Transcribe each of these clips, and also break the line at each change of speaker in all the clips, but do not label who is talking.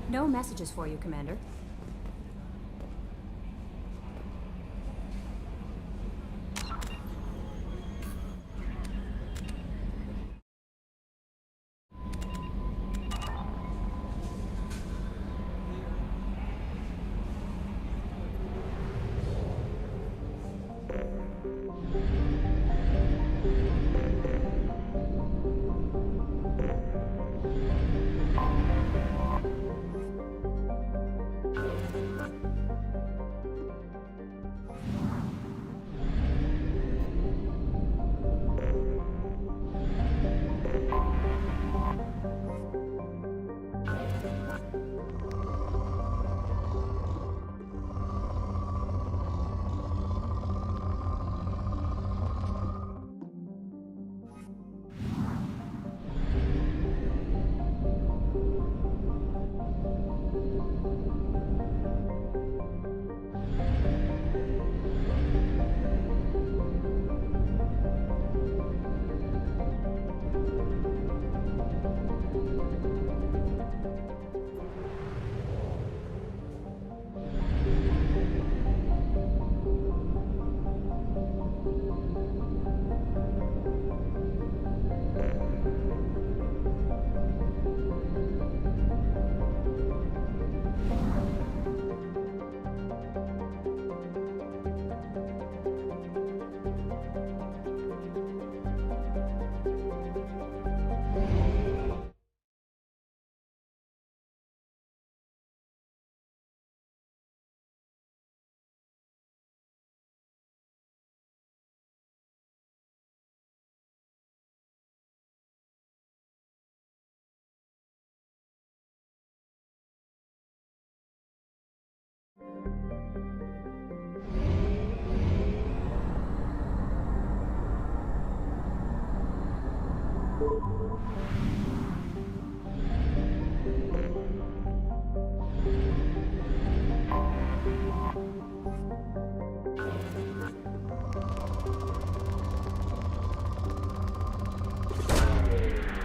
No messages for you, Commander.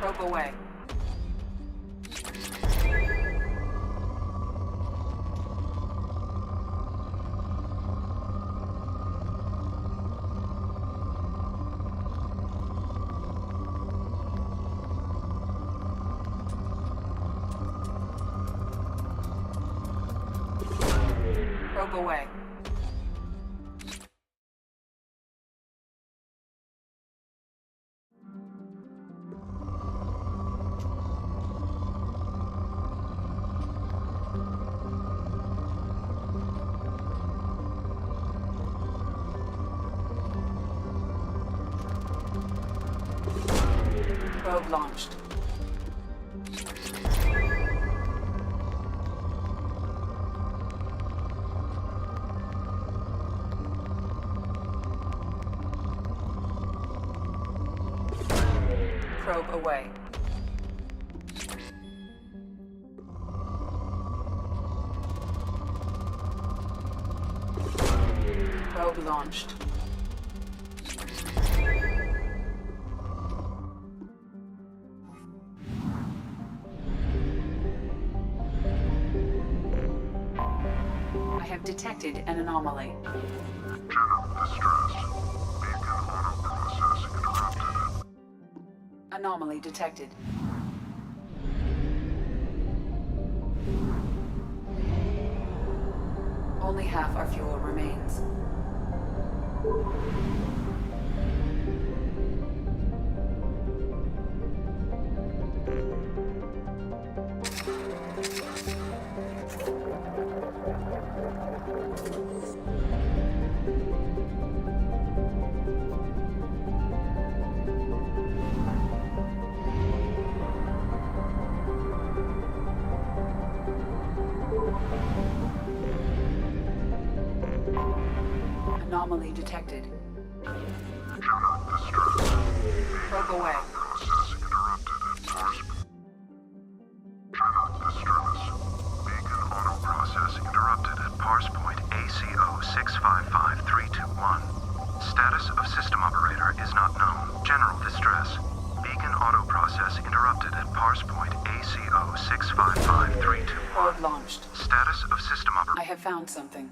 Probe away. Probe away. Probe launched. Probe away. Probe launched. I have detected an anomaly.
General distress. Beacon auto process interrupted.
Anomaly detected. Only half our fuel remains. Anomaly detected.
General distress.
Probe away.
Process interrupted at Torsk. General distress. Beacon auto process interrupted at parse point ACO 655321. Status of system operator is not known. General distress. Beacon auto process interrupted at parse point ACO 655321.
Orb launched.
Status of system operation.
I have found something.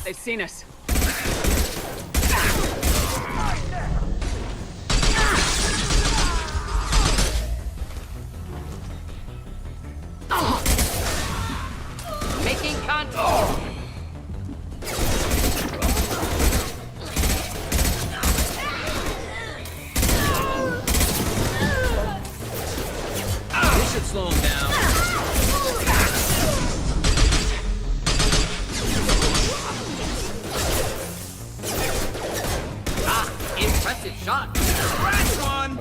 They've seen us. Making contact. This should slow him down. Impressive shot. Last one.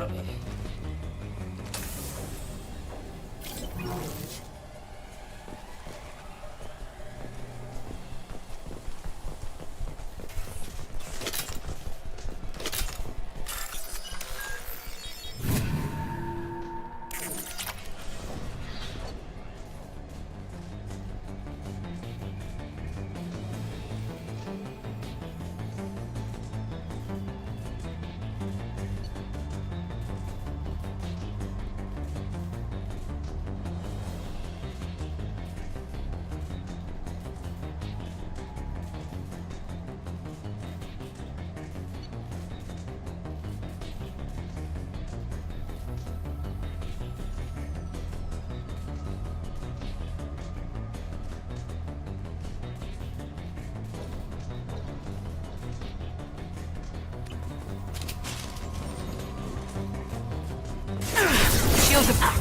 Shields up.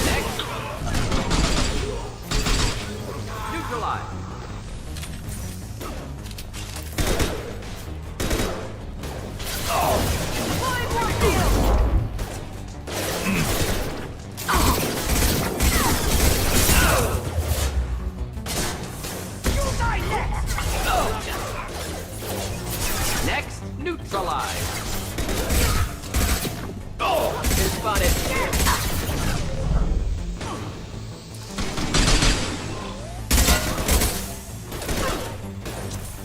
Next. Neutralize. Next, neutralize. Been spotted.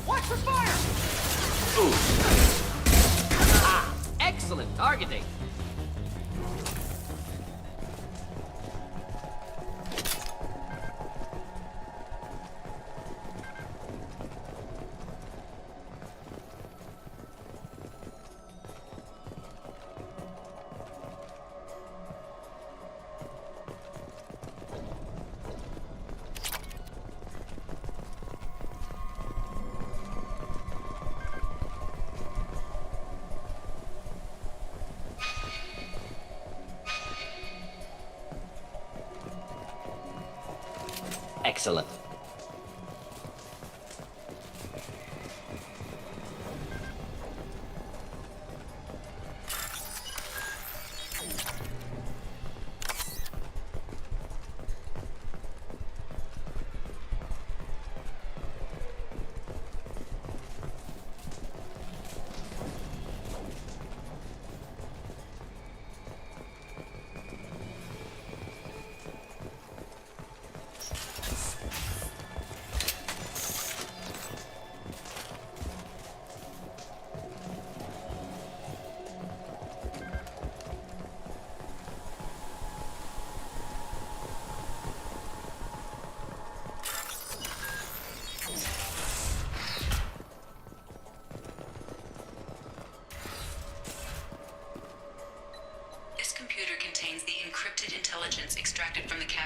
Watch for fire! Ah, excellent targeting. Excellent.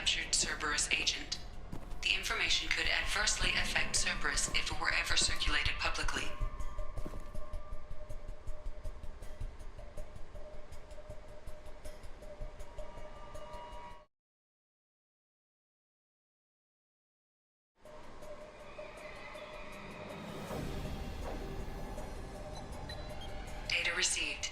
captured Cerberus agent. The information could adversely affect Cerberus if it were ever circulated publicly. Data received.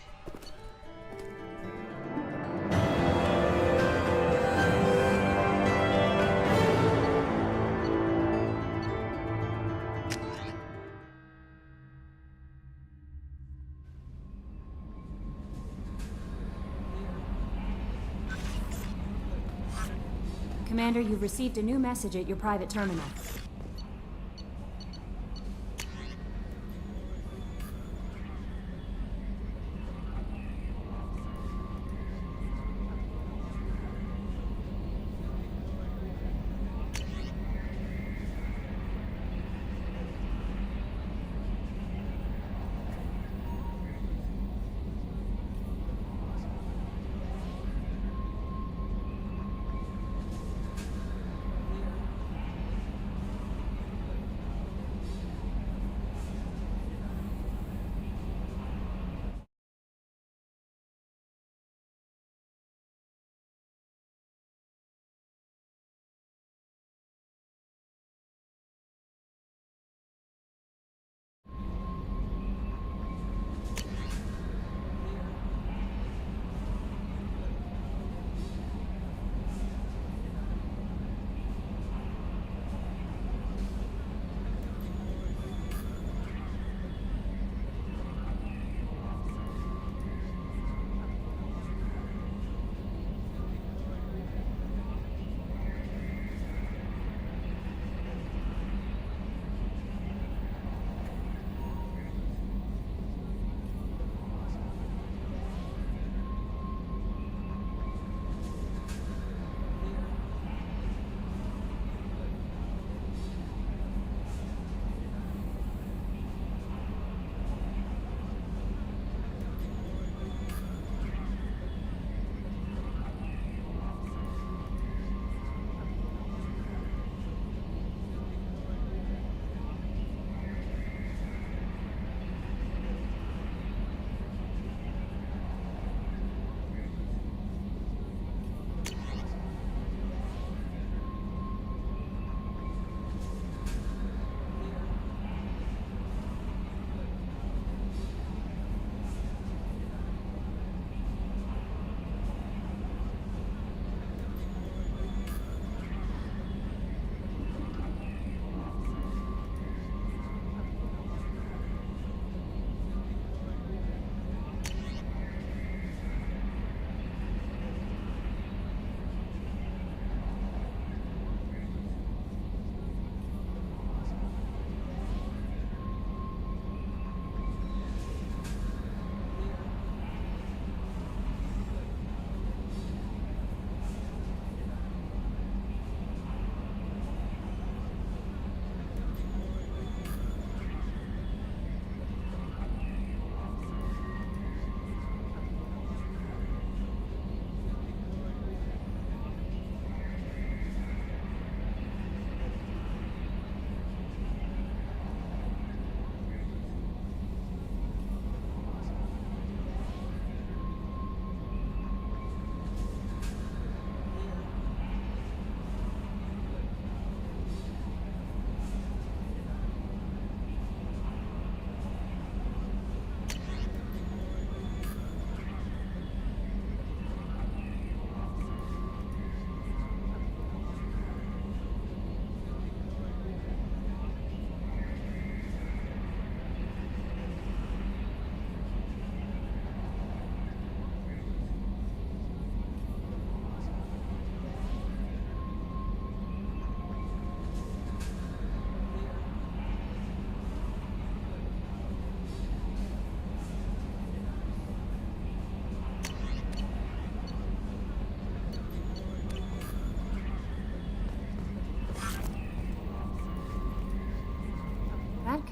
Commander, you've received a new message at your private terminal.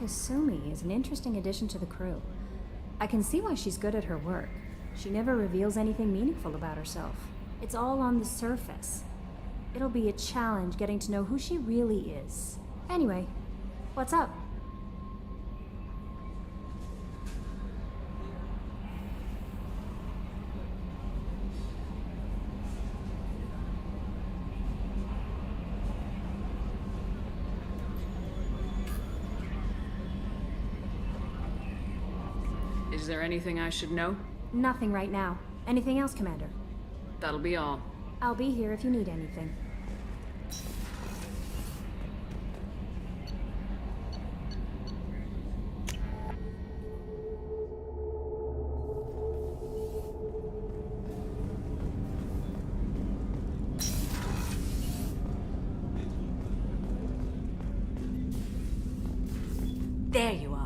Kasumi is an interesting addition to the crew. I can see why she's good at her work. She never reveals anything meaningful about herself. It's all on the surface. It'll be a challenge getting to know who she really is. Anyway, what's up?
Is there anything I should know?
Nothing right now. Anything else, Commander?
That'll be all.
I'll be here if you need anything.
There you are.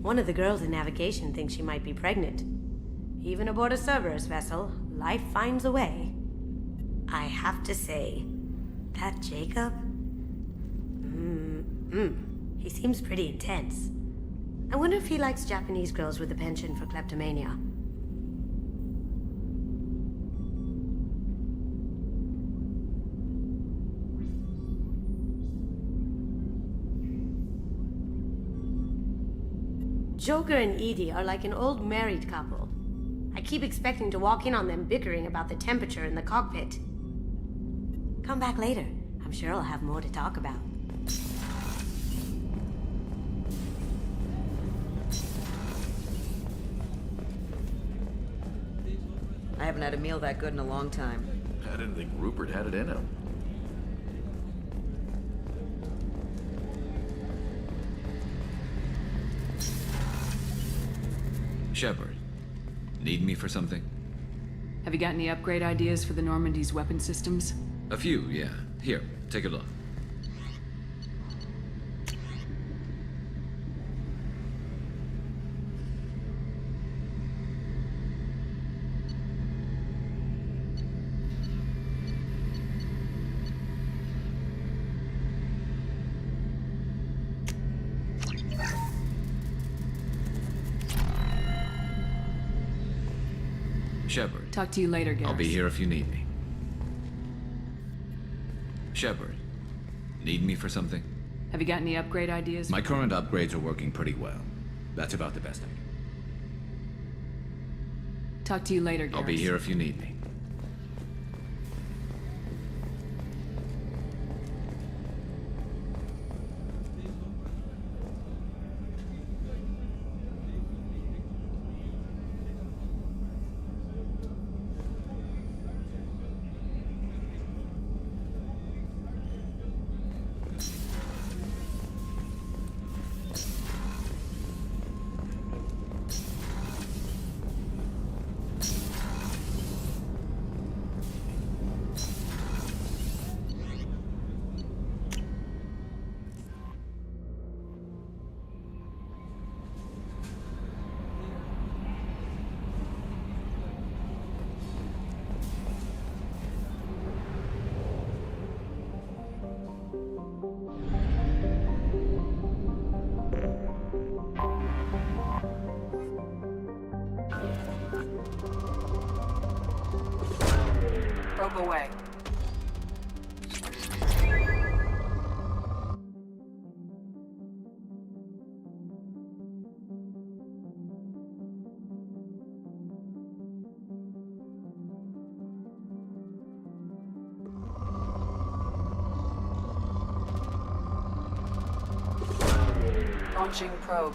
One of the girls in navigation thinks she might be pregnant. Even aboard a Cerberus vessel, life finds a way. I have to say, that Jacob? He seems pretty intense. I wonder if he likes Japanese girls with a penchant for kleptomania. Joker and Edie are like an old married couple. I keep expecting to walk in on them bickering about the temperature in the cockpit. Come back later. I'm sure I'll have more to talk about.
I haven't had a meal that good in a long time.
I didn't think Rupert had it in him.
Shepard, need me for something?
Have you got any upgrade ideas for the Normandy's weapon systems?
A few, yeah. Here, take a look. Shepard,
Talk to you later, Garrus.
I'll be here if you need me. Shepard, need me for something?
Have you got any upgrade ideas?
My current upgrades are working pretty well. That's about the best I can.
Talk to you later, Garrus.
I'll be here if you need me.
Probe away. Launching probe.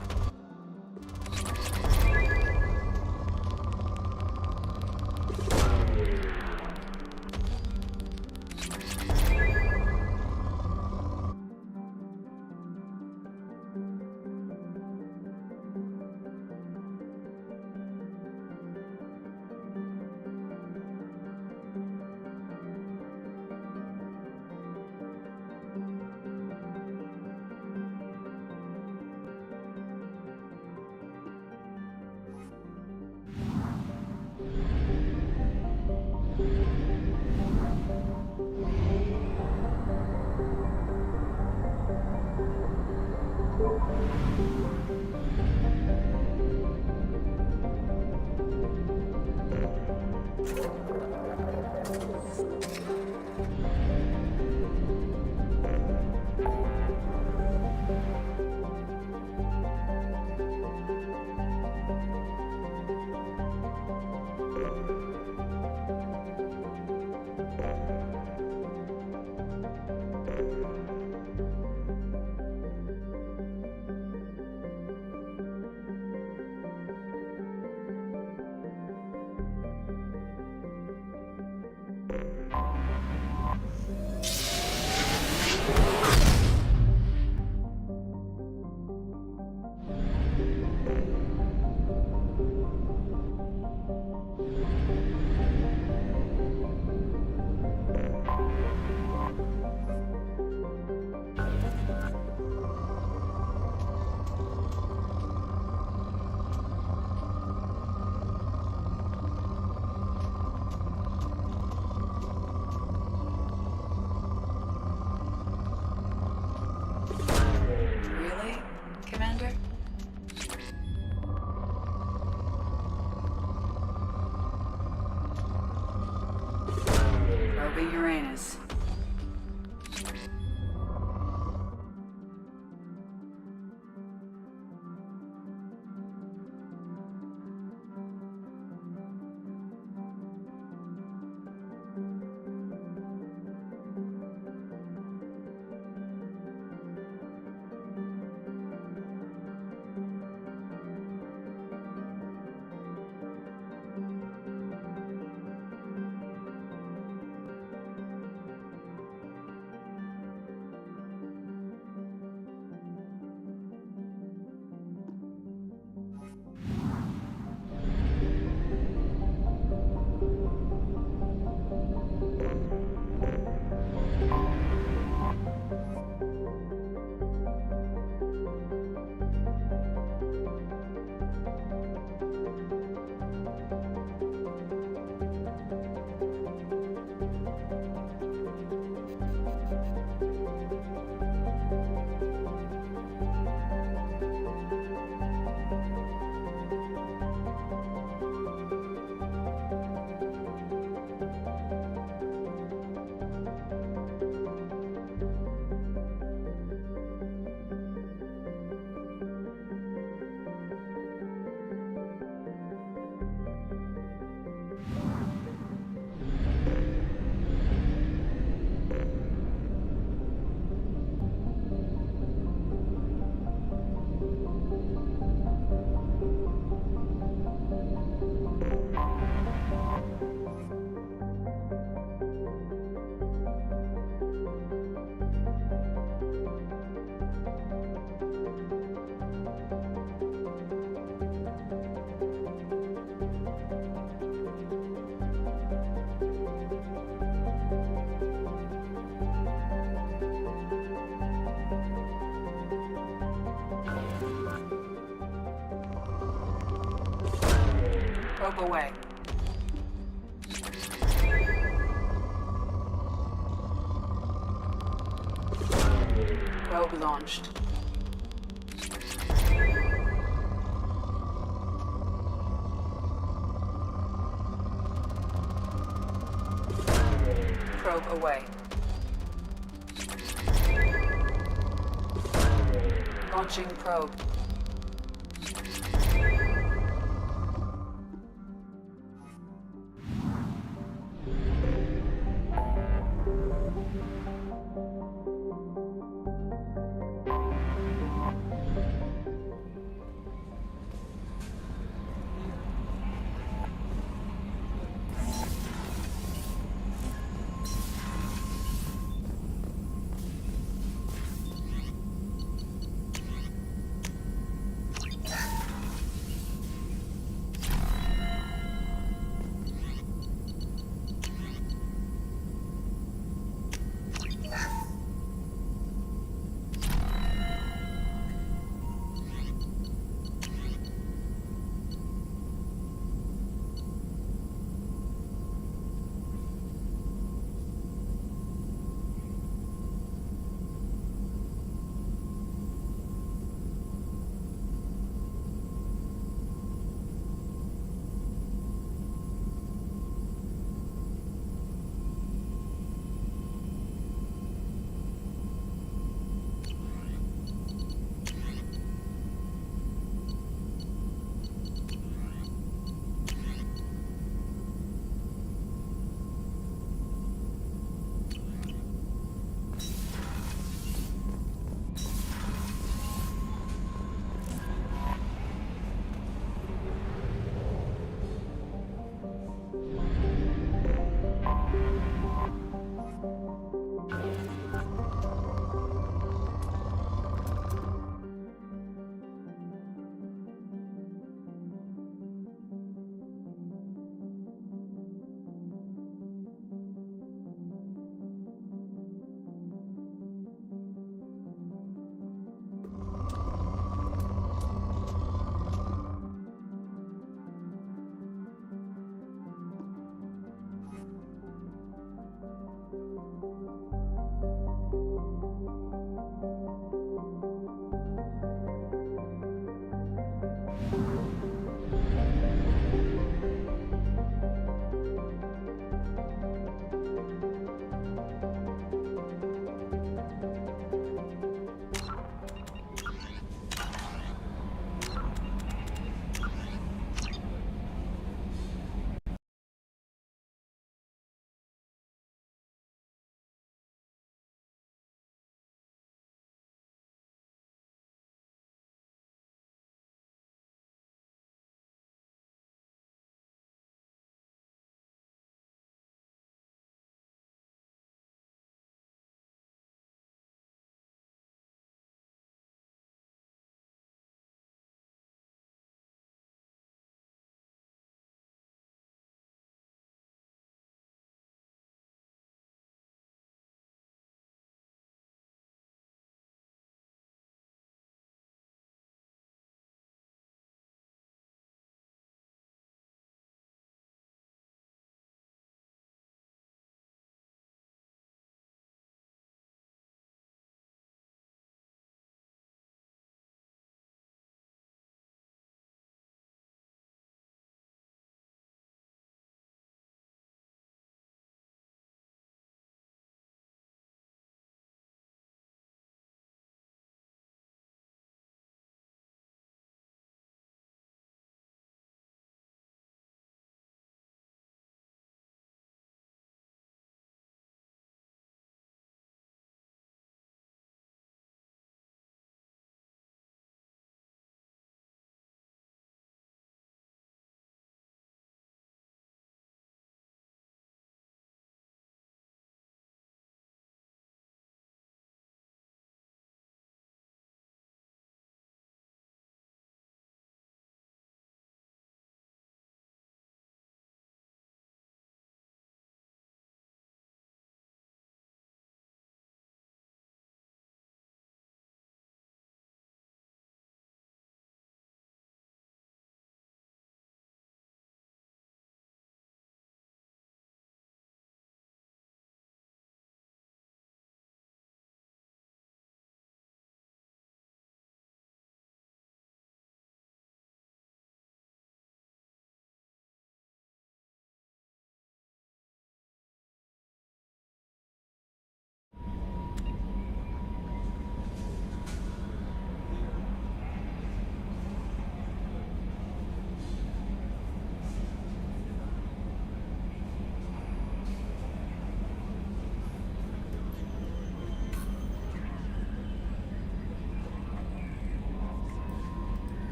the Uranus. Probe away. Probe launched. Probe away. Launching probe.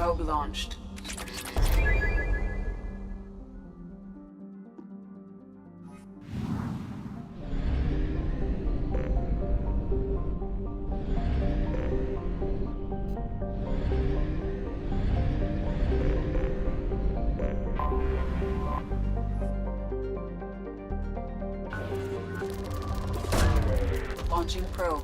Probe launched. Launching probe.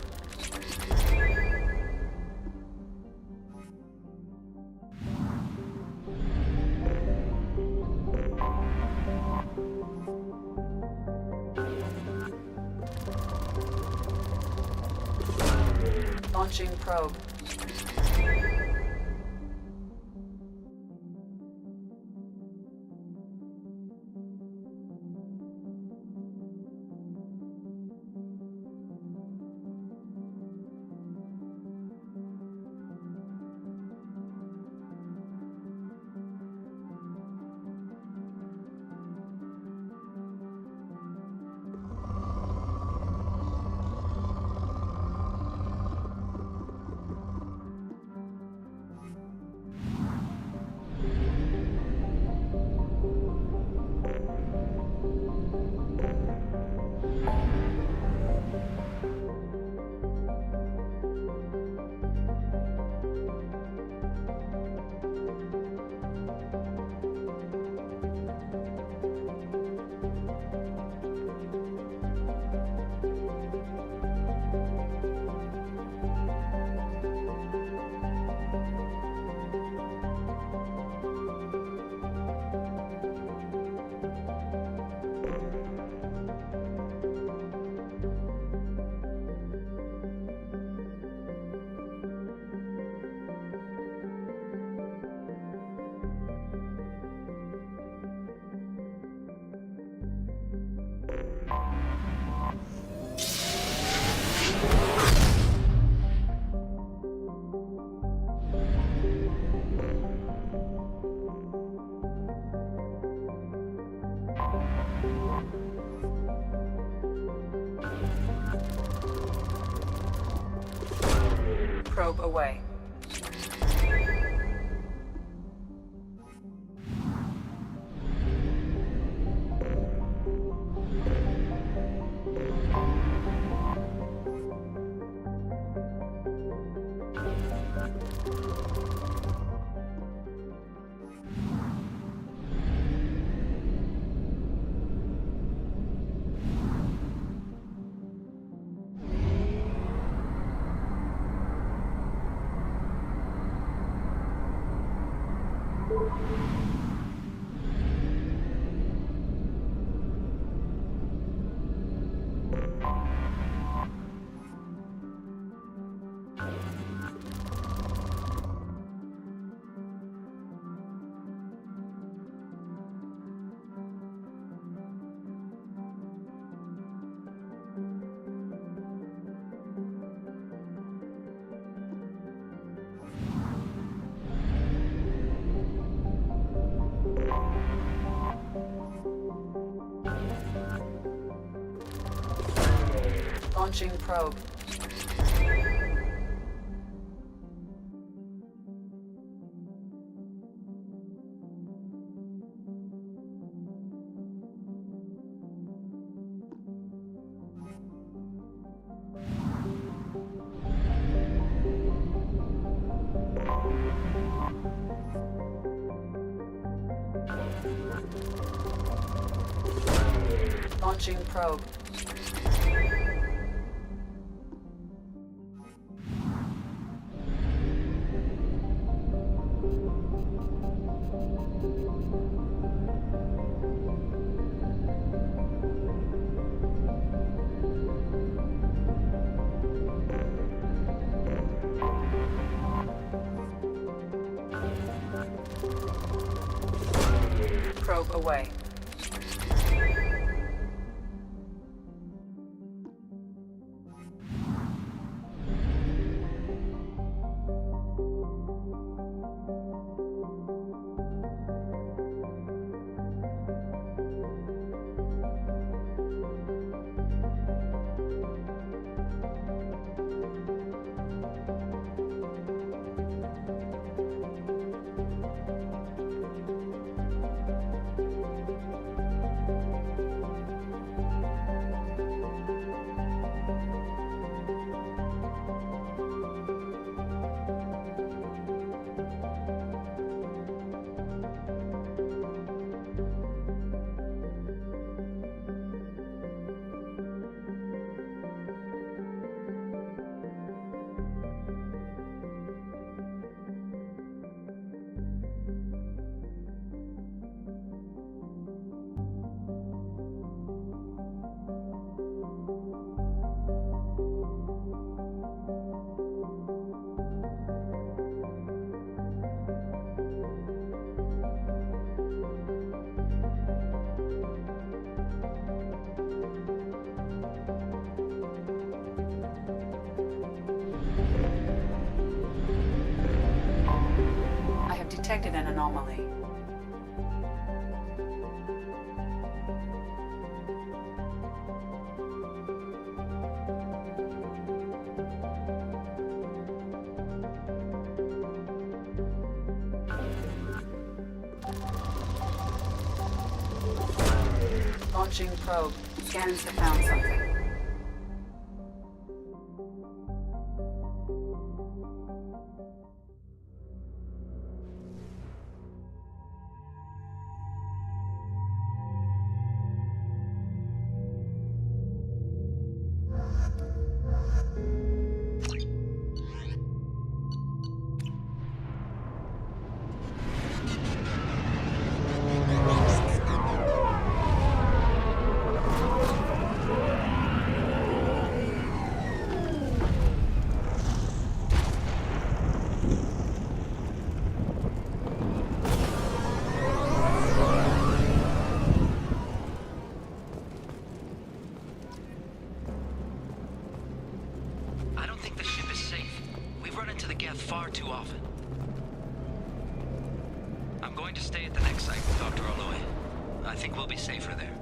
Launching probe. Probe away. Launching probe. Launching probe. Probe away. detected an anomaly. Launching probe. Scans have found something.
I don't think the ship is safe. We've run into the Geth far too often. I'm going to stay at the next site with Dr. Aloy. I think we'll be safer there.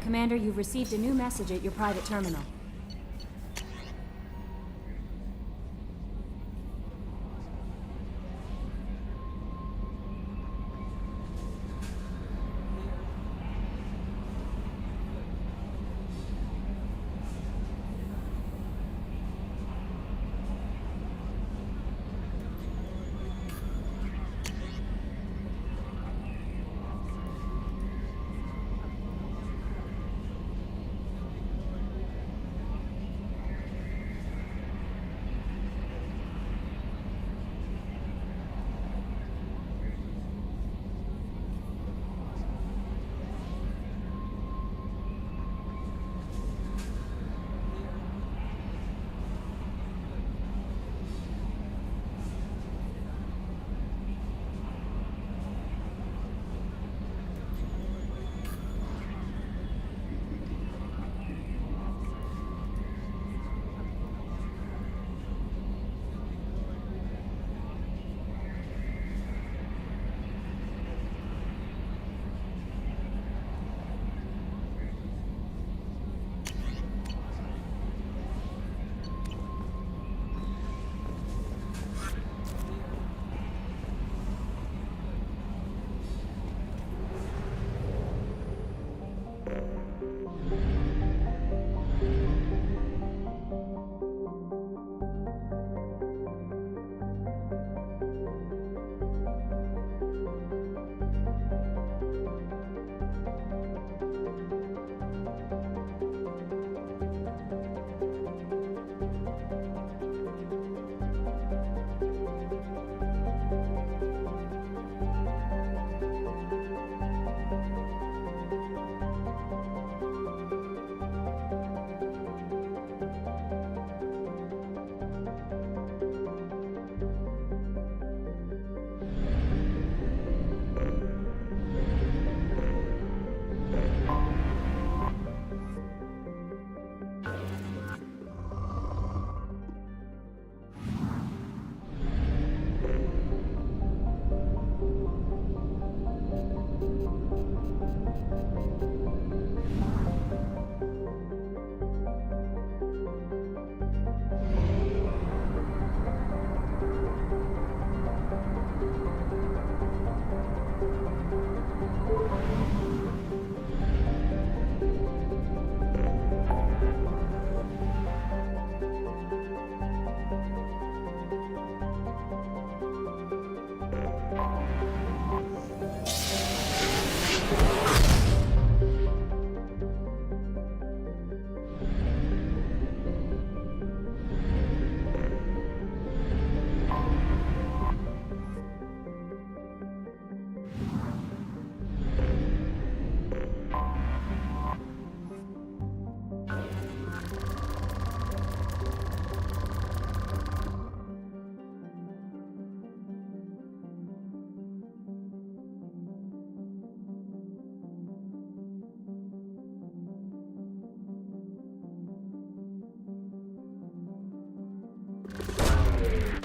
Commander, you've received a new message at your private terminal.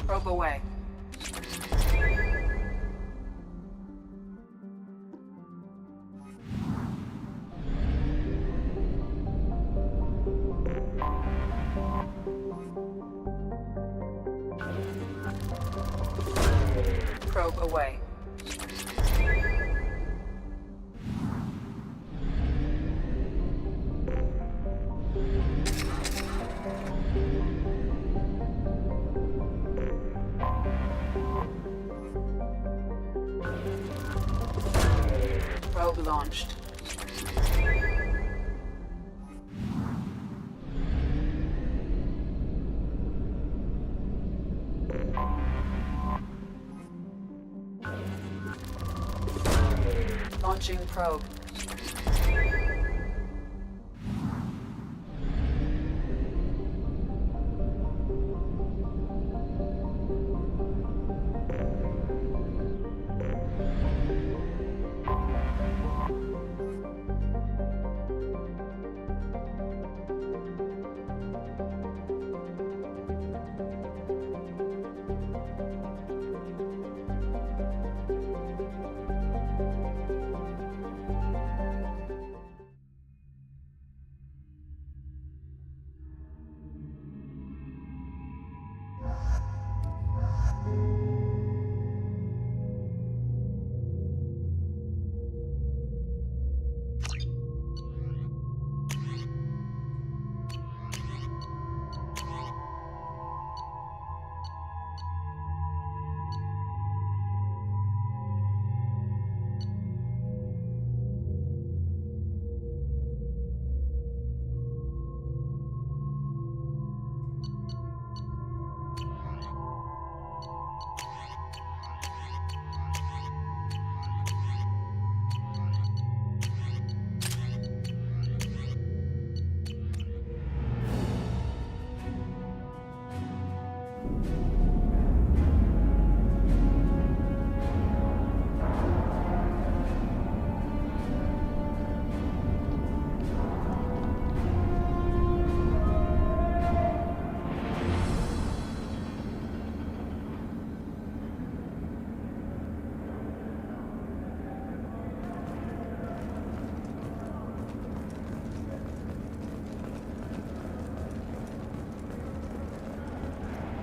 Probe away. Probe away. Probe launched. Launching probe.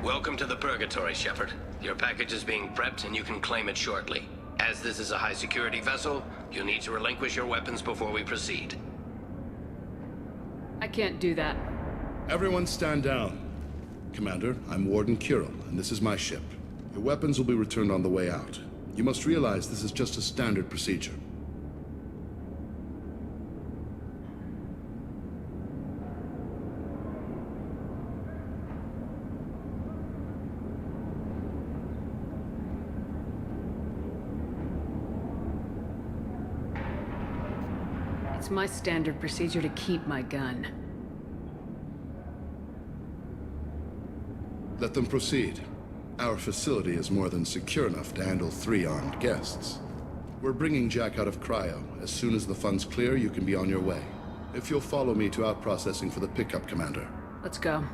Welcome to the Purgatory, Shepard. Your package is being prepped and you can claim it shortly. As this is a high-security vessel, you'll need to relinquish your weapons before we proceed.
I can't do that.
Everyone stand down. Commander, I'm Warden Kirill, and this is my ship. Your weapons will be returned on the way out. You must realize this is just a standard procedure.
It's my standard procedure to keep my gun.
Let them proceed. Our facility is more than secure enough to handle 3 armed guests. We're bringing Jack out of cryo. As soon as the funds clear, you can be on your way. If you'll follow me to out-processing for the pickup, Commander.
Let's go.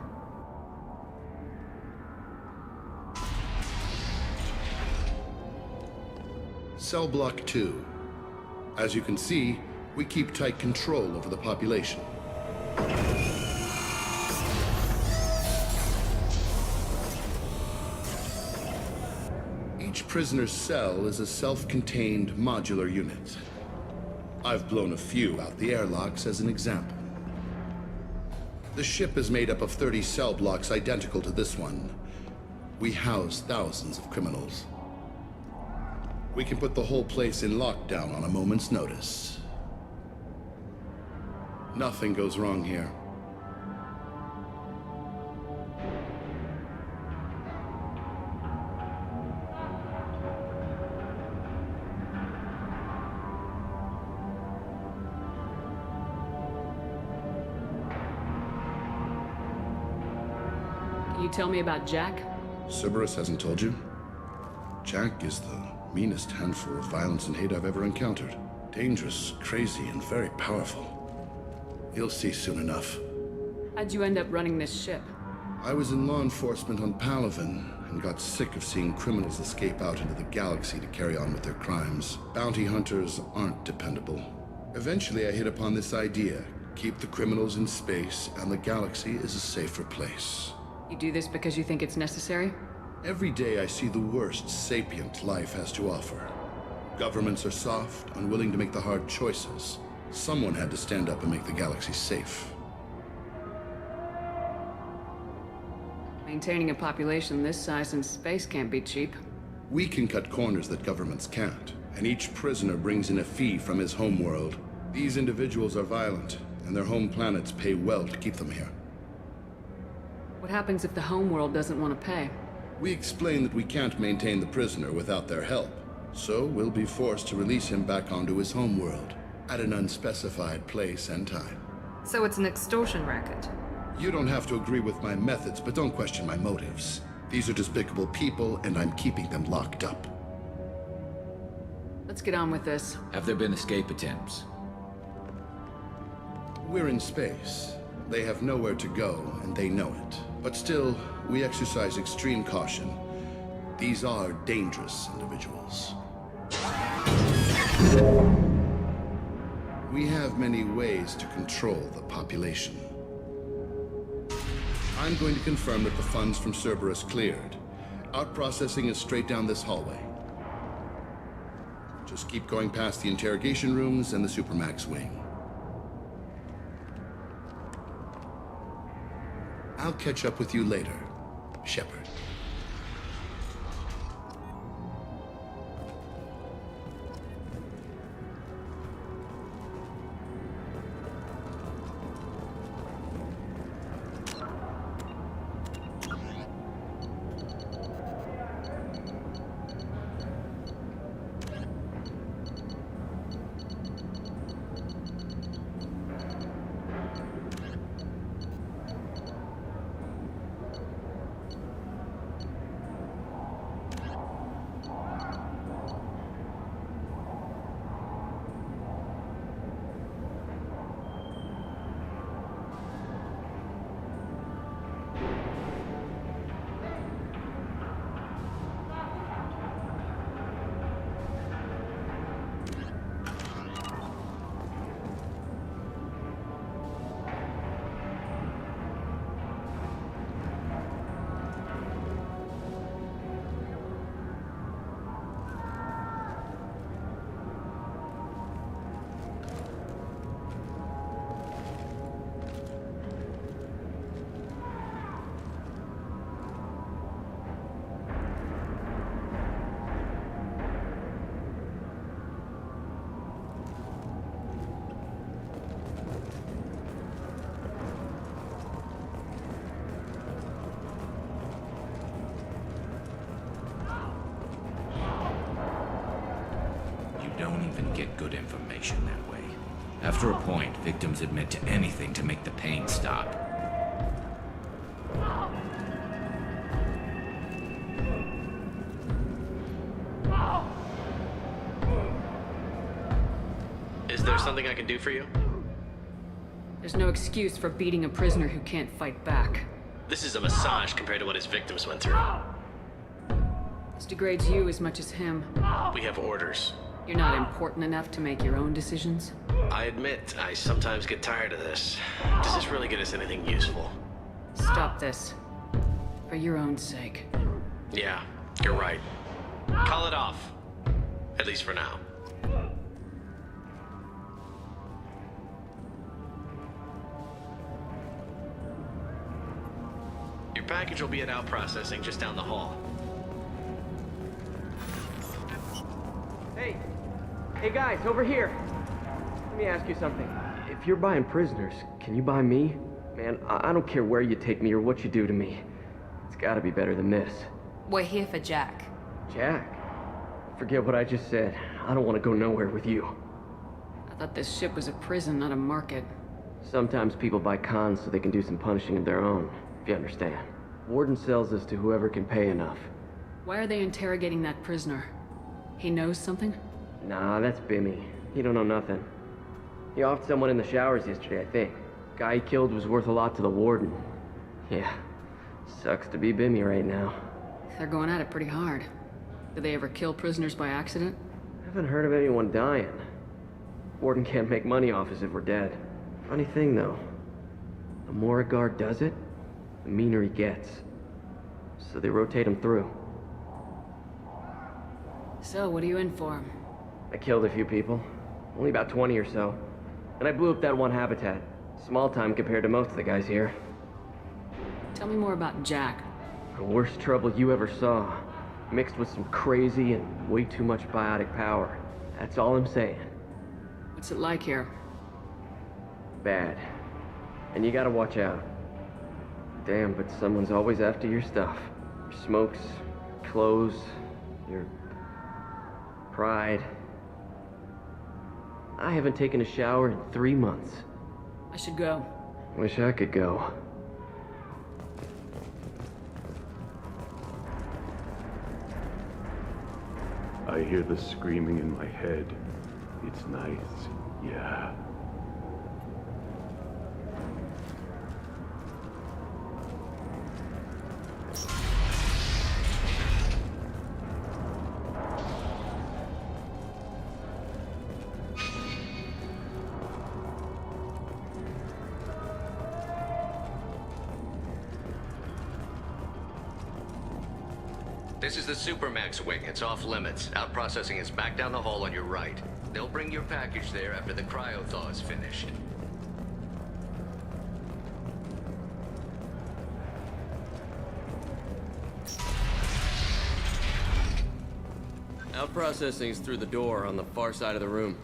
Cell Block 2. As you can see, we keep tight control over the population. Each prisoner's cell is a self-contained modular unit. I've blown a few out the airlocks as an example. The ship is made up of 30 cell blocks identical to this one. We house thousands of criminals. We can put the whole place in lockdown on a moment's notice. Nothing goes wrong here.
Can you tell me about Jack?
Cerberus hasn't told you? Jack is the meanest handful of violence and hate I've ever encountered. Dangerous, crazy, and very powerful. You'll see soon enough.
How'd you end up running this ship?
I was in law enforcement on Palaven and got sick of seeing criminals escape out into the galaxy to carry on with their crimes. Bounty hunters aren't dependable. Eventually I hit upon this idea. Keep the criminals in space and the galaxy is a safer place.
You do this because you think it's necessary?
Every day I see the worst sapient life has to offer. Governments are soft, unwilling to make the hard choices. Someone had to stand up and make the galaxy safe.
Maintaining a population this size in space can't be cheap.
We can cut corners that governments can't, and each prisoner brings in a fee from his homeworld. These individuals are violent, and their home planets pay well to keep them here.
What happens if the homeworld doesn't want to pay?
We explain that we can't maintain the prisoner without their help, so we'll be forced to release him back onto his homeworld, at an unspecified place and time.
So it's an extortion racket?
You don't have to agree with my methods, but don't question my motives. These are despicable people, and I'm keeping them locked up.
Let's get on with this.
Have there been escape attempts?
We're in space. They have nowhere to go, and they know it. But still, we exercise extreme caution. These are dangerous individuals. We have many ways to control the population. I'm going to confirm that the funds from Cerberus cleared. Out-processing is straight down this hallway. Just keep going past the interrogation rooms and the Supermax wing. I'll catch up with you later, Shepard.
get good information that way. After a point, victims admit to anything to make the pain stop.
Is there something I can do for you?
There's no excuse for beating a prisoner who can't fight back.
This is a massage compared to what his victims went through.
This degrades you as much as him.
We have orders.
You're not important enough to make your own decisions?
I admit, I sometimes get tired of this. Does this really get us anything useful?
Stop this. For your own sake.
Yeah, you're right. Call it off. At least for now. Your package will be at out processing just down the hall.
Hey guys, over here. Let me ask you something. If you're buying prisoners, can you buy me? Man, I don't care where you take me or what you do to me. It's gotta be better than this.
We're here for Jack.
Jack? Forget what I just said. I don't want to go nowhere with you.
I thought this ship was a prison, not a market.
Sometimes people buy cons so they can do some punishing of their own, if you understand. Warden sells us to whoever can pay enough.
Why are they interrogating that prisoner? He knows something?
Nah, that's Bimmy. He don't know nothing. He offed someone in the showers yesterday, I think. Guy he killed was worth a lot to the warden. Yeah, sucks to be Bimmy right now.
They're going at it pretty hard. Did they ever kill prisoners by accident?
Haven't heard of anyone dying. Warden can't make money off us if we're dead. Funny thing, though. The more a guard does it, the meaner he gets. So they rotate him through.
So, what are you in for?
I killed a few people. Only about 20 or so. And I blew up that one habitat. Small time compared to most of the guys here.
Tell me more about Jack.
The worst trouble you ever saw. Mixed with some crazy and way too much biotic power. That's all I'm saying.
What's it like here?
Bad. And you gotta watch out. Damn, but someone's always after your stuff. Your smokes, clothes, your pride. I haven't taken a shower in 3 months.
I should go.
Wish I could go.
I hear the screaming in my head. It's nice, yeah.
This is the Supermax wing. It's off limits. Out processing is back down the hall on your right. They'll bring your package there after the cryo-thaw is finished.
Out processing is through the door on the far side of the room.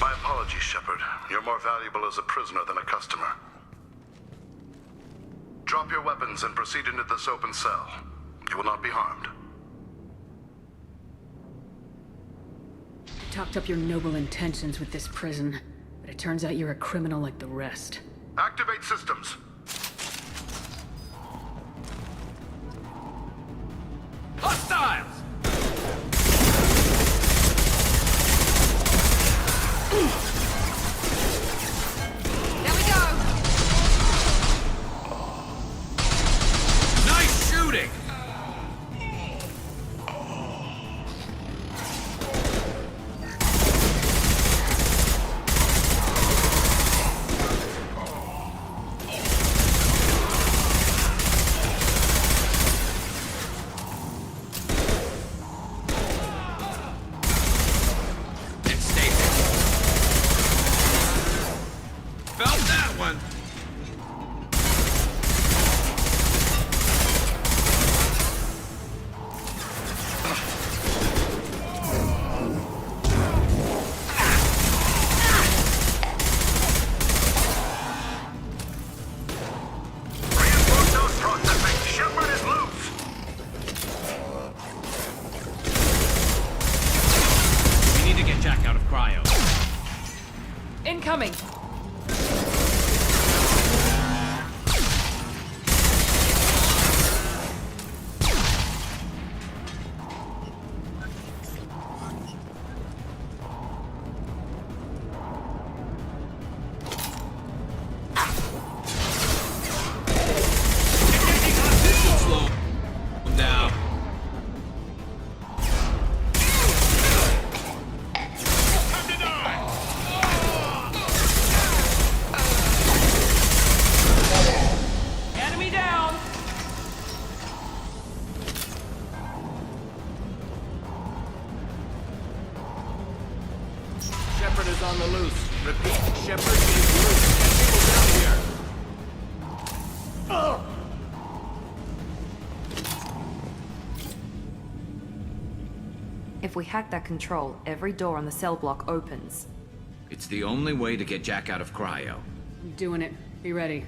My apologies, Shepard. You're more valuable as a prisoner than a customer. Drop your weapons and proceed into this open cell. You will not be harmed.
You talked up your noble intentions with this prison, but it turns out you're a criminal like the rest.
Activate systems.
Hostiles!
There we go!
Nice shooting!
coming!
Slow down.
Enemy down!
Shepard is on the loose. Repeat, Shepard is loose. Get people down here.
If we hack that control, every door on the cell block opens.
It's the only way to get Jack out of cryo.
I'm doing it. Be ready.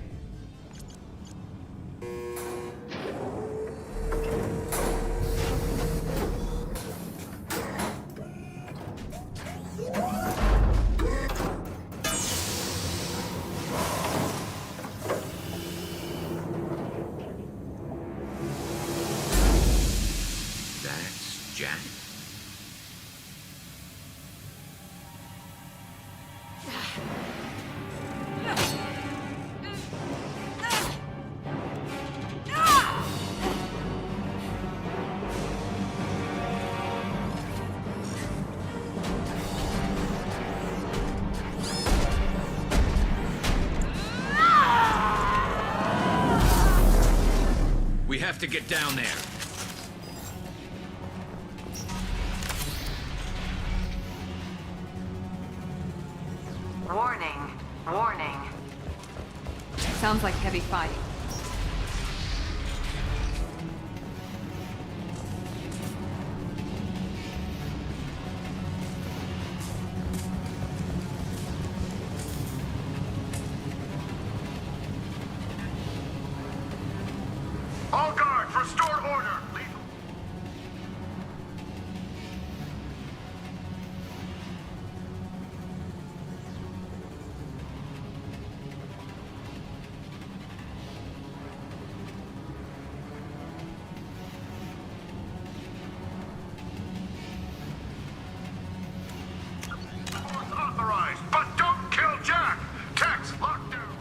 That's Jack. We have to get down there.
Warning. Warning.
Sounds like heavy fighting.
All guards, restore order. Lethal. Force authorized, but don't kill Jack. Tex, lockdown.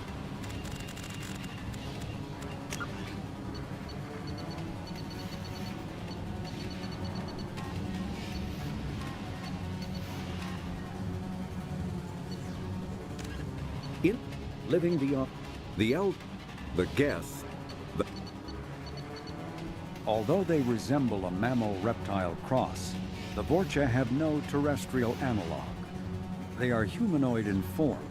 In living beyond the Geth.
Although they resemble a mammal-reptile cross, the Vorcha have no terrestrial analog. They are humanoid in form,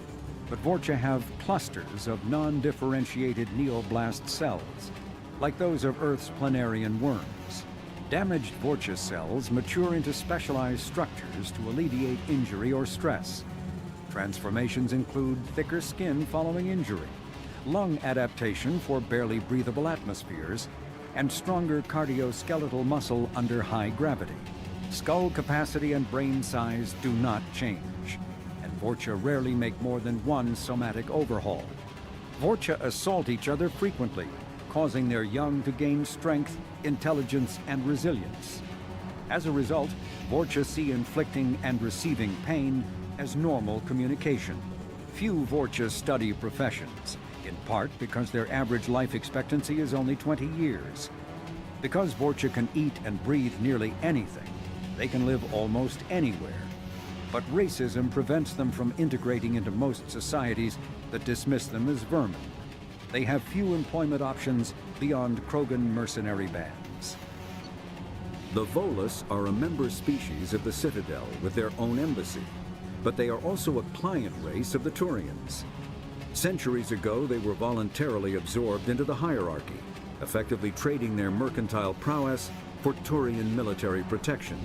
but Vorcha have clusters of non-differentiated neoblast cells, like those of Earth's planarian worms. Damaged Vorcha cells mature into specialized structures to alleviate injury or stress. Transformations include thicker skin following injury, lung adaptation for barely breathable atmospheres, and stronger cardioskeletal muscle under high gravity. Skull capacity and brain size do not change, and Vorcha rarely make more than one somatic overhaul. Vorcha assault each other frequently, causing their young to gain strength, intelligence, and resilience. As a result, Vorcha see inflicting and receiving pain as normal communication. Few Vorcha study professions, in part because their average life expectancy is only 20 years. Because Vorcha can eat and breathe nearly anything, they can live almost anywhere. But racism prevents them from integrating into most societies that dismiss them as vermin. They have few employment options beyond Krogan mercenary bands.
The Volus are a member species of the Citadel with their own embassy, but they are also a client race of the Turians. Centuries ago, they were voluntarily absorbed into the hierarchy, effectively trading their mercantile prowess for Turian military protection.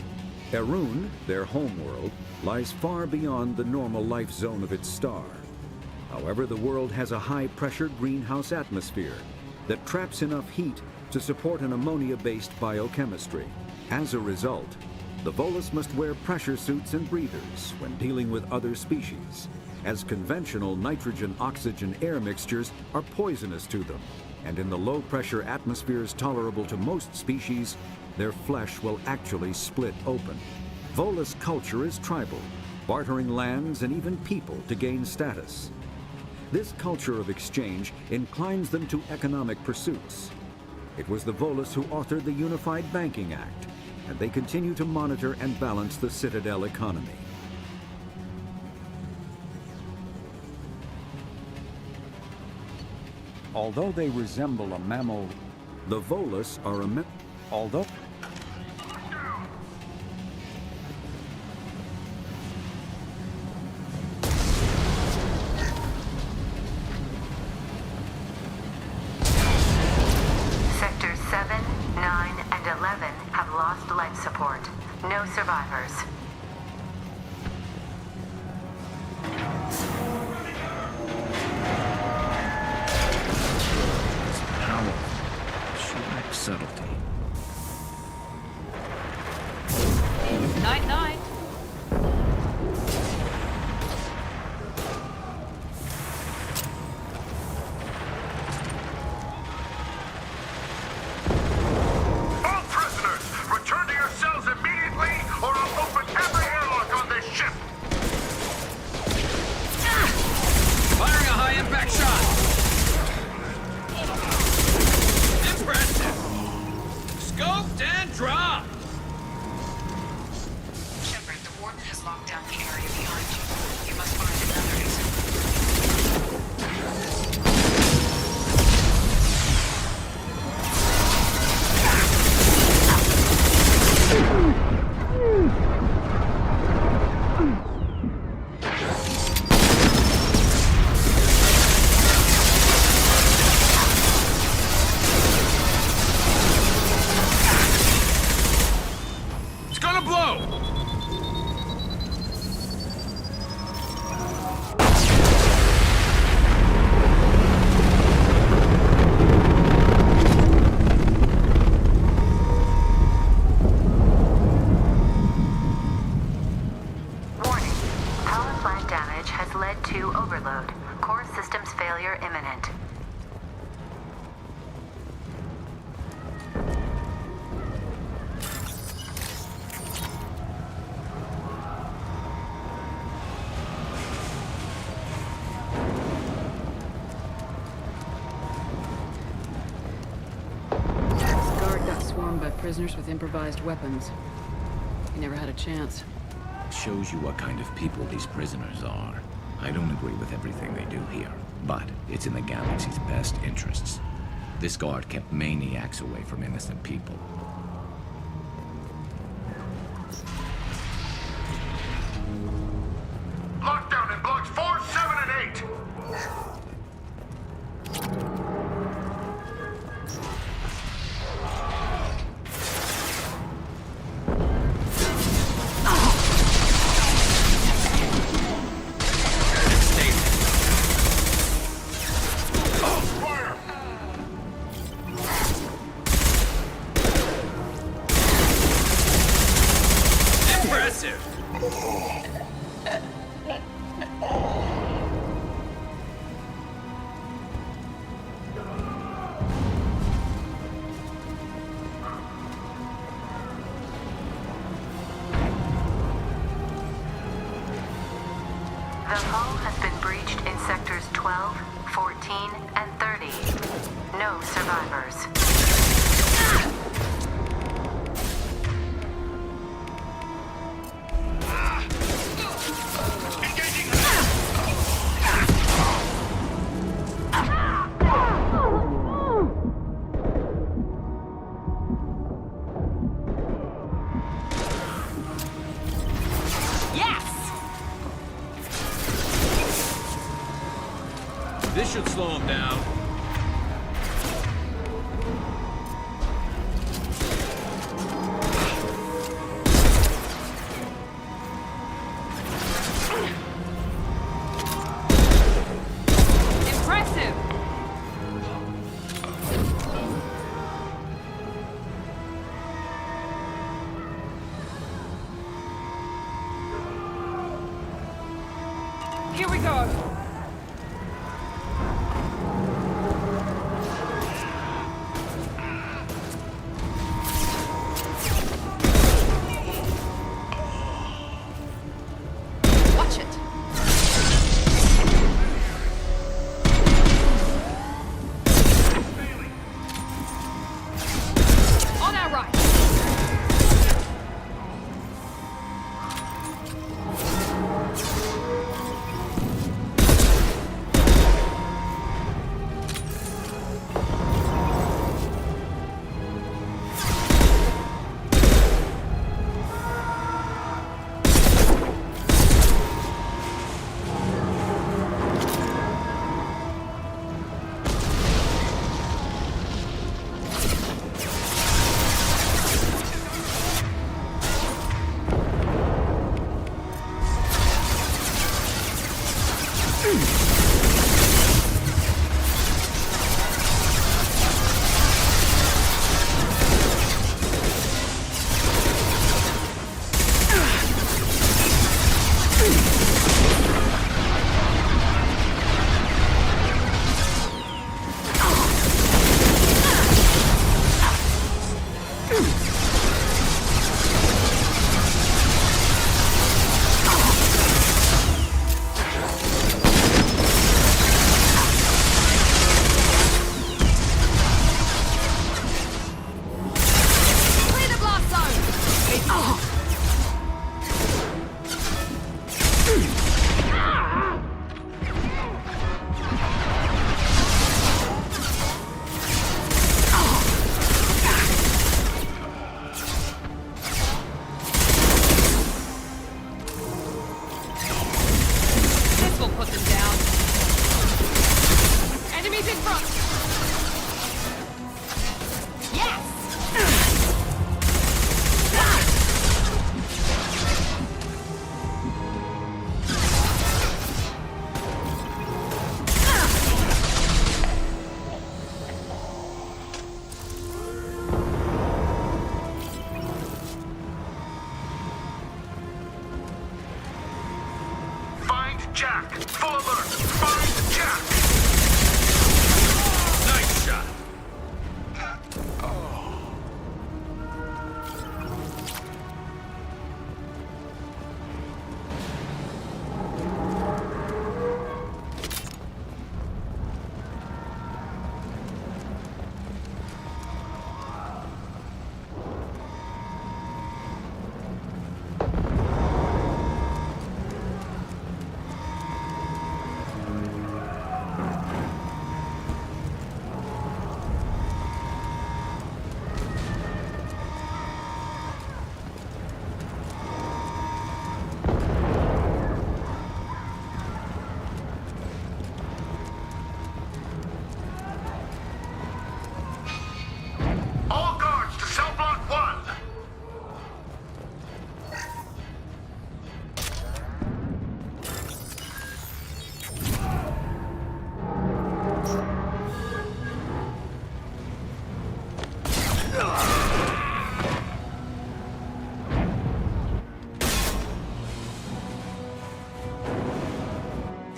Erun, their homeworld, lies far beyond the normal life zone of its star. However, the world has a high-pressure greenhouse atmosphere that traps enough heat to support an ammonia-based biochemistry. As a result, the Volus must wear pressure suits and breathers when dealing with other species, as conventional nitrogen-oxygen air mixtures are poisonous to them, and in the low-pressure atmospheres tolerable to most species, their flesh will actually split open. Volus culture is tribal, bartering lands and even people to gain status. This culture of exchange inclines them to economic pursuits. It was the Volus who authored the Unified Banking Act, and they continue to monitor and balance the Citadel economy.
Although they resemble a mammal,
the Volus are
although
Sectors 7, 9, and 11 have lost life support. No survivors.
Subtlety.
Night, night.
All prisoners, return to your cells immediately, or I'll open every airlock on this ship!
Firing a high-impact shot! Impressive! Scoped and dropped!
Shepard, the Warden has locked down the area behind you. You must find another exit.
It's gonna blow!
Warning. Power plant damage has led to overload. Core systems failure imminent.
This guard got swarmed by prisoners with improvised weapons. He never had a chance.
It shows you what kind of people these prisoners are. I don't agree with everything they do here, but it's in the galaxy's best interests. This guard kept maniacs away from innocent people.
Lockdown in blocks 4, 7, and 8!
Impressive!
The hull has been breached in sectors 12, 14, and 30. No survivors.
This should slow him down.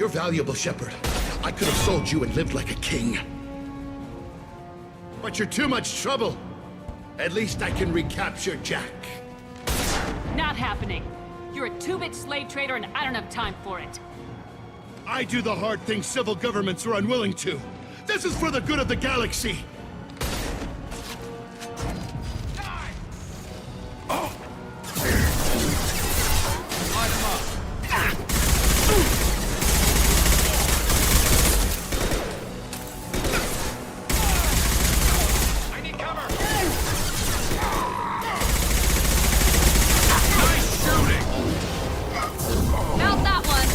You're valuable, Shepard. I could have sold you and lived like a king. But you're too much trouble. At least I can recapture Jack.
Not happening. You're a two-bit slave trader and I don't have time for it.
I do the hard things civil governments are unwilling to. This is for the good of the galaxy.
Mount that one!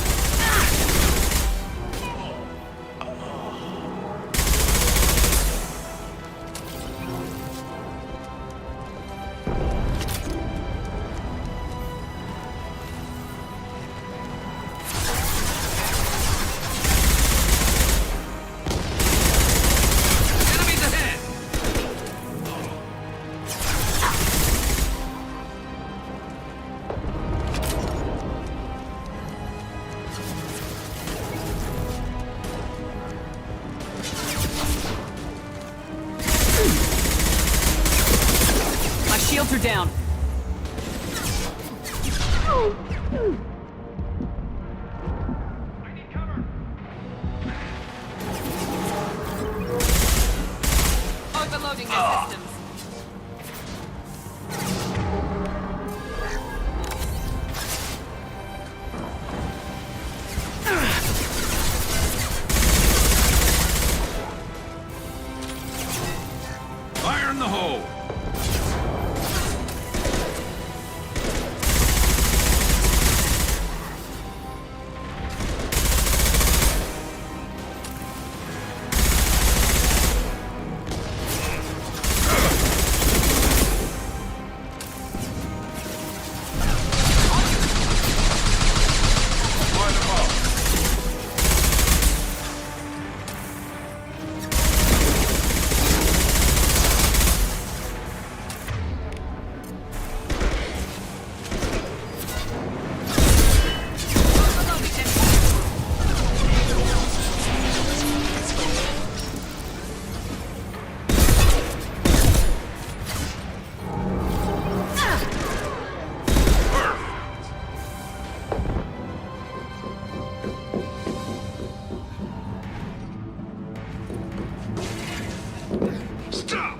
My shields are down. Overloading their systems.
Fire in the hole!
Stop!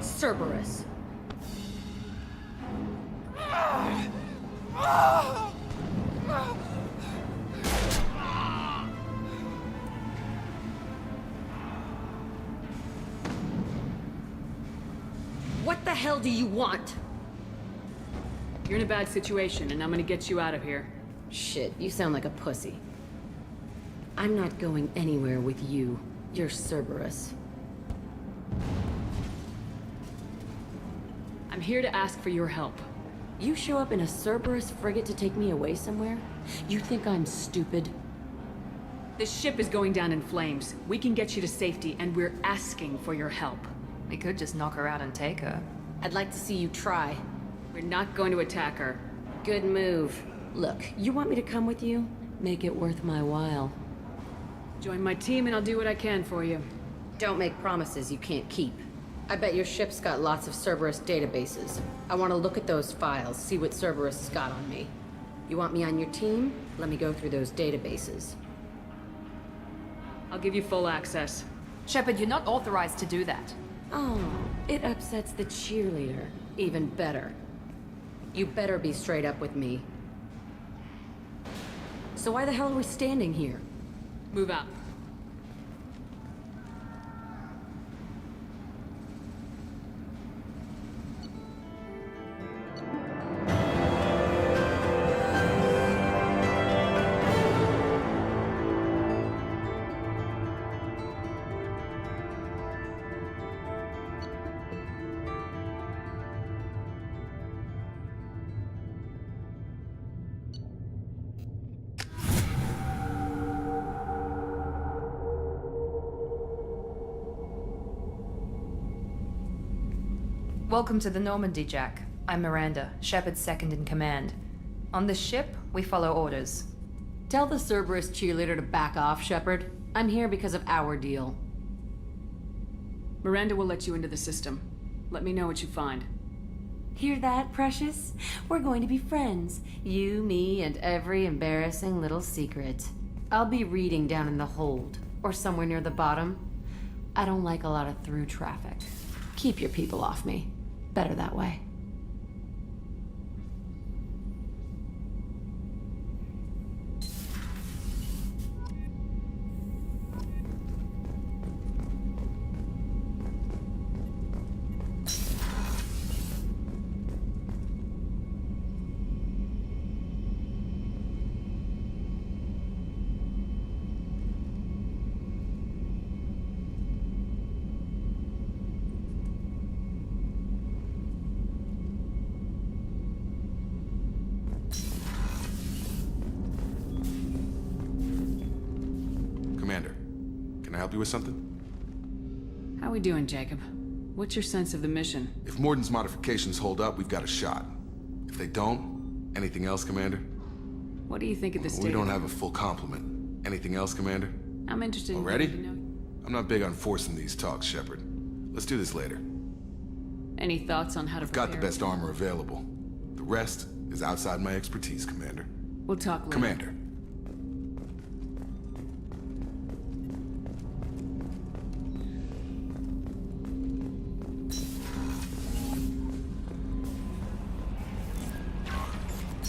Cerberus. What the hell do you want? You're in a bad situation, and I'm gonna get you out of here.
Shit, you sound like a pussy. I'm not going anywhere with you. You're Cerberus.
I'm here to ask for your help.
You show up in a Cerberus frigate to take me away somewhere? You think I'm stupid?
This ship is going down in flames. We can get you to safety, and we're asking for your help.
We could just knock her out and take her.
I'd like to see you try.
We're not going to attack her.
Good move. Look, you want me to come with you? Make it worth my while.
Join my team and I'll do what I can for you.
Don't make promises you can't keep. I bet your ship's got lots of Cerberus databases. I want to look at those files, see what Cerberus has got on me. You want me on your team? Let me go through those databases.
I'll give you full access.
Shepard, you're not authorized to do that.
Oh, it upsets the cheerleader. Even better. You better be straight up with me. So why the hell are we standing here?
Move out.
Welcome to the Normandy, Jack. I'm Miranda, Shepard's second in command. On this ship, we follow orders.
Tell the Cerberus cheerleader to back off, Shepard. I'm here because of our deal.
Miranda will let you into the system. Let me know what you find.
Hear that, Precious? We're going to be friends. You, me, and every embarrassing little secret. I'll be reading down in the hold, or somewhere near the bottom. I don't like a lot of through traffic. Keep your people off me. Better that way.
Commander, can I help you with something?
How we doing, Jacob? What's your sense of the mission?
If Morden's modifications hold up, we've got a shot. If they don't, anything else, Commander?
What do you think of the state?
We don't have a full complement. Anything else, Commander?
I'm interested in
Already?
getting to know.
I'm not big on forcing these talks, Shepard. Let's do this later.
Any thoughts on how to
I've got the best armor available. The rest is outside my expertise, Commander.
We'll talk later.
Commander.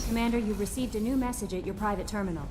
Commander, you received a new message at your private terminal.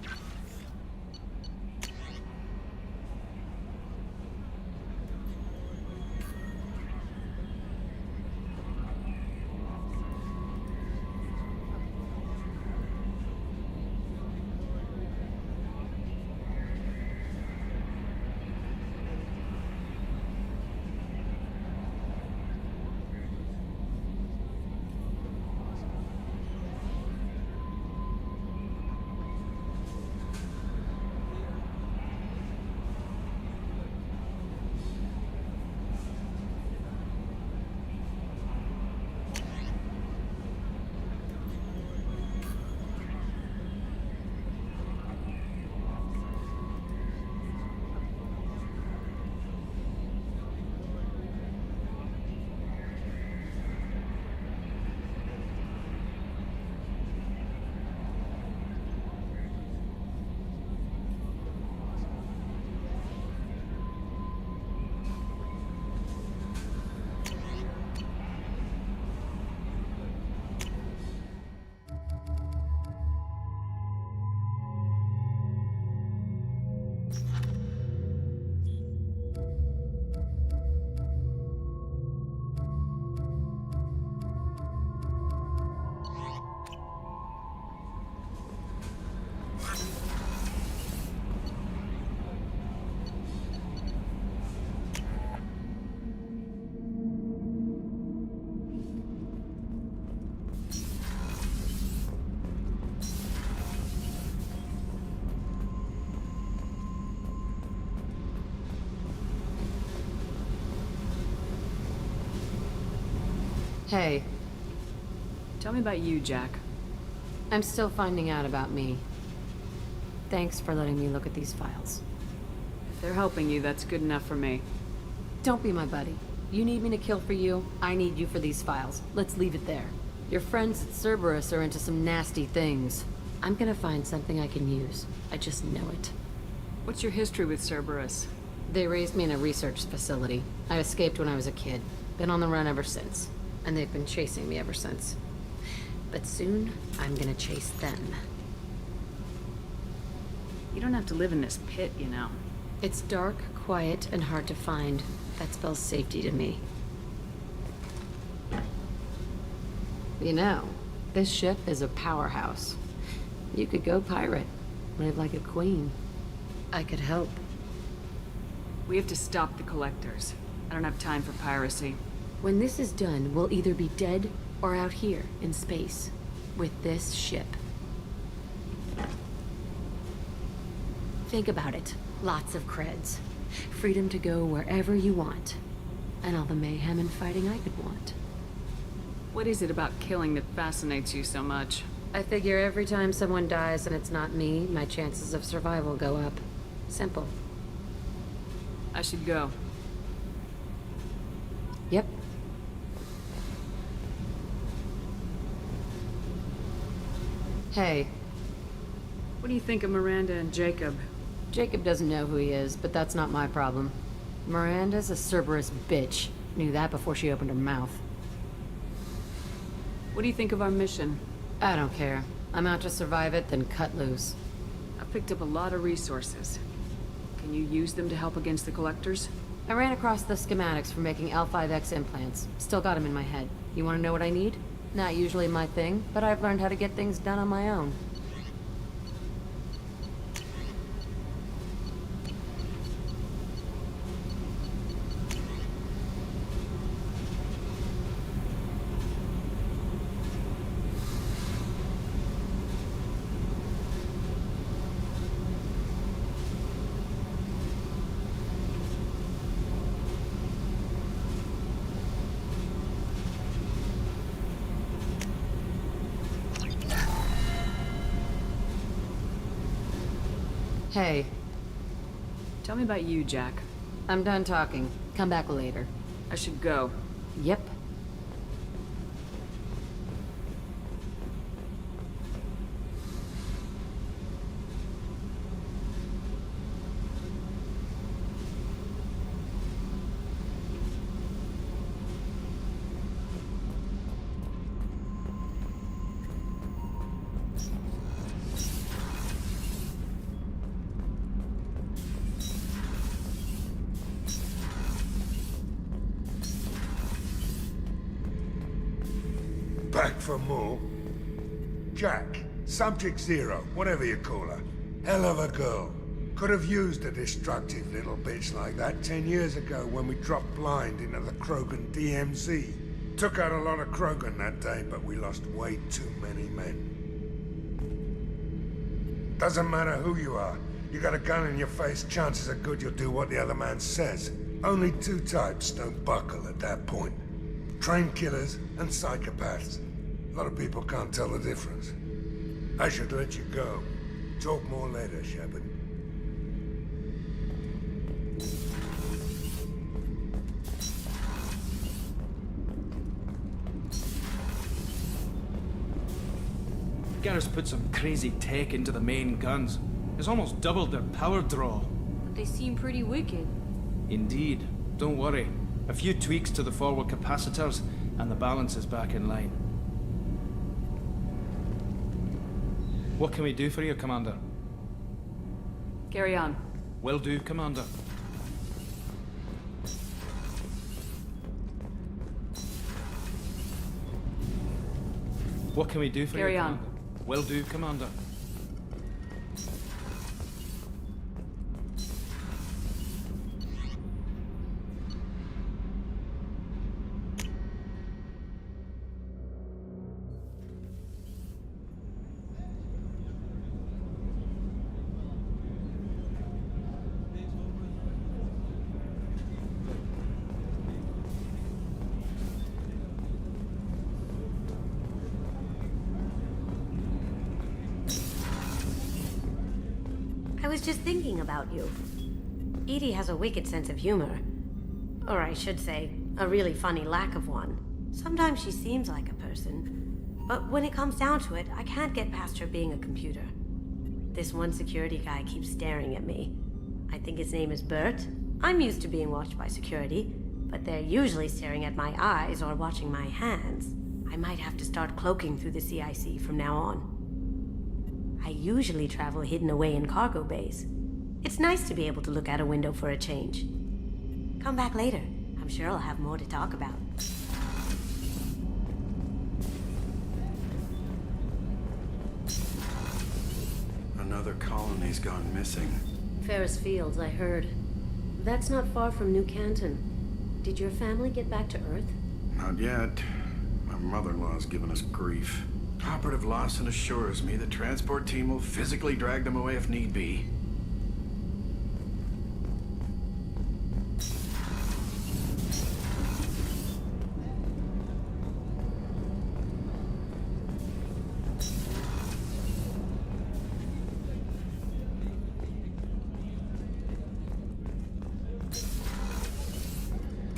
Hey.
Tell me about you, Jack.
I'm still finding out about me. Thanks for letting me look at these files.
If they're helping you, that's good enough for me.
Don't be my buddy. You need me to kill for you, I need you for these files. Let's leave it there. Your friends at Cerberus are into some nasty things. I'm gonna find something I can use. I just know it.
What's your history with Cerberus?
They raised me in a research facility. I escaped when I was a kid. Been on the run ever since. And they've been chasing me ever since. But soon, I'm gonna chase them.
You don't have to live in this pit, you know.
It's dark, quiet, and hard to find. That spells safety to me. You know, this ship is a powerhouse. You could go pirate, live like a queen. I could help.
We have to stop the collectors. I don't have time for piracy.
When this is done, we'll either be dead or out here in space with this ship. Think about it. Lots of creds. Freedom to go wherever you want. And all the mayhem and fighting I could want.
What is it about killing that fascinates you so much?
I figure every time someone dies and it's not me, my chances of survival go up. Simple.
I should go.
Yep. Hey.
What do you think of Miranda and Jacob?
Jacob doesn't know who he is, but that's not my problem. Miranda's a Cerberus bitch. Knew that before she opened her mouth.
What do you think of our mission?
I don't care. I'm out to survive it, then cut loose.
I've picked up a lot of resources. Can you use them to help against the Collectors?
I ran across the schematics for making L5X implants. Still got them in my head. You want to know what I need? Not usually my thing, but I've learned how to get things done on my own. Hey.
Tell me about you, Jack.
I'm done talking. Come back later.
I should go.
Yep.
Back for more? Jack, Subject Zero, whatever you call her. Hell of a girl. Could have used a destructive little bitch like that 10 years ago when we dropped blind into the Krogan DMZ. Took out a lot of Krogan that day, but we lost way too many men. Doesn't matter who you are. You got a gun in your face, chances are good you'll do what the other man says. Only two types don't buckle at that point. Trained killers and psychopaths. A lot of people can't tell the difference. I should let you go. Talk more later, Shepard.
Garrus put some crazy tech into the main guns. It's almost doubled their power draw.
But they seem pretty wicked.
Indeed. Don't worry. A few tweaks to the forward capacitors, and the balance is back in line. What can we do for you, Commander?
Carry on.
Will do, Commander. What can we do for
Carry
you,
on.
Commander? Will do, Commander.
I was just thinking about you. Edie has a wicked sense of humor. Or I should say, a really funny lack of one. Sometimes she seems like a person. But when it comes down to it, I can't get past her being a computer. This one security guy keeps staring at me. I think his name is Bert. I'm used to being watched by security, but they're usually staring at my eyes or watching my hands. I might have to start cloaking through the CIC from now on. I usually travel hidden away in cargo bays. It's nice to be able to look out a window for a change. Come back later. I'm sure I'll have more to talk about.
Another colony's gone missing.
Ferris Fields, I heard. That's not far from New Canton. Did your family get back to Earth?
Not yet. My mother-in-law's given us grief. Operative Lawson assures me the transport team will physically drag them away if need be.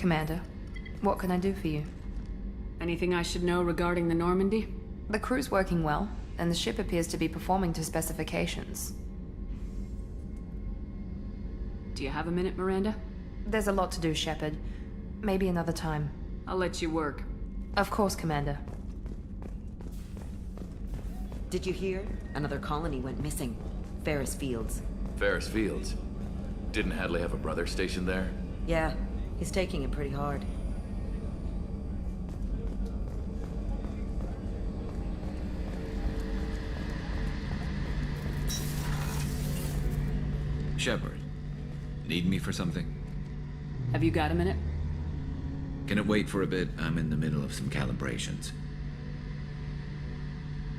Commander, what can I do for you?
Anything I should know regarding the Normandy?
The crew's working well, and the ship appears to be performing to specifications.
Do you have a minute, Miranda?
There's a lot to do, Shepard. Maybe another time.
I'll let you work.
Of course, Commander.
Did you hear? Another colony went missing. Ferris Fields.
Ferris Fields? Didn't Hadley have a brother stationed there?
Yeah, he's taking it pretty hard.
Shepard, need me for something?
Have you got a minute?
Can it wait for a bit? I'm in the middle of some calibrations.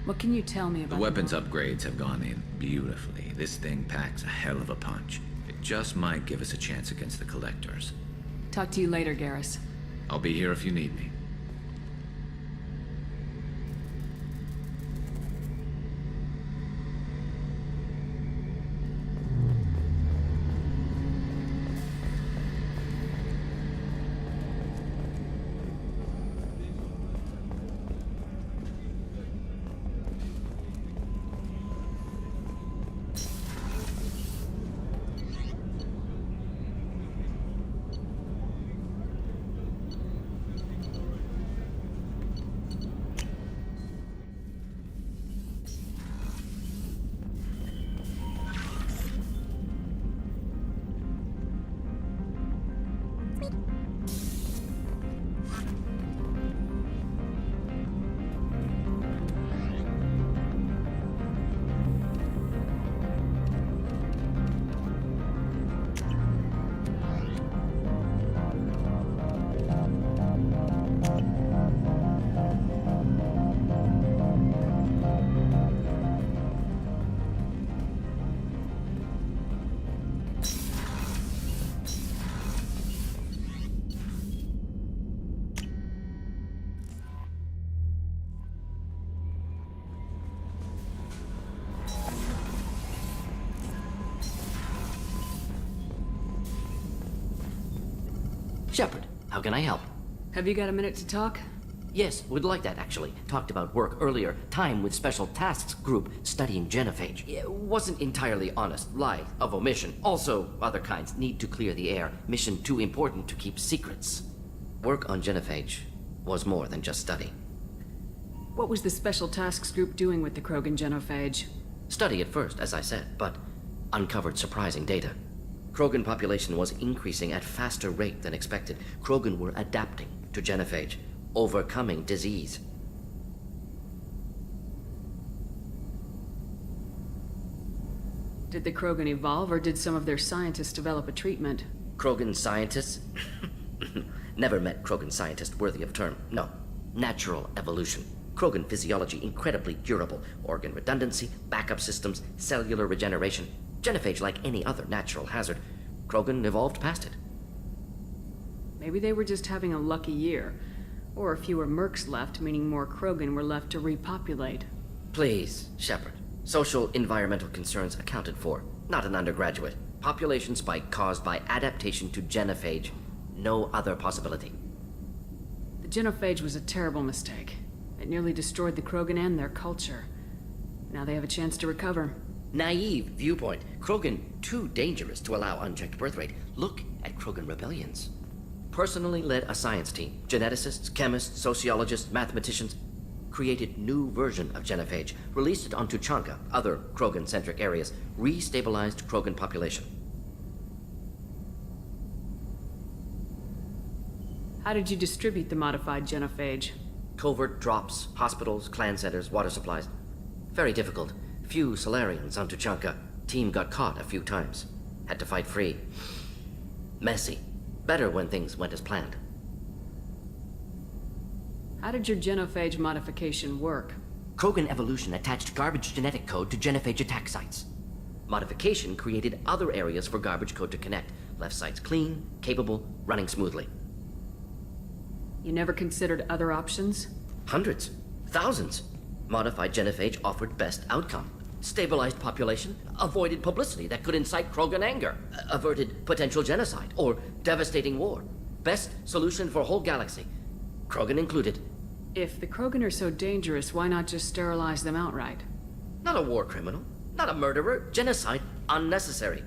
What can you tell me about
The weapons upgrades have gone in beautifully. This thing packs a hell of a punch. It just might give us a chance against the Collectors.
Talk to you later, Garrus.
I'll be here if you need me.
Shepard, how can I help?
Have you got a minute to talk?
Yes, would like that, actually. Talked about work earlier. Time with Special Tasks Group studying genophage. It wasn't entirely honest. Lie of omission. Also, other kinds need to clear the air. Mission too important to keep secrets. Work on genophage was more than just study.
What was the Special Tasks Group doing with the Krogan genophage?
Study at first, as I said, but uncovered surprising data. Krogan population was increasing at faster rate than expected. Krogan were adapting to genophage, overcoming disease.
Did the Krogan evolve, or did some of their scientists develop a treatment?
Krogan scientists? Never met Krogan scientist worthy of term. No. Natural evolution. Krogan physiology incredibly durable. Organ redundancy, backup systems, cellular regeneration. Genophage like any other natural hazard. Krogan evolved past it.
Maybe they were just having a lucky year. Or fewer mercs left, meaning more Krogan were left to repopulate.
Please, Shepard. Social environmental concerns accounted for. Not an undergraduate. Population spike caused by adaptation to genophage. No other possibility.
The genophage was a terrible mistake. It nearly destroyed the Krogan and their culture. Now they have a chance to recover.
Naive viewpoint. Krogan too dangerous to allow unchecked birth rate. Look at Krogan rebellions. Personally led a science team. Geneticists, chemists, sociologists, mathematicians. Created new version of genophage. Released it on Tuchanka, other Krogan-centric areas. Restabilized Krogan population.
How did you distribute the modified genophage?
Covert drops, hospitals, clan centers, water supplies. Very difficult. Few Solarians on Tuchanka. Team got caught a few times. Had to fight free. Messy. Better when things went as planned.
How did your genophage modification work?
Krogan evolution attached garbage genetic code to genophage attack sites. Modification created other areas for garbage code to connect. Left sites clean, capable, running smoothly.
You never considered other options?
Hundreds. Thousands. Modified genophage offered best outcome. Stabilized population, avoided publicity that could incite Krogan anger, averted potential genocide, or devastating war. Best solution for whole galaxy. Krogan included.
If the Krogan are so dangerous, why not just sterilize them outright?
Not a war criminal, not a murderer. Genocide, unnecessary.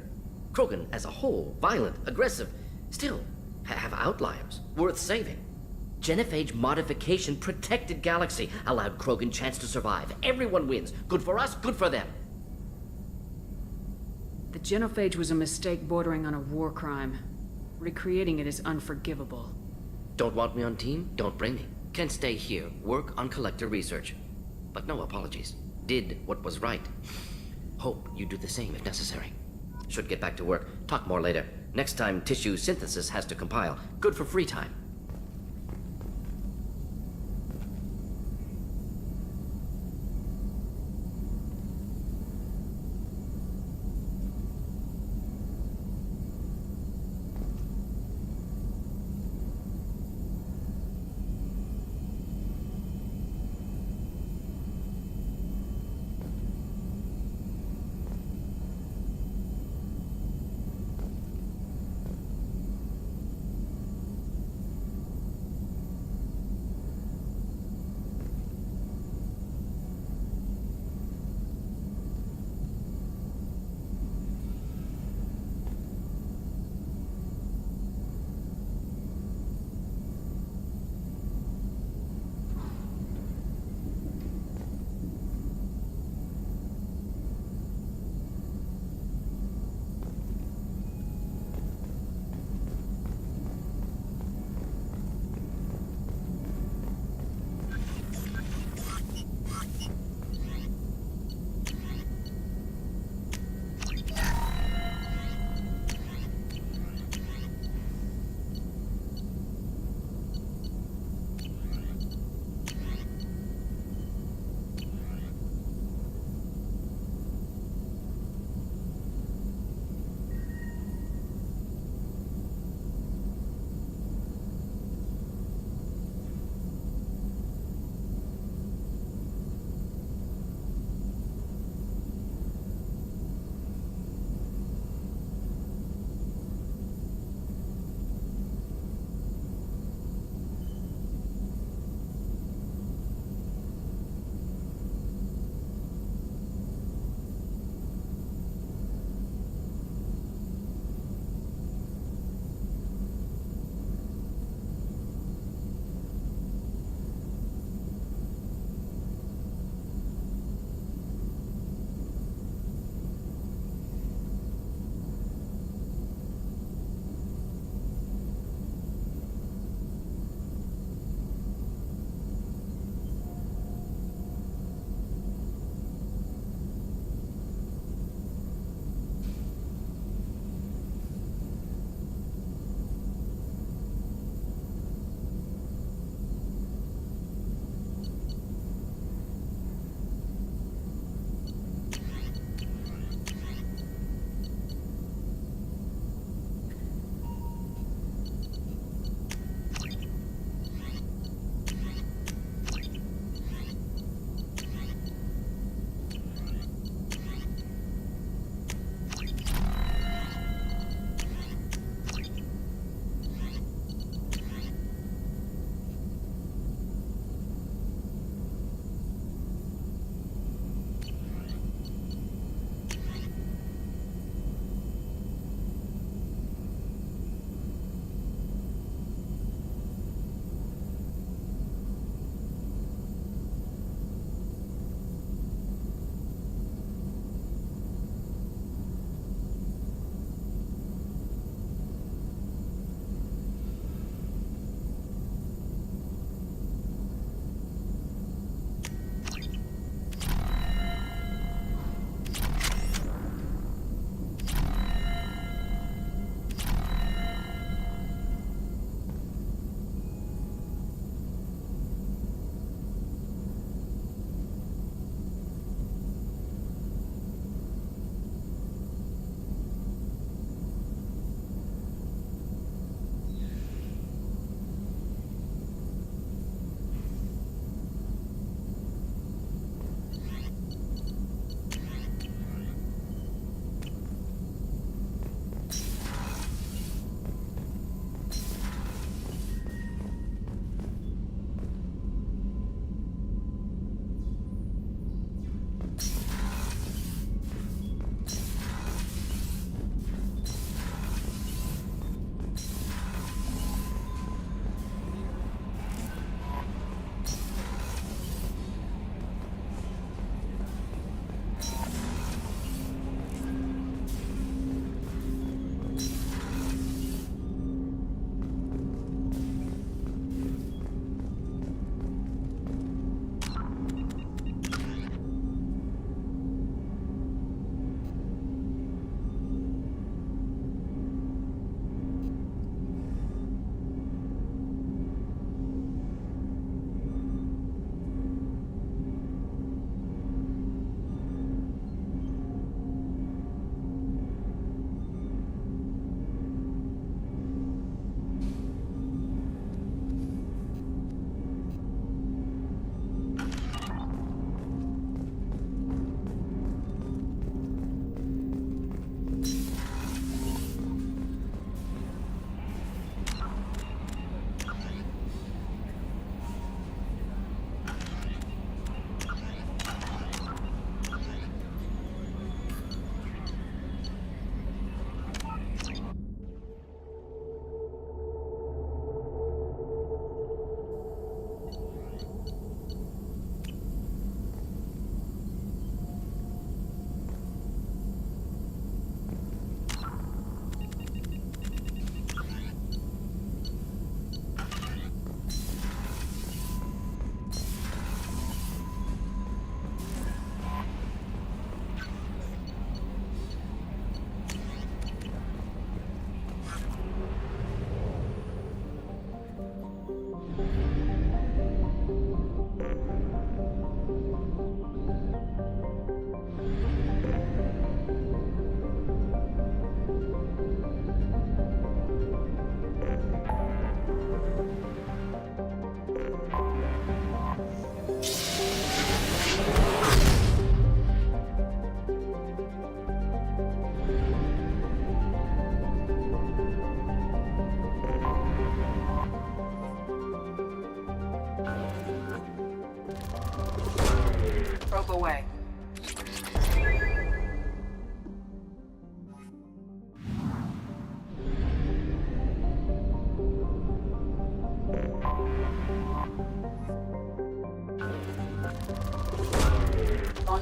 Krogan as a whole, violent, aggressive, still have outliers, worth saving. Genophage modification protected galaxy, allowed Krogan chance to survive. Everyone wins. Good for us, good for them.
The genophage was a mistake bordering on a war crime. Recreating it is unforgivable.
Don't want me on team? Don't bring me. Can stay here, work on collector research. But no apologies. Did what was right. Hope you do the same if necessary. Should get back to work. Talk more later. Next time, tissue synthesis has to compile. Good for free time.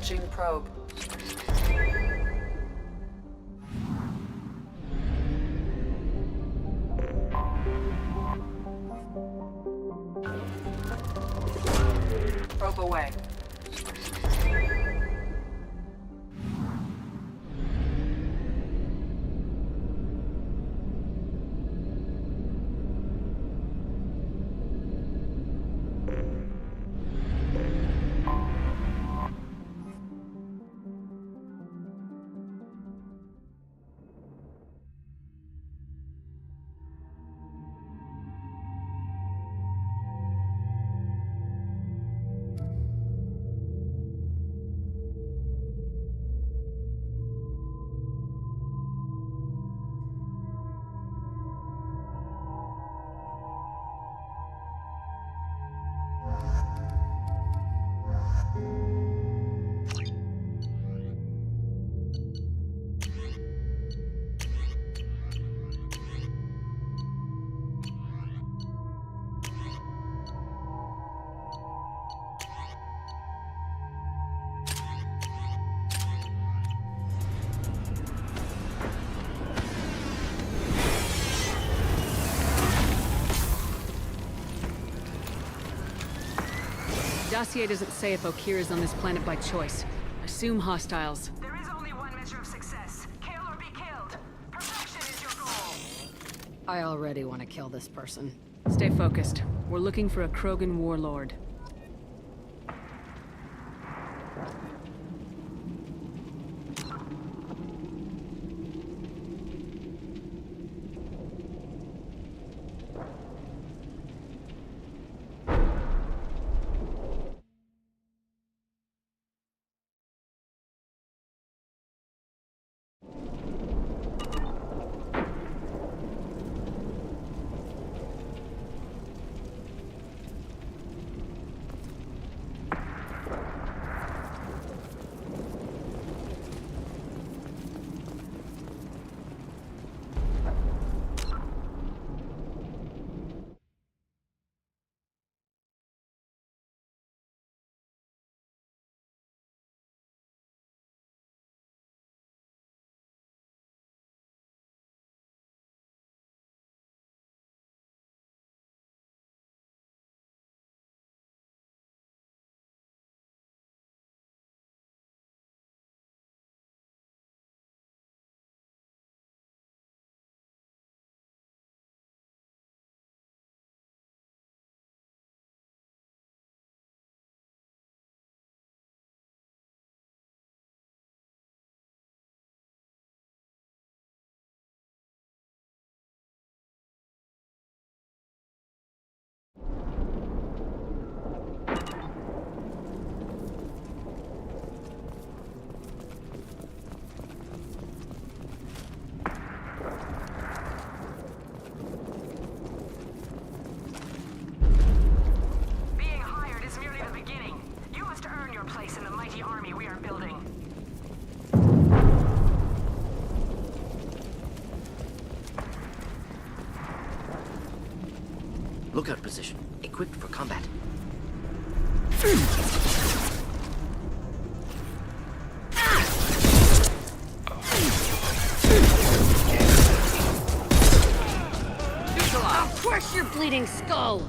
Launching probe. Probe away.
Dossier doesn't say if Okeer is on this planet by choice. Assume hostiles.
There is only one measure of success. Kill or be killed. Perfection is your goal.
I already want to kill this person.
Stay focused. We're looking for a Krogan warlord.
Lookout position. Equipped for combat.
I'll crush your bleeding skull!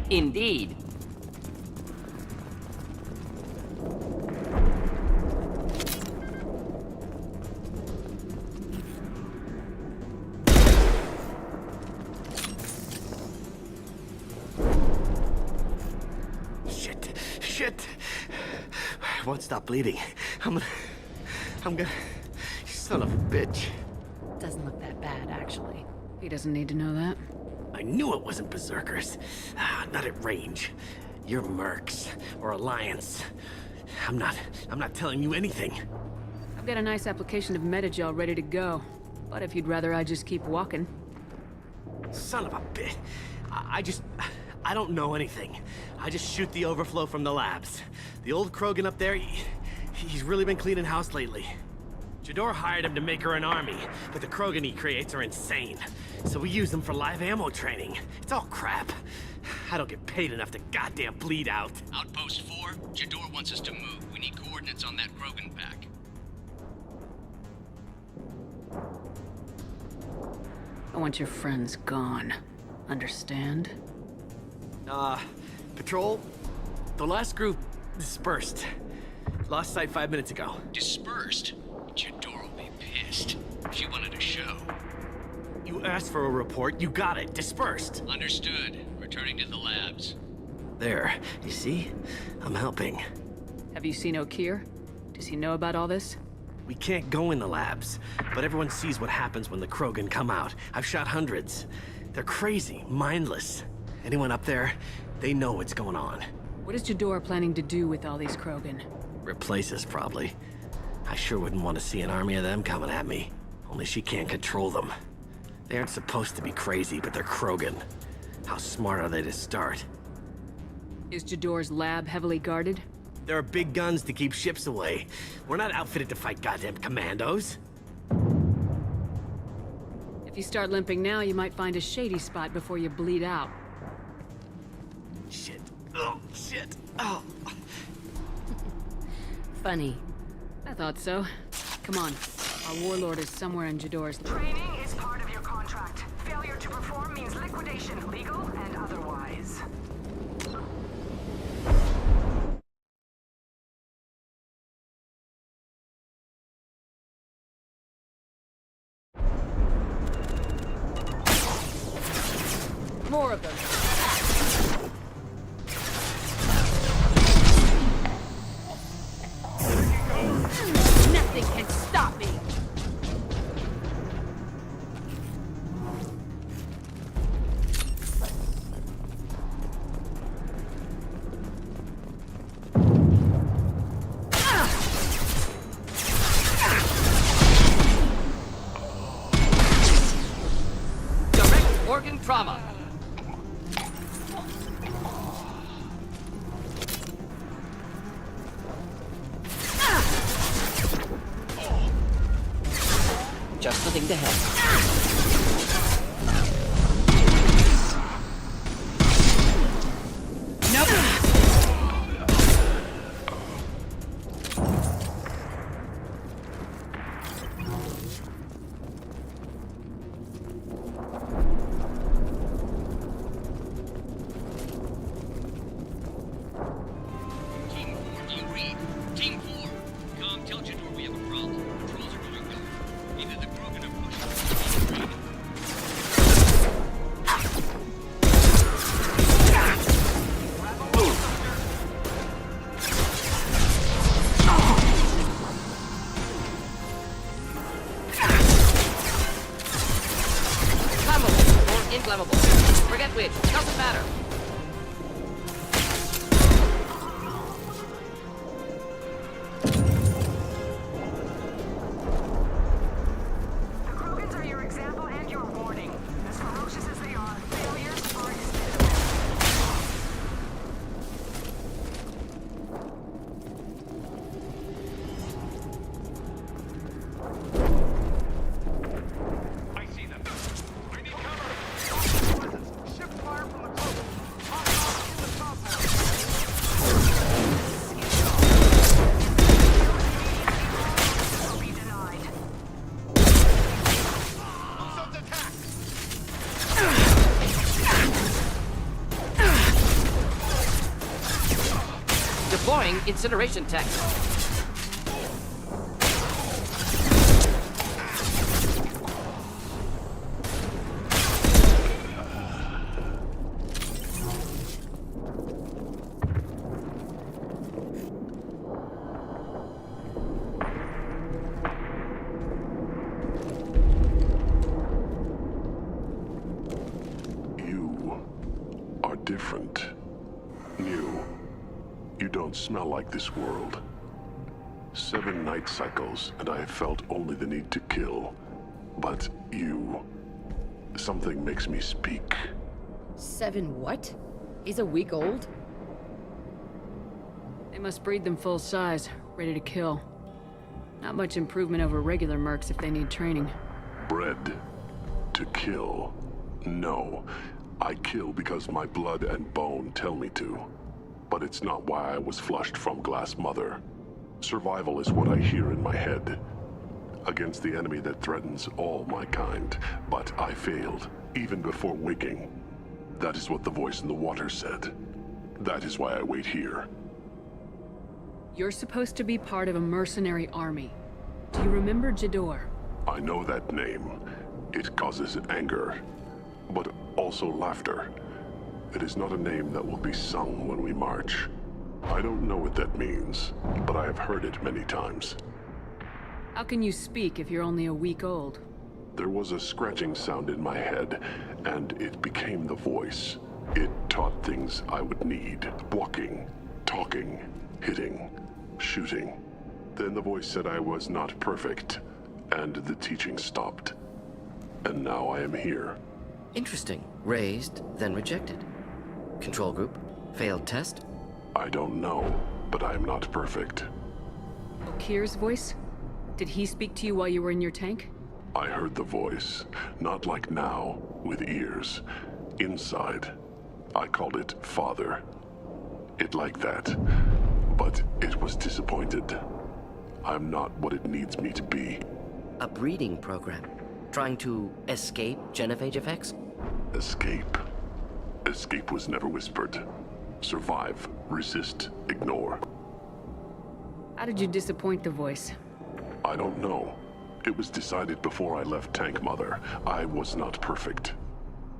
Indeed.
Shit! I won't stop bleeding. I'm gonna... You son of a bitch.
Doesn't look that bad, actually.
He doesn't need to know that.
I knew it wasn't Berserkers. Not at range. You're Mercs, or Alliance. I'm not telling you anything.
I've got a nice application of Metagel ready to go. But if you'd rather I just keep walking.
Son of a bitch. I don't know anything. I just shoot the overflow from the labs. The old Krogan up there, he's really been cleaning house lately. Jador hired him to make her an army, but the Krogan he creates are insane. So we use them for live ammo training. It's all crap. I don't get paid enough to goddamn bleed out.
Outpost 4, Jador wants us to move. We need coordinates on that Krogan pack.
I want your friends gone. Understand?
Patrol, the last group dispersed. Lost sight 5 minutes ago.
Dispersed? Jador will be pissed. She wanted a show.
You asked for a report, you got it. Dispersed.
Understood. Returning to the labs.
There, you see? I'm helping.
Have you seen Okeer? Does he know about all this?
We can't go in the labs, but everyone sees what happens when the Krogan come out. I've shot hundreds. They're crazy, mindless. Anyone up there, they know what's going on.
What is Jador planning to do with all these Krogan?
Replace us, probably. I sure wouldn't want to see an army of them coming at me. Only she can't control them. They aren't supposed to be crazy, but they're Krogan. How smart are they to start?
Is Jador's lab heavily guarded?
There are big guns to keep ships away. We're not outfitted to fight goddamn commandos.
If you start limping now, you might find a shady spot before you bleed out.
Shit. Oh, shit. Oh.
Funny.
I thought so. Come on. Our warlord is somewhere in Jador's...
Training is part of your contract. Failure to perform means liquidation, legal and otherwise.
More of them. Nothing can stop me.
Direct organ trauma. Just the thing to have. Team 4, do you read? Team 4, come tell Jador we have a problem. Patrols are going dark. Either the Krogan are pushing the flammable or inflammable. Forget which. Doesn't matter.
The Krogans are your example and your warning. As ferocious as they are, failures are expendable.
I see them. I need cover. Ship fire from the Krogan. Hostile in the compound.
Will be denied.
Sub's attack.
Deploying incineration tech.
You are different. New. You don't smell like this world. 7 night cycles, and I have felt only the need to kill.
But you... Something makes me speak.
7 what? He's a week old?
They must breed them full size, ready to kill. Not much improvement over regular mercs if they need training.
Bred to kill. No. I kill because my blood and bone tell me to. But it's not why I was flushed from Glass Mother. Survival is what I hear in my head. Against the enemy that threatens all my kind. But I failed, even before waking. That is what the voice in the water said. That is why I wait here.
You're supposed to be part of a mercenary army. Do you remember Jador?
I know that name. It causes anger, but also laughter. It is not a name that will be sung when we march. I don't know what that means, but I have heard it many times.
How can you speak if you're only a week old?
There was a scratching sound in my head, and it became the voice. It taught things I would need. Walking, talking, hitting, shooting. Then the voice said I was not perfect, and the teaching stopped. And now I am here.
Interesting. Raised, then rejected. Control group? Failed test?
I don't know, but I am not perfect.
Okir's voice? Did he speak to you while you were in your tank?
I heard the voice, not like now, with ears. Inside. I called it Father. It liked that, but it was disappointed. I'm not what it needs me to be.
A breeding program? Trying to escape genophage effects?
Escape. Escape was never whispered. Survive, resist, ignore.
How did you disappoint the voice?
I don't know. It was decided before I left Tank Mother. I was not perfect.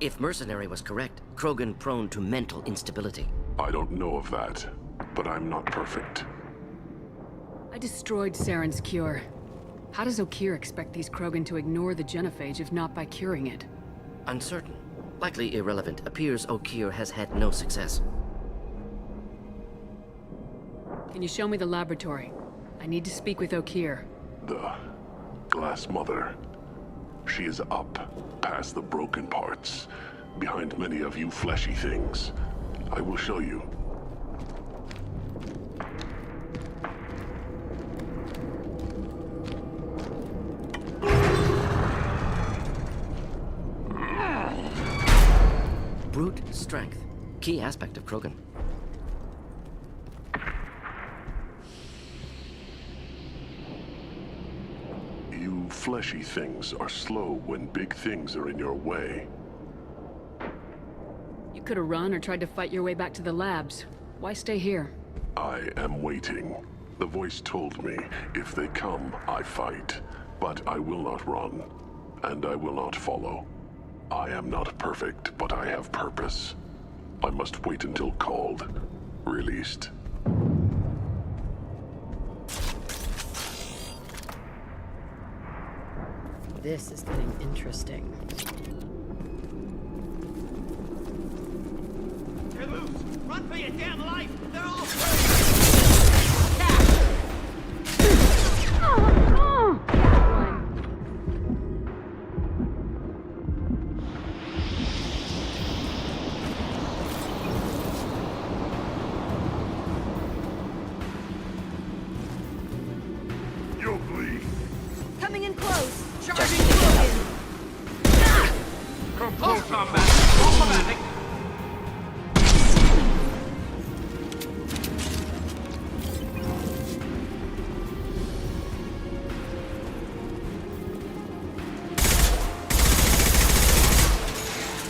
If Mercenary was correct, Krogan prone to mental instability.
I don't know of that, but I'm not perfect.
I destroyed Saren's cure. How does Okir expect these Krogan to ignore the genophage if not by curing it?
Uncertain. Likely irrelevant. Appears Okir has had no success.
Can you show me the laboratory? I need to speak with Okir.
The Glass Mother. She is up, past the broken parts, behind many of you fleshy things. I will show you.
Brute strength. Key aspect of Krogan.
You fleshy things are slow when big things are in your way.
You could have run or tried to fight your way back to the labs. Why stay here?
I am waiting. The voice told me, if they come, I fight. But I will not run, and I will not follow. I am not perfect, but I have purpose. I must wait until called, released.
This is getting interesting.
They're loose! Run for your damn life! They're all
You'll bleed.
Coming in close.
charging Krogan! Close combat! Automatic!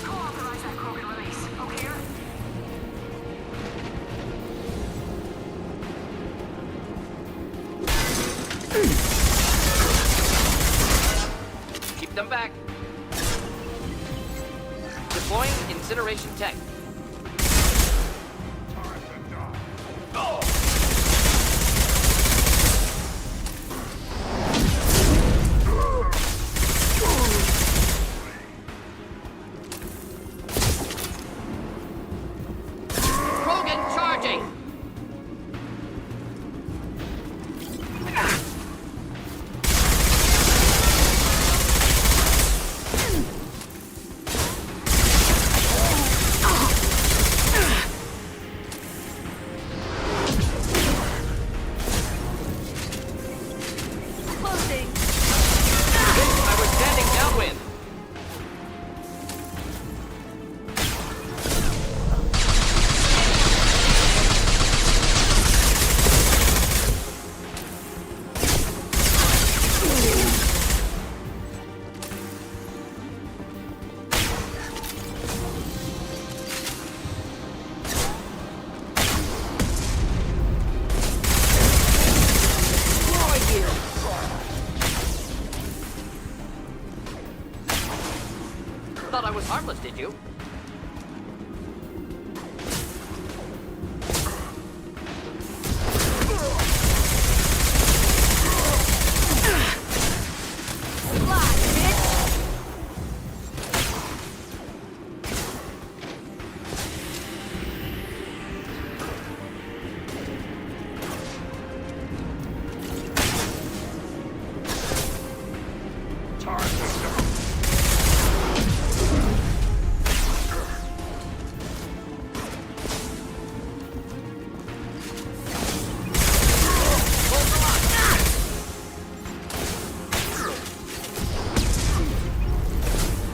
Co-authorize that Krogan release. Okay?
Keep them back. Deploying incineration tech. Krogan charging!
thought I was harmless, did you?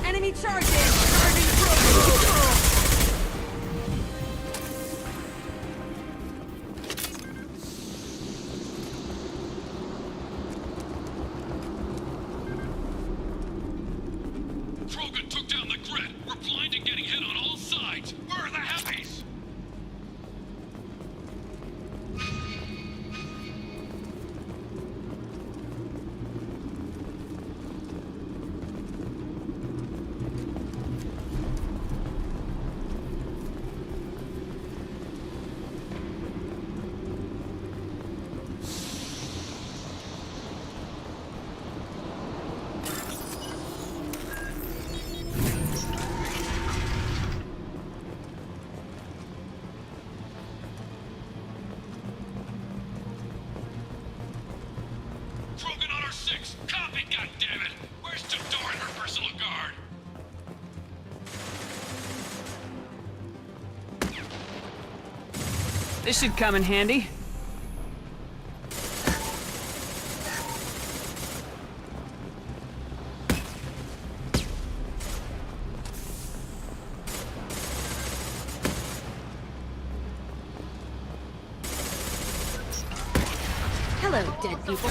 Enemy charges!
Krogan took down the grid. We're blind and getting hit on all sides. Where are the heavies? Krogan on our 6. Copy, goddammit! Where's Tador and her personal guard?
This should come in handy.
Hello, dead people.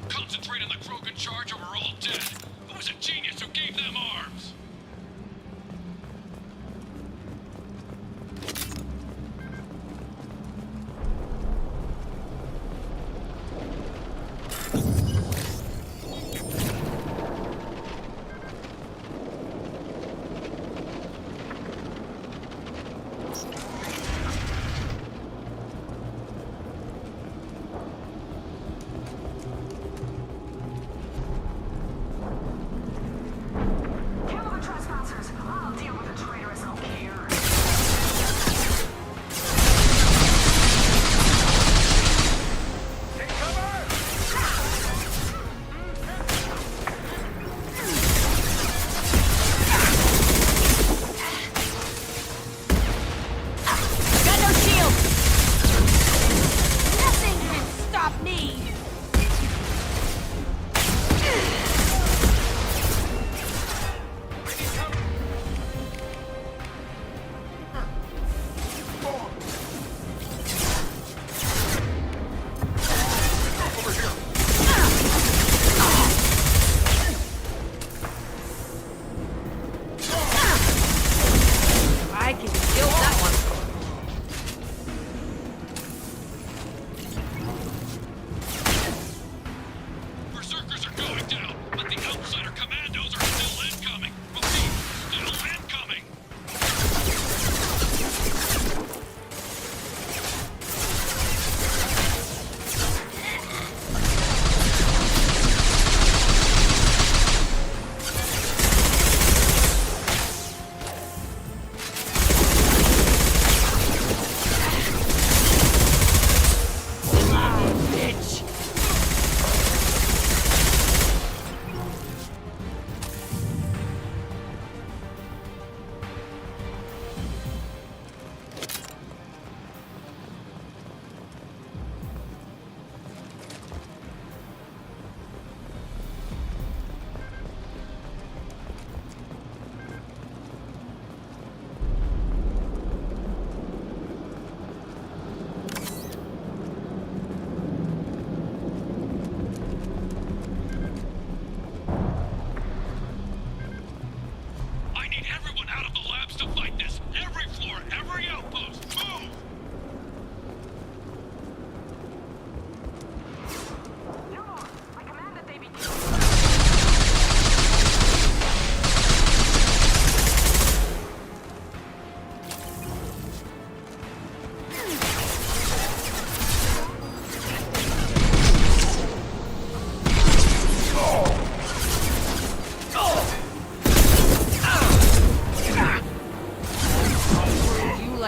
Concentrate on the Krogan charge or we're all dead. Who's a genius who gave them arms?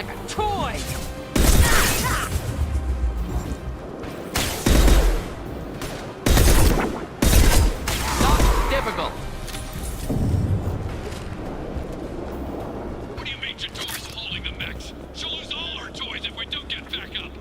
like a toy! Not difficult.
What do you mean Chitauri's holding the mechs? She'll lose all her toys if we don't get back up.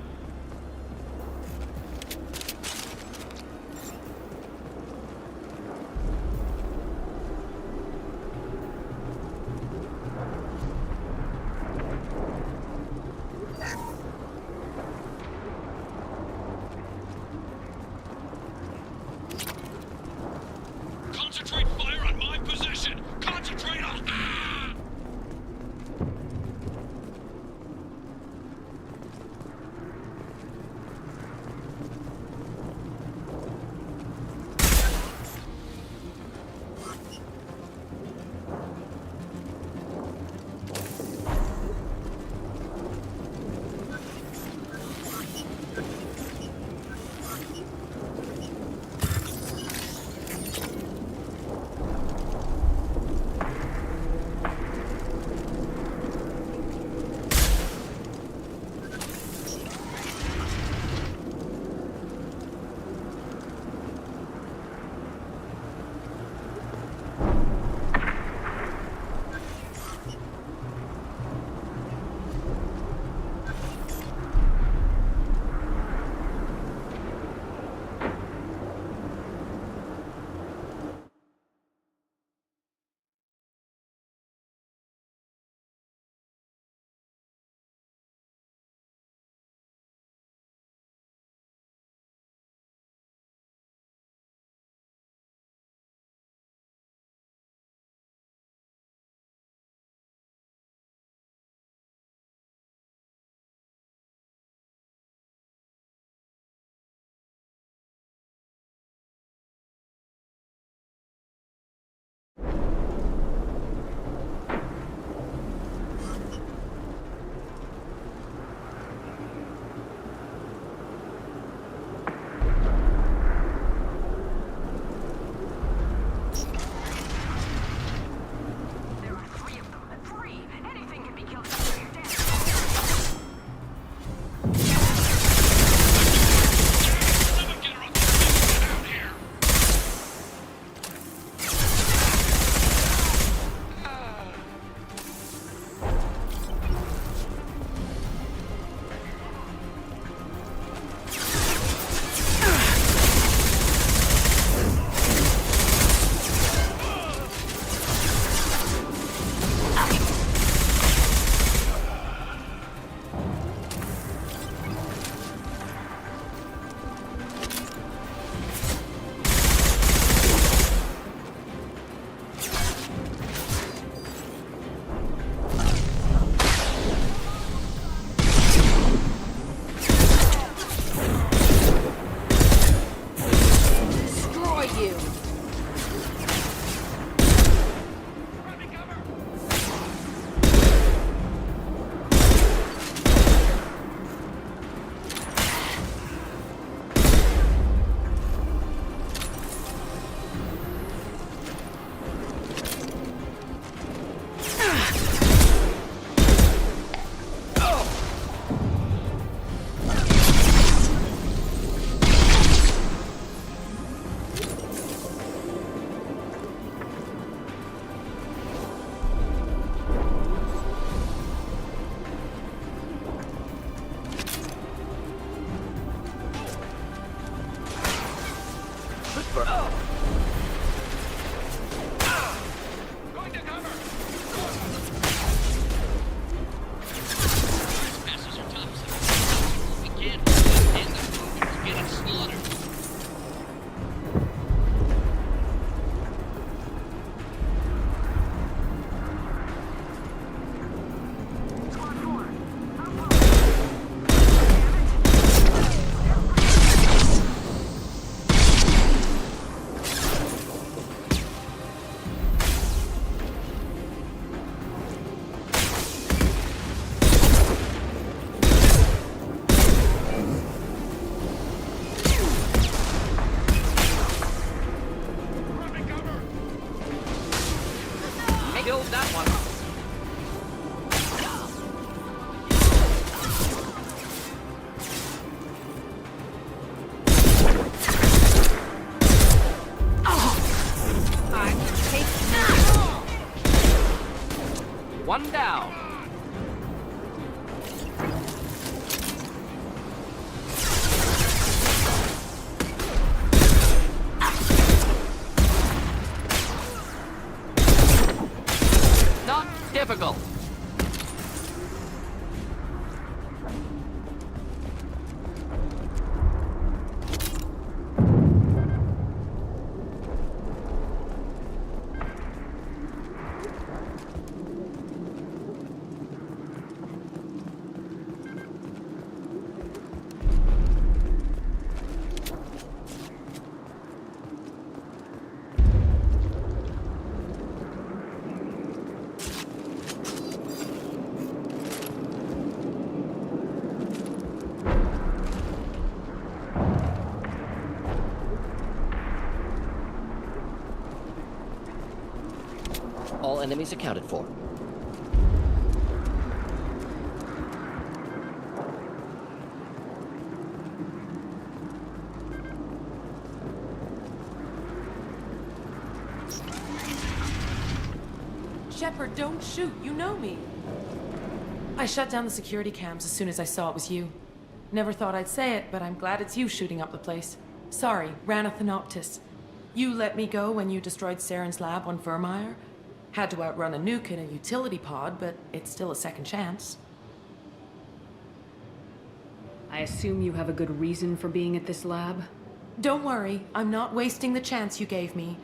all enemies accounted for.
Shepard, don't shoot. You know me. I shut down the security cams as soon as I saw it was you. Never thought I'd say it, but I'm glad it's you shooting up the place. Sorry, Ranathanoptis. You let me go when you destroyed Saren's lab on Vermeer. Had to outrun a nuke in a utility pod, but it's still a second chance.
I assume you have a good reason for being at this lab?
Don't worry, I'm not wasting the chance you gave me.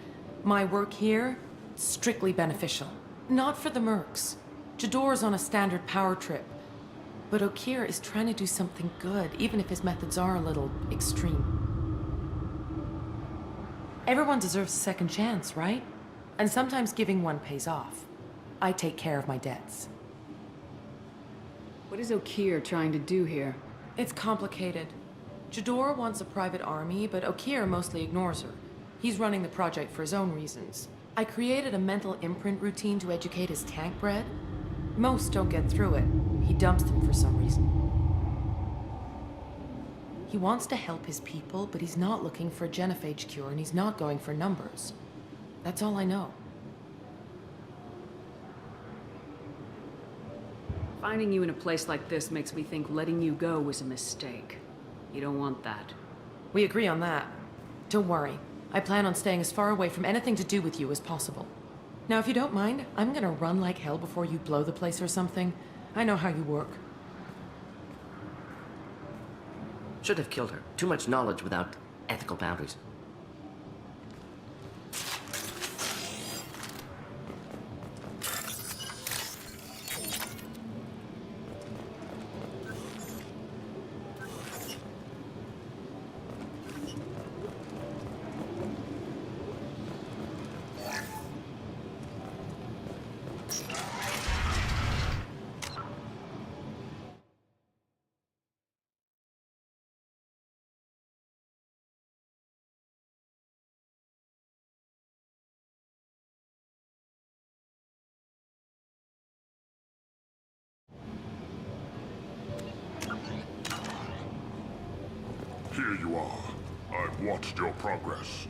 My work here, strictly beneficial. Not for the mercs. Jador's on a standard power trip. But Okeer is trying to do something good, even if his methods are a little extreme. Everyone deserves a second chance, right? And sometimes giving one pays off. I take care of my debts.
What is Okeer trying to do here?
It's complicated. Jador wants a private army, but Okeer mostly ignores her. He's running the project for his own reasons. I created a mental imprint routine to educate his tank bred. Most don't get through it. He dumps them for some reason. He wants to help his people, but he's not looking for a genophage cure, and he's not going for numbers. That's all I know.
Finding you in a place like this makes me think letting you go was a mistake. You don't want that.
We agree on that. Don't worry. I plan on staying as far away from anything to do with you as possible. Now, if you don't mind, I'm gonna run like hell before you blow the place or something. I know how you work.
Should have killed her. Too much knowledge without ethical boundaries.
Here you are. I've watched your progress.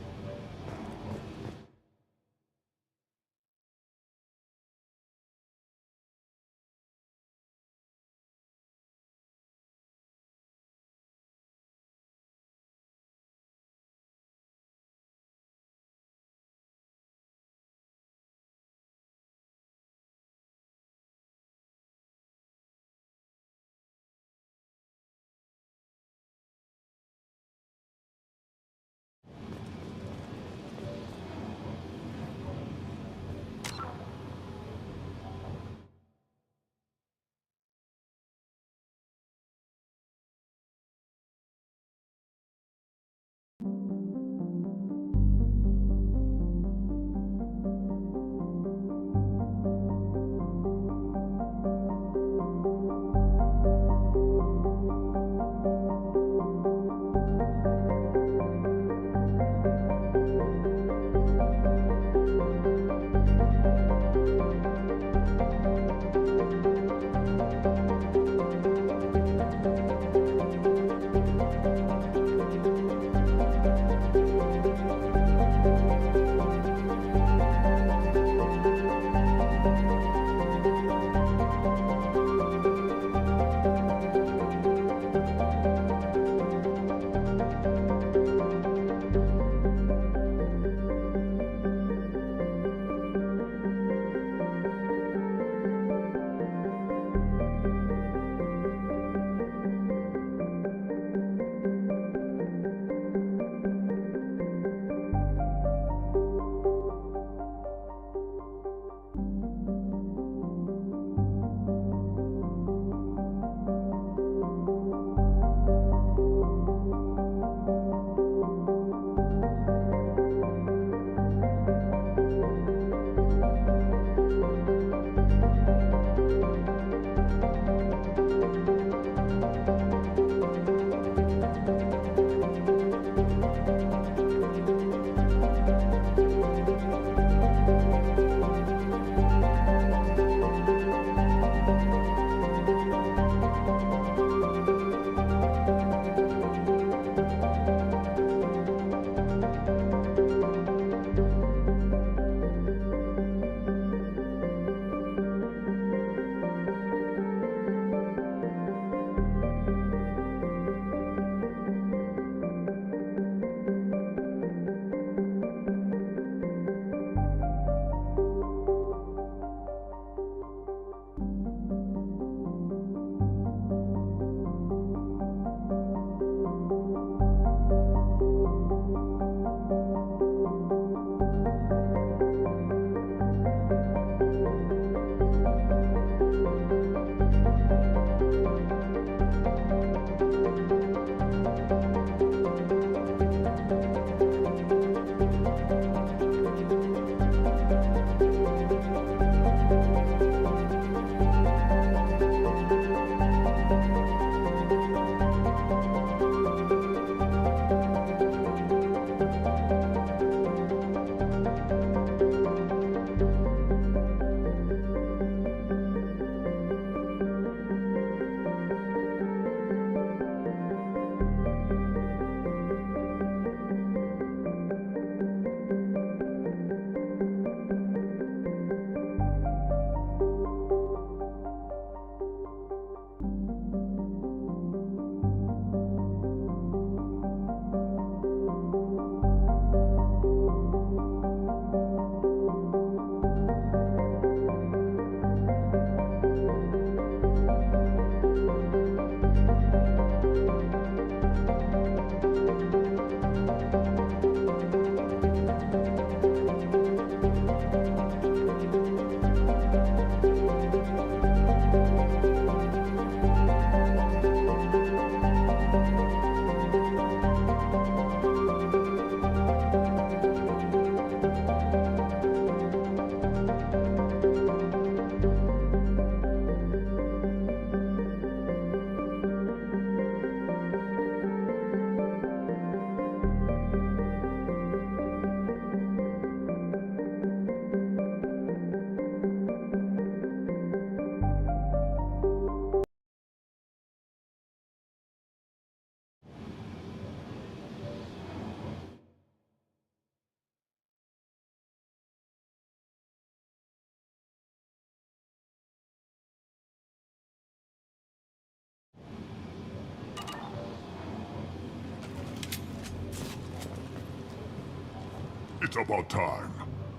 It's about time.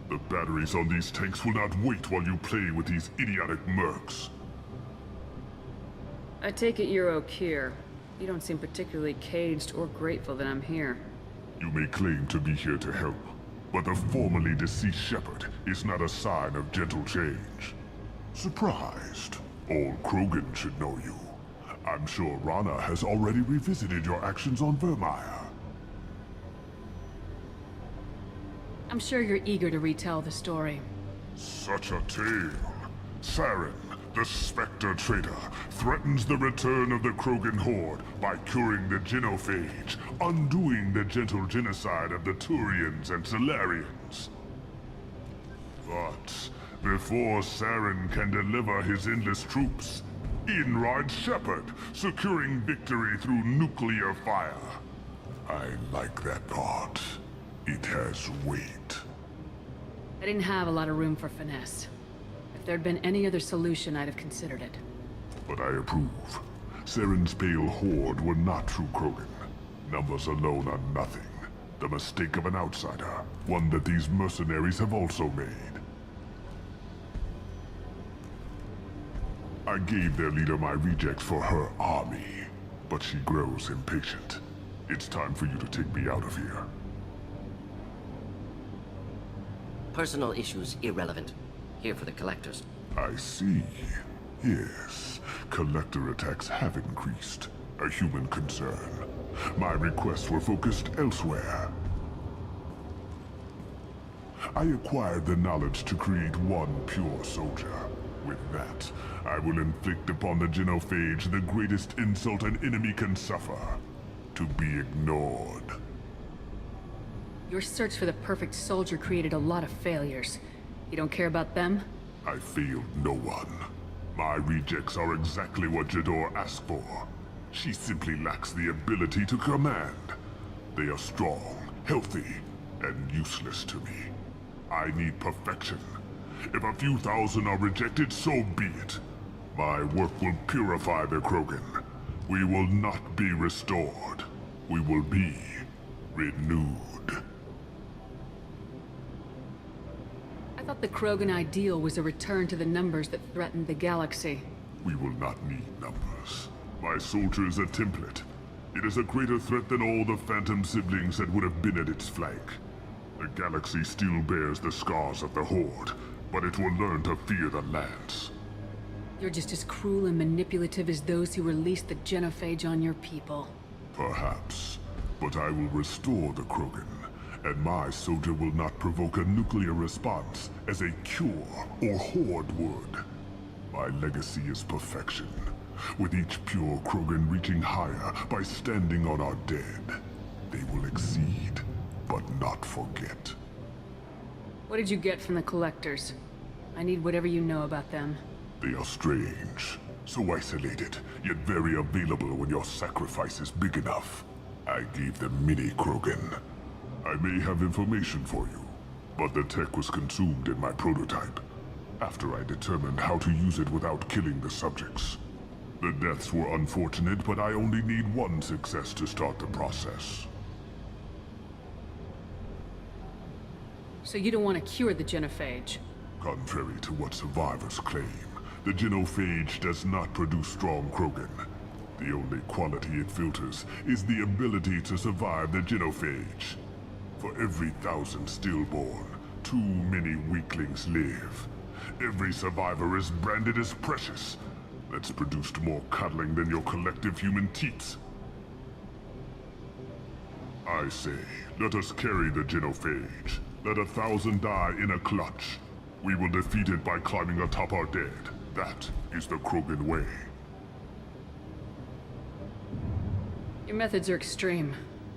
The batteries on these tanks will not wait while you play with these idiotic mercs.
I take it you're Okeer. You don't seem particularly caged or grateful that I'm here.
You may claim to be here to help, but the formerly deceased Shepard is not a sign of gentle change. Surprised? All Krogan should know you. I'm sure Rana has already revisited your actions on Vermeer.
I'm sure you're eager to retell the story.
Such a tale. Saren, the Spectre traitor, threatens the return of the Krogan horde by curing the genophage, undoing the gentle genocide of the Turians and Solarians. But before Saren can deliver his endless troops, in rides Shepard, securing victory through nuclear fire. I like that part. It has weight.
I didn't have a lot of room for finesse. If there'd been any other solution, I'd have considered it.
But I approve. Saren's pale horde were not true Krogan. Numbers alone are nothing. The mistake of an outsider, one that these mercenaries have also made. I gave their leader my rejects for her army, but she grows impatient. It's time for you to take me out of here.
Personal issues irrelevant. Here for the collectors.
I see. Yes, collector attacks have increased. A human concern. My requests were focused elsewhere. I acquired the knowledge to create one pure soldier. With that, I will inflict upon the genophage the greatest insult an enemy can suffer. To be ignored.
Your search for the perfect soldier created a lot of failures. You don't care about them?
I failed no one. My rejects are exactly what Jador asked for. She simply lacks the ability to command. They are strong, healthy, and useless to me. I need perfection. If a few thousand are rejected, so be it. My work will purify the Krogan. We will not be restored. We will be renewed.
I thought the Krogan ideal was a return to the numbers that threatened the galaxy.
We will not need numbers. My soldier is a template. It is a greater threat than all the Phantom siblings that would have been at its flank. The galaxy still bears the scars of the Horde, but it will learn to fear the Lance.
You're just as cruel and manipulative as those who released the genophage on your people.
Perhaps, but I will restore the Krogan, and my soldier will not provoke a nuclear response as a cure or Horde would. My legacy is perfection, with each pure Krogan reaching higher by standing on our dead. They will exceed, but not forget.
What did you get from the Collectors? I need whatever you know about them.
They are strange, so isolated, yet very available when your sacrifice is big enough. I gave them mini Krogan. I may have information for you, but the tech was consumed in my prototype, after I determined how to use it without killing the subjects. The deaths were unfortunate, but I only need one success to start the process.
So you don't want to cure the genophage?
Contrary to what survivors claim, the genophage does not produce strong Krogan. The only quality it filters is the ability to survive the genophage. For every 1,000 stillborn, too many weaklings live. Every survivor is branded as precious. That's produced more cuddling than your collective human teats. I say, let us carry the genophage. Let 1,000 die in a clutch. We will defeat it by climbing atop our dead. That is the Krogan way.
Your methods are extreme,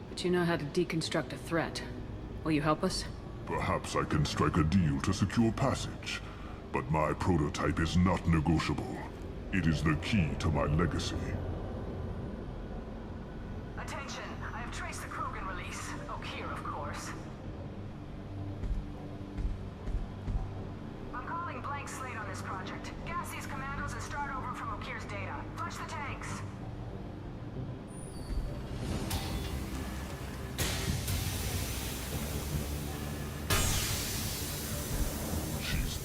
but you know how to deconstruct a threat. Will you help us?
Perhaps I can strike a deal to secure passage, but my prototype is not negotiable. It is the key to my legacy.
Attention! I have traced the Krogan release. Okeer, of course. I'm calling blank slate on this project. Gas these commandos and start over from Okeer's data. Flush the tanks!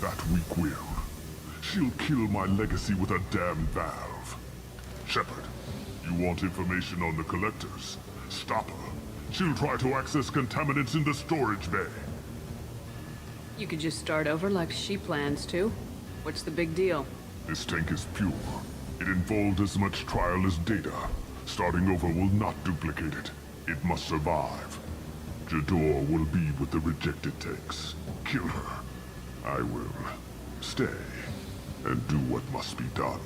that weak will. She'll kill my legacy with a damn valve. Shepard, you want information on the Collectors? Stop her. She'll try to access contaminants in the storage bay.
You could just start over like she plans to. What's the big deal?
This tank is pure. It involved as much trial as data. Starting over will not duplicate it. It must survive. Jador will be with the rejected tanks. Kill her. I will stay and do what must be done.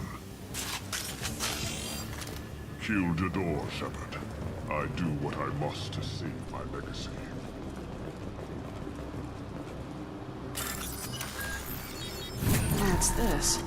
Kill Jador, Shepard. I do what I must to save my legacy.
What's this?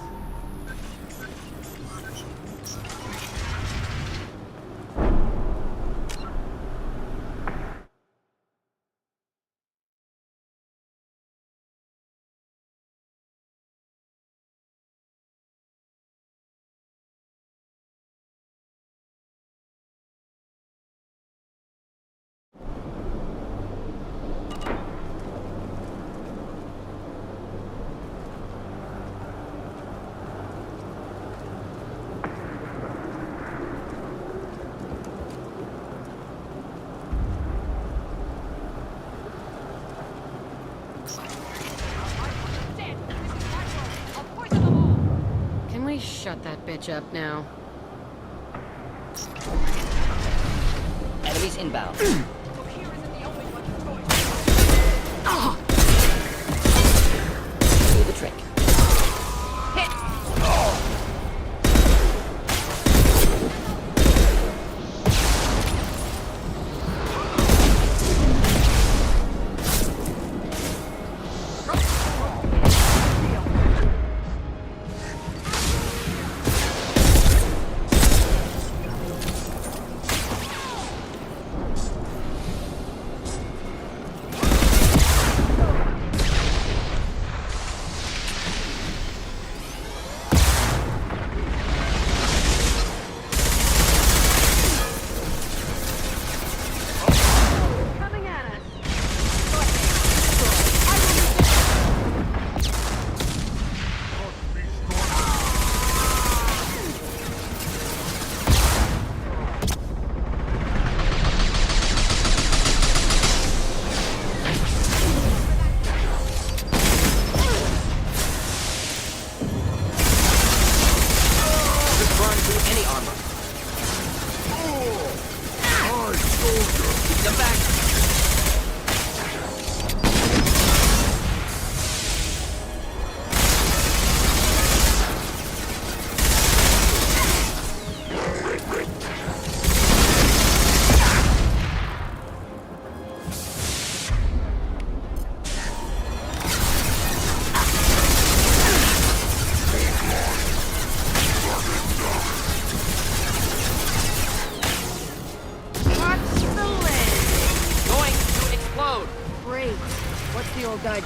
Can we shut that bitch up now?
Enemies inbound. Do the trick. Hit!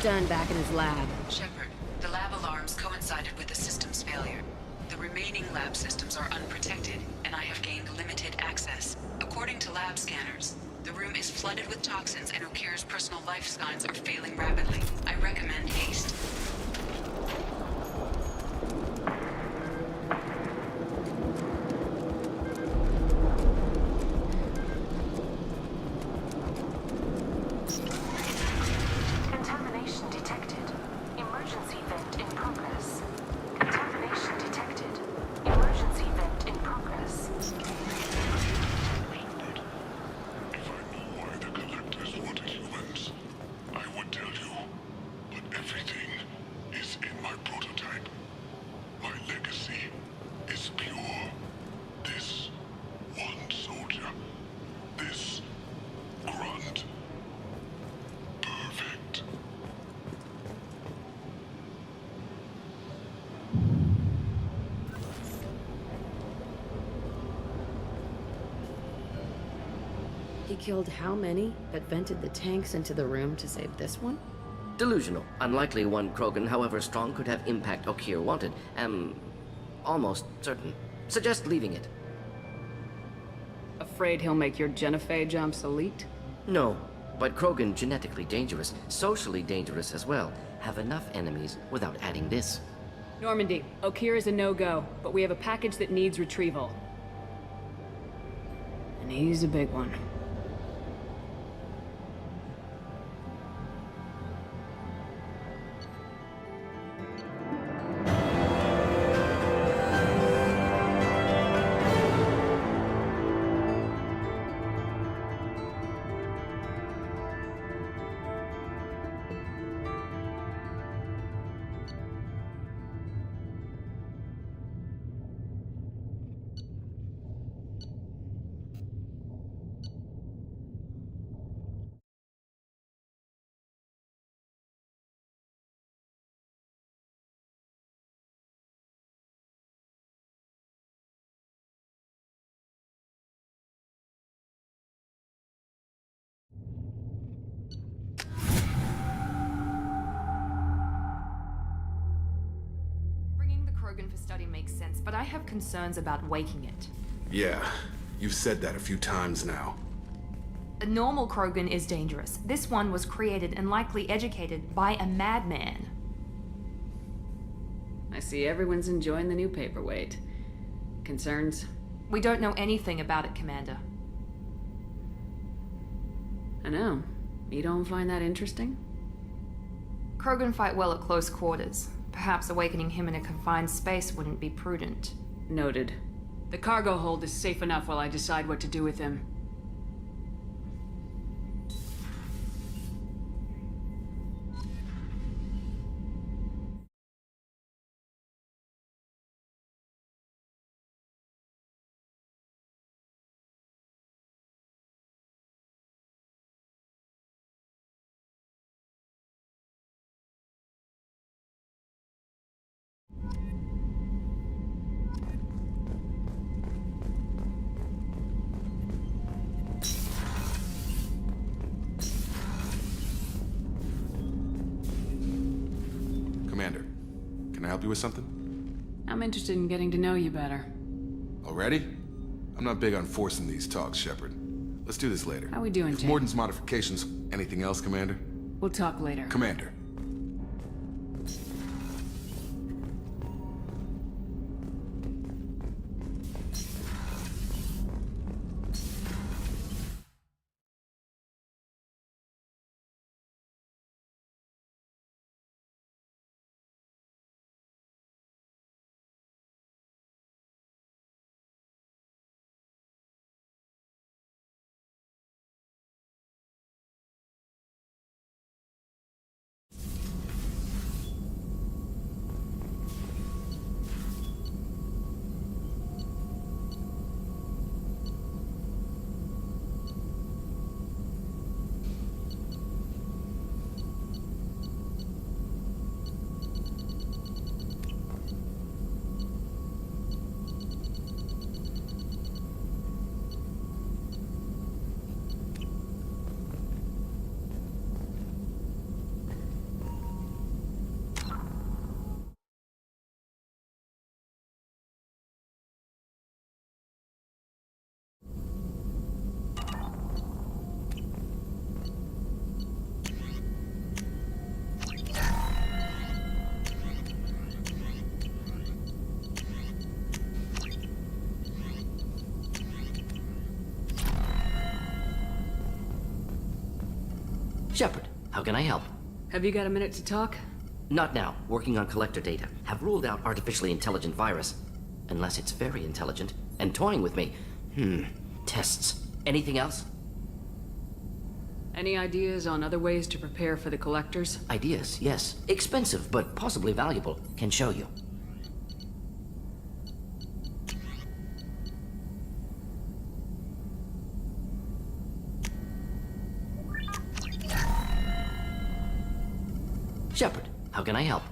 Done back in his lab.
Shepard, the lab alarms coincided with the system's failure. The remaining lab systems are unprotected, and I have gained limited access. According to lab scanners, the room is flooded with toxins and Okir's personal life signs are failing rapidly. I recommend haste.
He killed how many, but vented the tanks into the room to save this one?
Delusional. Unlikely one Krogan, however strong, could have impact Okir wanted. Am almost certain. Suggest leaving it.
Afraid he'll make your genophage obsolete?
No, but Krogan genetically dangerous, socially dangerous as well. have enough enemies without adding this.
Normandy, Okeer is a no-go, but we have a package that needs retrieval. And he's a big one.
Bringing the Krogan for study makes sense, but I have concerns about waking it.
Yeah, you've said that a few times now.
A normal Krogan is dangerous. This one was created and likely educated by a madman.
I see everyone's enjoying the new paperweight. Concerns?
We don't know anything about it, Commander.
I know. You don't find that interesting?
Krogan fight well at close quarters. Perhaps awakening him in a confined space wouldn't be prudent.
Noted. The cargo hold is safe enough while I decide what to do with him.
Commander, can I help you with something?
I'm interested in getting to know you better.
Already? I'm not big on forcing these talks, Shepard. Let's do this later.
How we doing, Jake?
Morden's modifications. Anything else, Commander?
We'll talk later.
Commander.
Shepard, how can I help?
Have you got a minute to talk?
Not now. Working on collector data. Have ruled out artificially intelligent virus. Unless it's very intelligent and toying with me. Tests. Anything else?
Any ideas on other ways to prepare for the collectors?
Ideas, yes. Expensive, but possibly valuable. Can show you. Shepard, how can I help?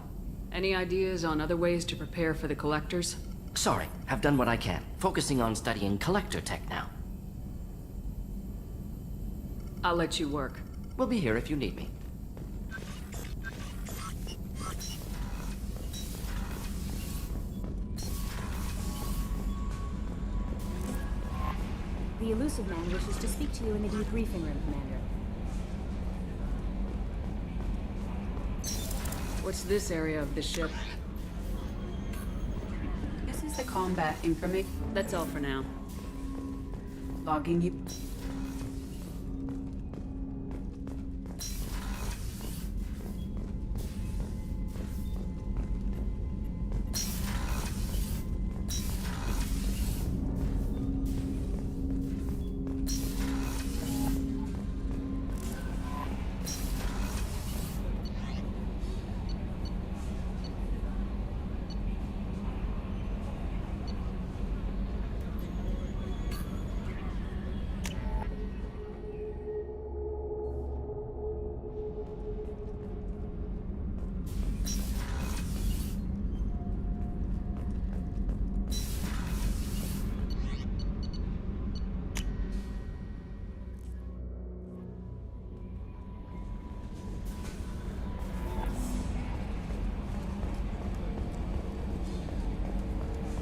Any ideas on other ways to prepare for the collectors?
Sorry, have done what I can. Focusing on studying collector tech now.
I'll let you work.
We'll be here if you need me.
The Illusive Man wishes to speak to you in the debriefing room, Commander.
What's this area of the ship?
This is the combat information.
That's all for now.
Logging you.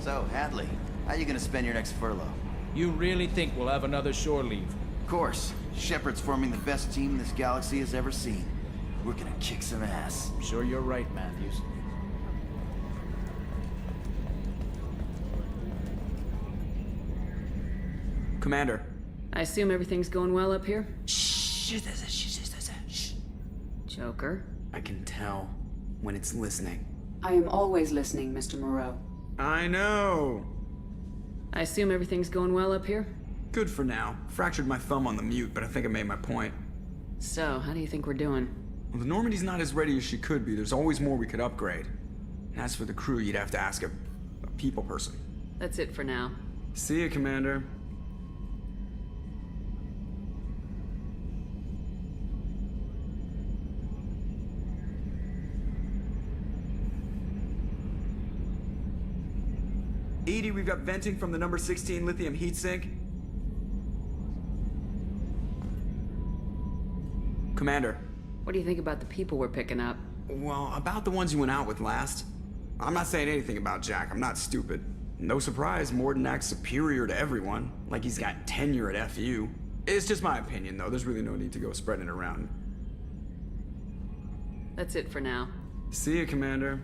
So, Hadley, how you gonna spend your next furlough?
You really think we'll have another shore leave?
Of course. Shepard's forming the best team this galaxy has ever seen. We're gonna kick some ass.
I'm sure you're right, Matthews.
Commander.
I assume everything's going well up here?
Shh.
Joker?
I can tell when it's listening.
I am always listening, Mr. Moreau.
I know.
I assume everything's going well up here?
Good for now. Fractured my thumb on the mute, but I think I made my point.
So, how do you think we're doing?
Well, the Normandy's not as ready as she could be. There's always more we could upgrade. And as for the crew, you'd have to ask a people person.
That's it for now.
See ya, Commander. EDI, we've got venting from the number 16 lithium heat sink. Commander.
What do you think about the people we're picking up?
Well, about the ones you went out with last. I'm not saying anything about Jack. I'm not stupid. No surprise, Mordin acts superior to everyone, like he's got tenure at FU. It's just my opinion, though. There's really no need to go spreading it around.
That's it for now.
See ya, Commander.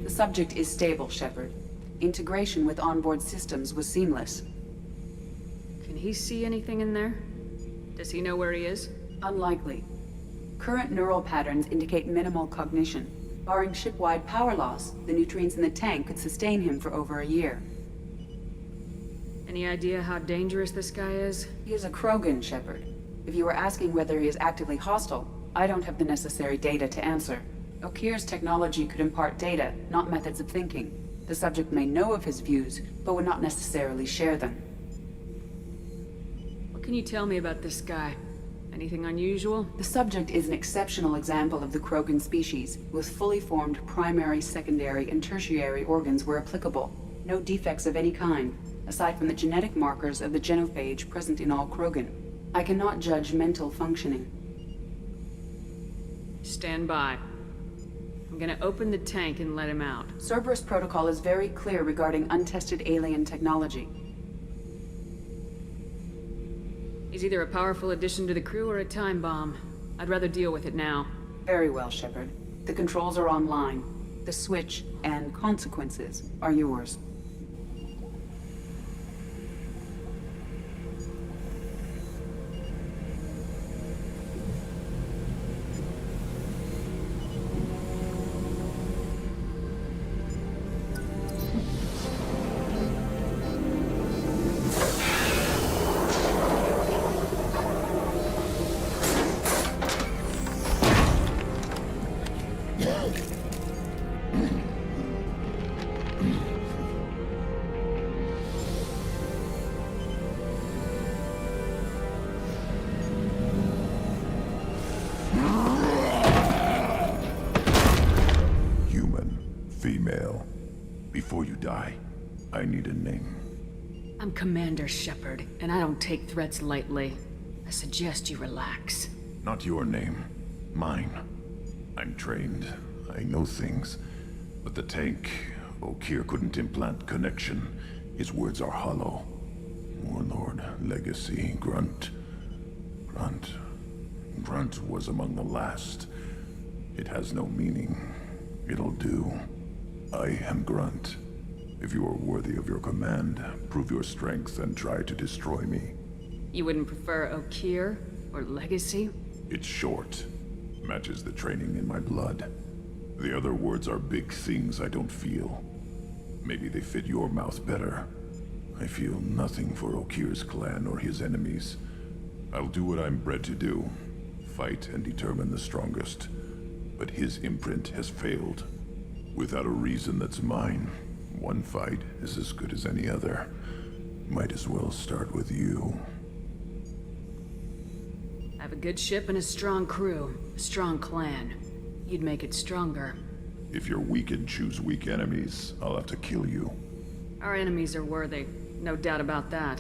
The subject is stable, Shepard. Integration with onboard systems was seamless.
Can he see anything in there? Does he know where he is?
Unlikely. Current neural patterns indicate minimal cognition. Barring ship-wide power loss, the nutrients in the tank could sustain him for over a year.
Any idea how dangerous this guy is?
He is a Krogan, Shepard. If you were asking whether he is actively hostile, I don't have the necessary data to answer. Okeer's technology could impart data, not methods of thinking. The subject may know of his views, but would not necessarily share them.
What can you tell me about this guy? Anything unusual?
The subject is an exceptional example of the Krogan species, with fully formed primary, secondary, and tertiary organs where applicable. No defects of any kind, aside from the genetic markers of the genophage present in all Krogan. I cannot judge mental functioning.
Stand by. I'm gonna open the tank and let him out.
Cerberus protocol is very clear regarding untested alien technology.
He's either a powerful addition to the crew or a time bomb. I'd rather deal with it now.
Very well, Shepard. The controls are online. The switch and consequences are yours.
Before you die, I need a name.
I'm Commander Shepard, and I don't take threats lightly. I suggest you relax.
Not your name. Mine. I'm trained. I know things. But the tank, Okeer couldn't implant connection. His words are hollow. Warlord, Legacy, Grunt. Grunt was among the last. It has no meaning. It'll do. I am Grunt. If you are worthy of your command, prove your strength and try to destroy me.
You wouldn't prefer Okeer or Legacy?
It's short. Matches the training in my blood. The other words are big things I don't feel. Maybe they fit your mouth better. I feel nothing for Okeer's clan or his enemies. I'll do what I'm bred to do. Fight and determine the strongest. But his imprint has failed. Without a reason that's mine, one fight is as good as any other. Might as well start with you.
I have a good ship and a strong crew. A strong clan. You'd make it stronger.
If you're weak and choose weak enemies, I'll have to kill you.
Our enemies are worthy. No doubt about that.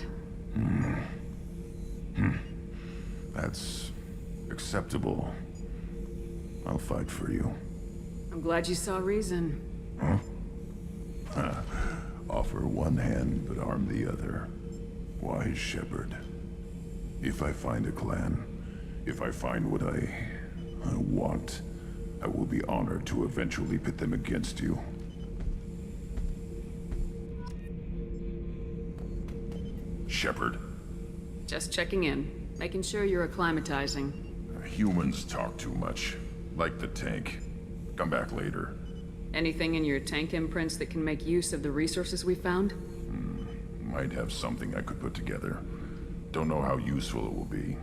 That's acceptable. I'll fight for you.
I'm glad you saw reason.
Huh? Offer one hand, but arm the other. Wise Shepard. If I find a clan, if I find what I want, I will be honored to eventually pit them against you. Shepard.
Just checking in. Making sure you're acclimatizing.
Humans talk too much. Like the tank. Come back later.
Anything in your tank imprints that can make use of the resources we found?
Might have something I could put together. Don't know how useful it will be.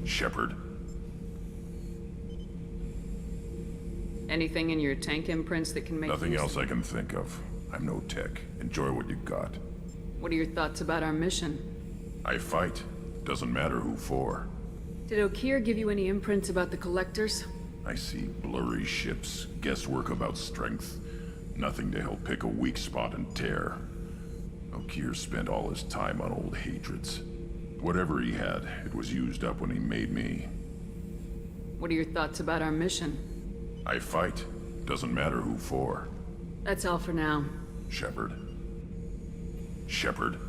Shepard.
Anything in your tank imprints that can make
Nothing
use
else I can think of. I'm no tech. Enjoy what you got.
What are your thoughts about our mission?
I fight. Doesn't matter who for.
Did Okeer give you any imprints about the Collectors?
I see blurry ships, guesswork about strength. Nothing to help pick a weak spot and tear. Okeer spent all his time on old hatreds. Whatever he had, it was used up when he made me.
What are your thoughts about our mission?
I fight. Doesn't matter who for.
That's all for now.
Shepard. Shepard.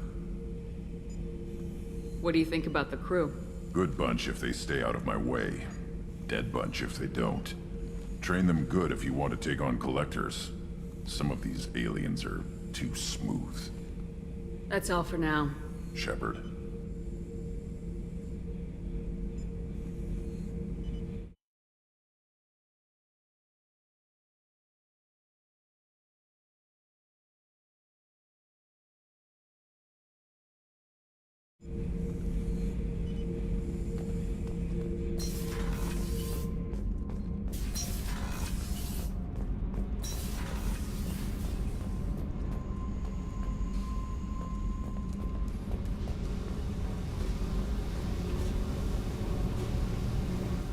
What do you think about the crew?
Good bunch if they stay out of my way. Dead bunch if they don't. Train them good if you want to take on Collectors. Some of these aliens are too smooth.
That's all for now.
Shepard.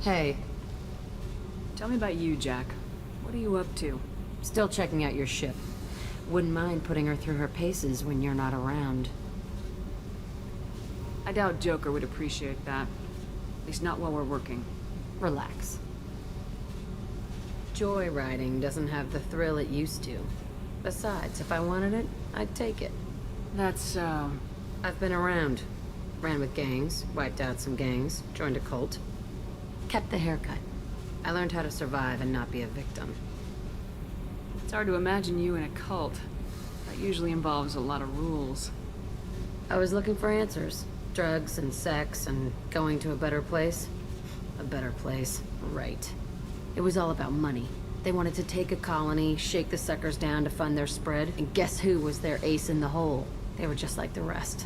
Hey.
Tell me about you, Jack. What are you up to?
Still checking out your ship. Wouldn't mind putting her through her paces when you're not around.
I doubt Joker would appreciate that. At least not while we're working.
Relax. Joyriding doesn't have the thrill it used to. Besides, if I wanted it, I'd take it.
That's so...
I've been around. Ran with gangs, wiped out some gangs, joined a cult. Kept the haircut. I learned how to survive and not be a victim.
It's hard to imagine you in a cult. That usually involves a lot of rules.
I was looking for answers. Drugs and sex and going to a better place. A better place, right. It was all about money. They wanted to take a colony, shake the suckers down to fund their spread, and guess who was their ace in the hole? They were just like the rest.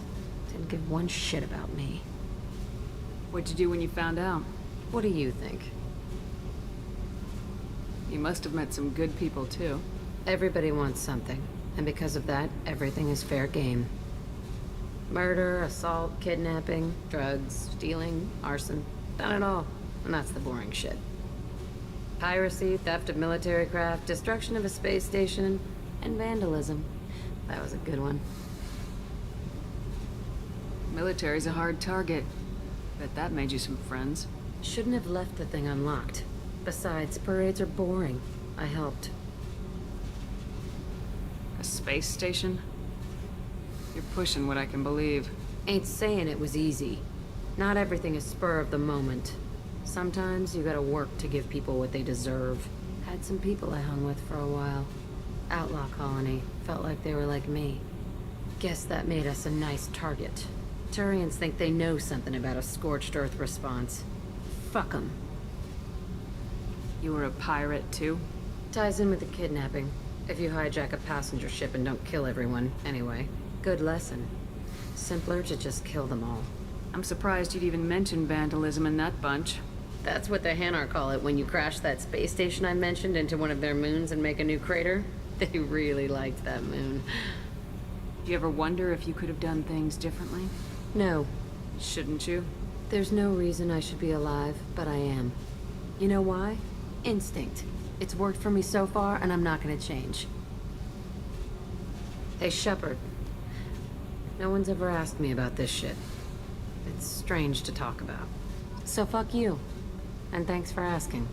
Didn't give one shit about me.
What'd you do when you found out?
What do you think?
You must have met some good people, too.
Everybody wants something, and because of that, everything is fair game. Murder, assault, kidnapping, drugs, stealing, arson. Done it all. And that's the boring shit. Piracy, theft of military craft, destruction of a space station, and vandalism. That was a good one.
Military's a hard target. Bet that made you some friends.
Shouldn't have left the thing unlocked. Besides, parades are boring. I helped.
A space station? You're pushing what I can believe.
Ain't saying it was easy. Not everything is spur of the moment. Sometimes you gotta work to give people what they deserve. Had some people I hung with for a while. Outlaw colony. Felt like they were like me. Guess that made us a nice target. Turians think they know something about a scorched earth response. Fuck 'em.
You were a pirate, too?
Ties in with the kidnapping. If you hijack a passenger ship and don't kill everyone, anyway. Good lesson. Simpler to just kill them all.
I'm surprised you'd even mention vandalism in that bunch.
That's what the Hanar call it when you crash that space station I mentioned into one of their moons and make a new crater. They really liked that moon.
Do you ever wonder if you could have done things differently?
No.
Shouldn't you?
There's no reason I should be alive, but I am. You know why? Instinct. It's worked for me so far, and I'm not gonna change. Hey, Shepard. No one's ever asked me about this shit. It's strange to talk about. So fuck you. And thanks for asking.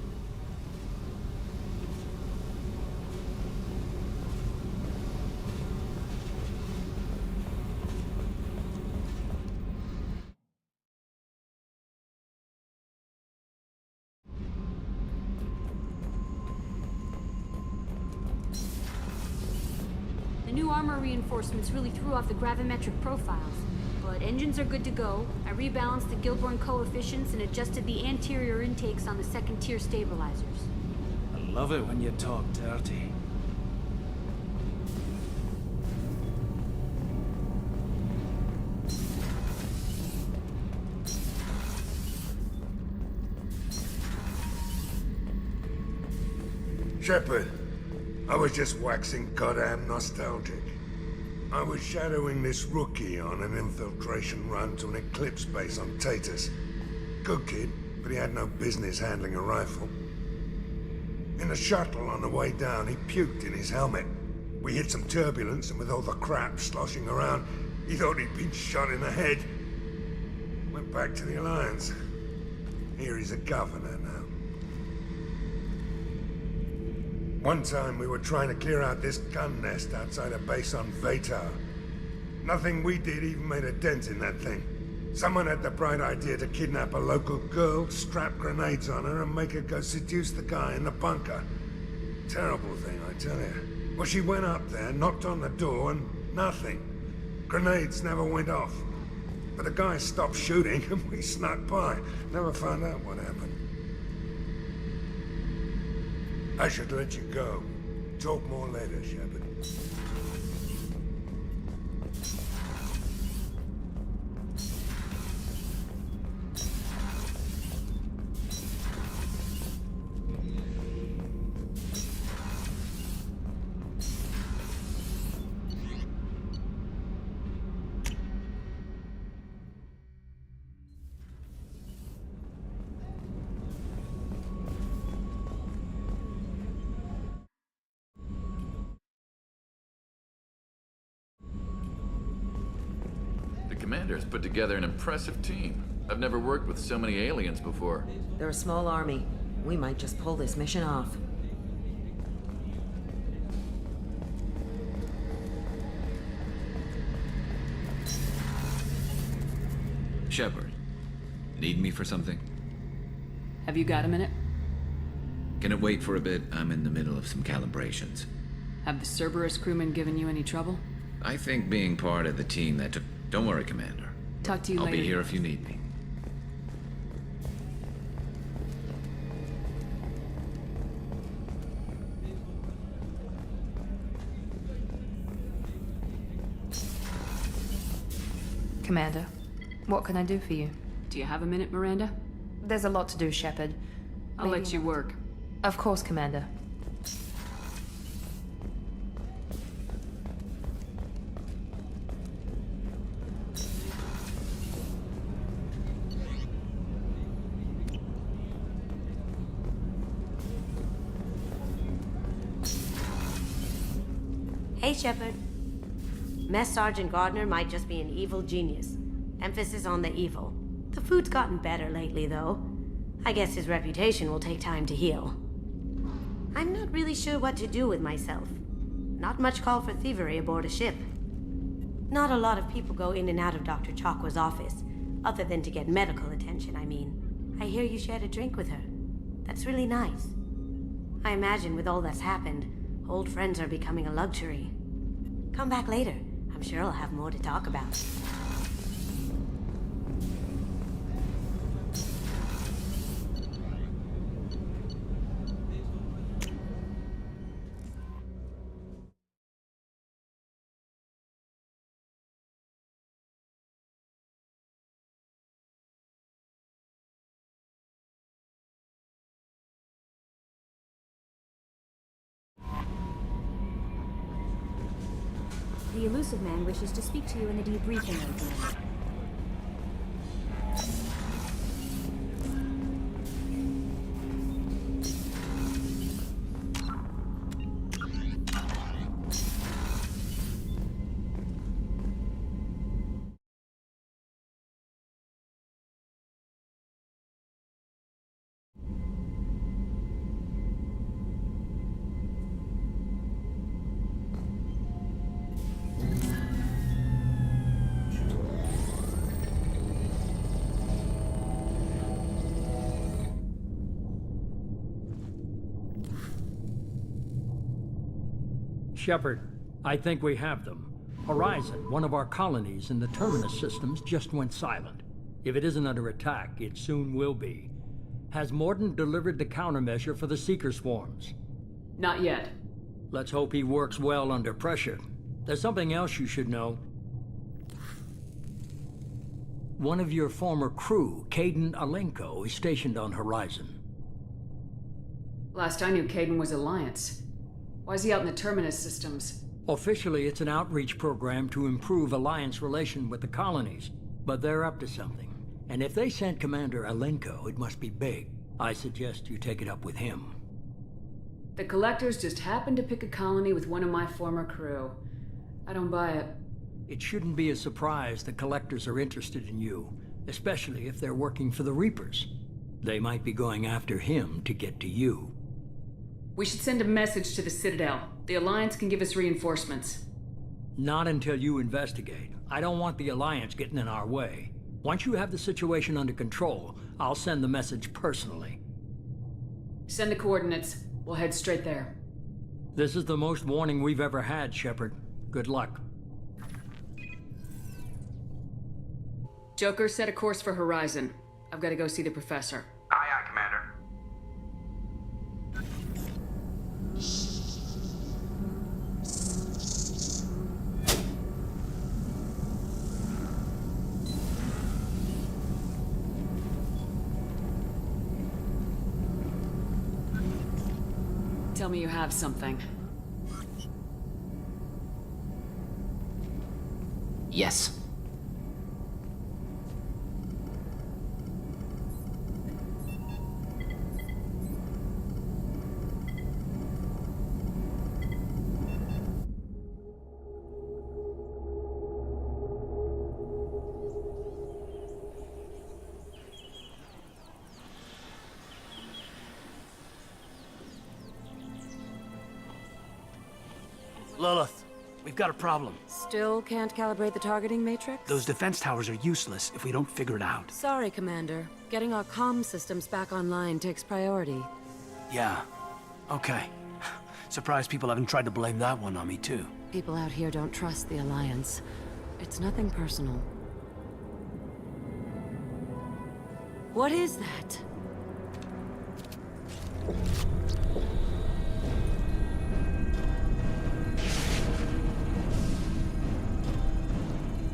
The new armor reinforcements really threw off the gravimetric profiles. But engines are good to go. I rebalanced the Gilborn coefficients and adjusted the anterior intakes on the second-tier stabilizers.
I love it when you talk dirty.
Shepard, I was just waxing goddamn nostalgic. I was shadowing this rookie on an infiltration run to an Eclipse base on Tatus. Good kid, but he had no business handling a rifle. In a shuttle on the way down, he puked in his helmet. We hit some turbulence, and with all the crap sloshing around, he thought he'd been shot in the head. Went back to the Alliance. Here he's a governor now. One time we were trying to clear out this gun nest outside a base on Vatar. Nothing we did even made a dent in that thing. Someone had the bright idea to kidnap a local girl, strap grenades on her, and make her go seduce the guy in the bunker. Terrible thing, I tell you. Well, she went up there, knocked on the door, and nothing. Grenades never went off. But the guy stopped shooting, and we snuck by. Never found out what happened. I should let you go. Talk more later, Shepard.
Commander's put together an impressive team. I've never worked with so many aliens before.
They're a small army. We might just pull this mission off.
Shepard, need me for something?
Have you got a minute?
Can it wait for a bit? I'm in the middle of some calibrations.
Have the Cerberus crewmen given you any trouble?
I think being part of the team that took... Don't worry, Commander.
Talk to you
I'll
later.
be here if you need me.
Commander, what can I do for you?
Do you have a minute, Miranda?
There's a lot to do, Shepard.
I'll let you work.
Of course, Commander.
Hey, Shepard. Mess Sergeant Gardner might just be an evil genius. Emphasis on the evil. The food's gotten better lately, though. I guess his reputation will take time to heal. I'm not really sure what to do with myself. Not much call for thievery aboard a ship. Not a lot of people go in and out of Dr. Chakwa's office, other than to get medical attention, I mean. I hear you shared a drink with her. That's really nice. I imagine with all that's happened, old friends are becoming a luxury. Come back later. I'm sure I'll have more to talk about.
The Elusive Man wishes to speak to you in the debriefing room, Commander.
Shepard, I think we have them. Horizon, one of our colonies in the Terminus systems, just went silent. If it isn't under attack, it soon will be. Has Mordin delivered the countermeasure for the Seeker swarms?
Not yet.
Let's hope he works well under pressure. There's something else you should know. One of your former crew, Kaidan Alenko, is stationed on Horizon.
Last I knew, Kaidan was Alliance. Why is he out in the Terminus systems?
Officially, it's an outreach program to improve Alliance relation with the colonies, but they're up to something. And if they sent Commander Alenko, it must be big. I suggest you take it up with him.
The Collectors just happened to pick a colony with one of my former crew. I don't buy it.
It shouldn't be a surprise the Collectors are interested in you, especially if they're working for the Reapers. They might be going after him to get to you.
We should send a message to the Citadel. The Alliance can give us reinforcements.
Not until you investigate. I don't want the Alliance getting in our way. Once you have the situation under control, I'll send the message personally.
Send the coordinates. We'll head straight there.
This is the most warning we've ever had, Shepard. Good luck.
Joker, set a course for Horizon. I've got to go see the Professor.
Aye, aye, Commander.
Tell me you have something.
Yes.
Lilith, we've got a problem.
Still can't calibrate the targeting matrix?
Those defense towers are useless if we don't figure it out.
Sorry, Commander. Getting our comm systems back online takes priority.
Yeah. Okay. Surprised people haven't tried to blame that one on me, too.
People out here don't trust the Alliance.
It's nothing personal. What is that?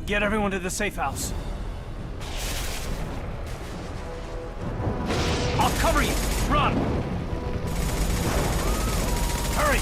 Get everyone to the safe house. I'll cover you! Run! Hurry!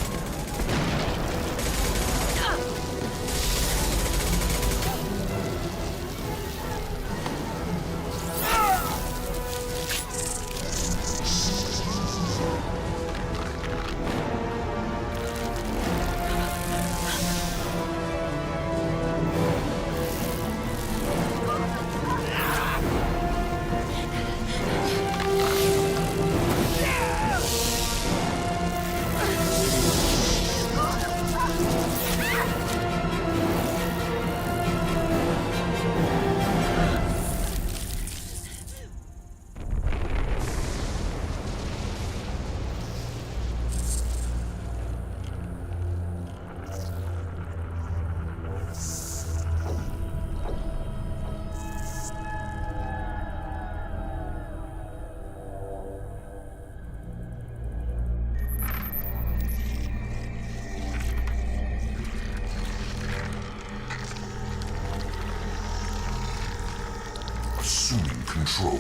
Assuming control.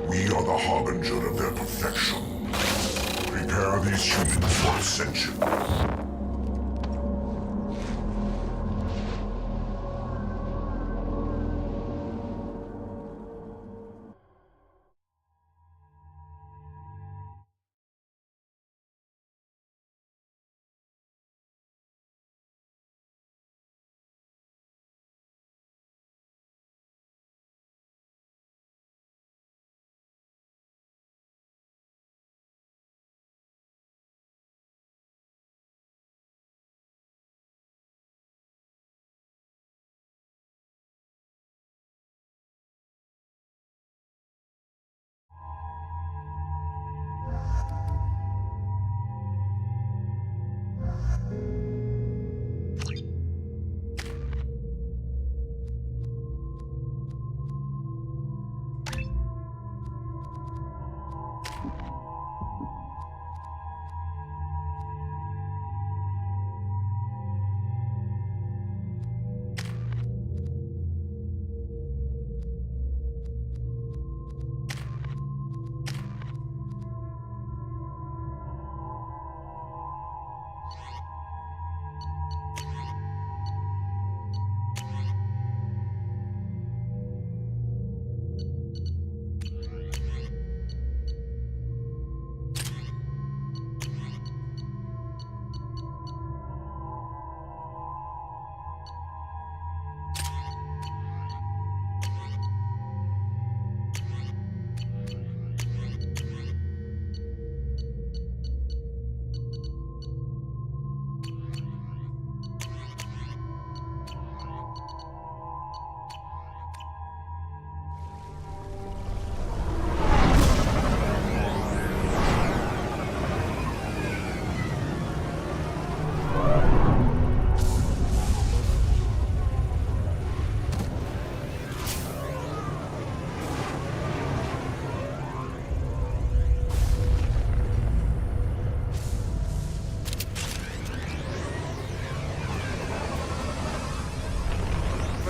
We are the harbinger of their perfection. Prepare these humans for ascension.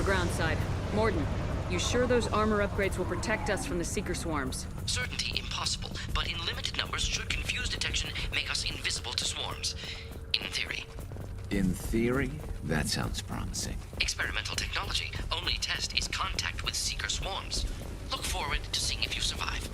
Groundside. Mordin, you sure those armor upgrades will protect us from the Seeker swarms?
Certainty impossible, but in limited numbers should confuse detection make us invisible to swarms. In theory.
In theory, that sounds promising.
Experimental technology. Only test is contact with Seeker swarms. Look forward to seeing if you survive.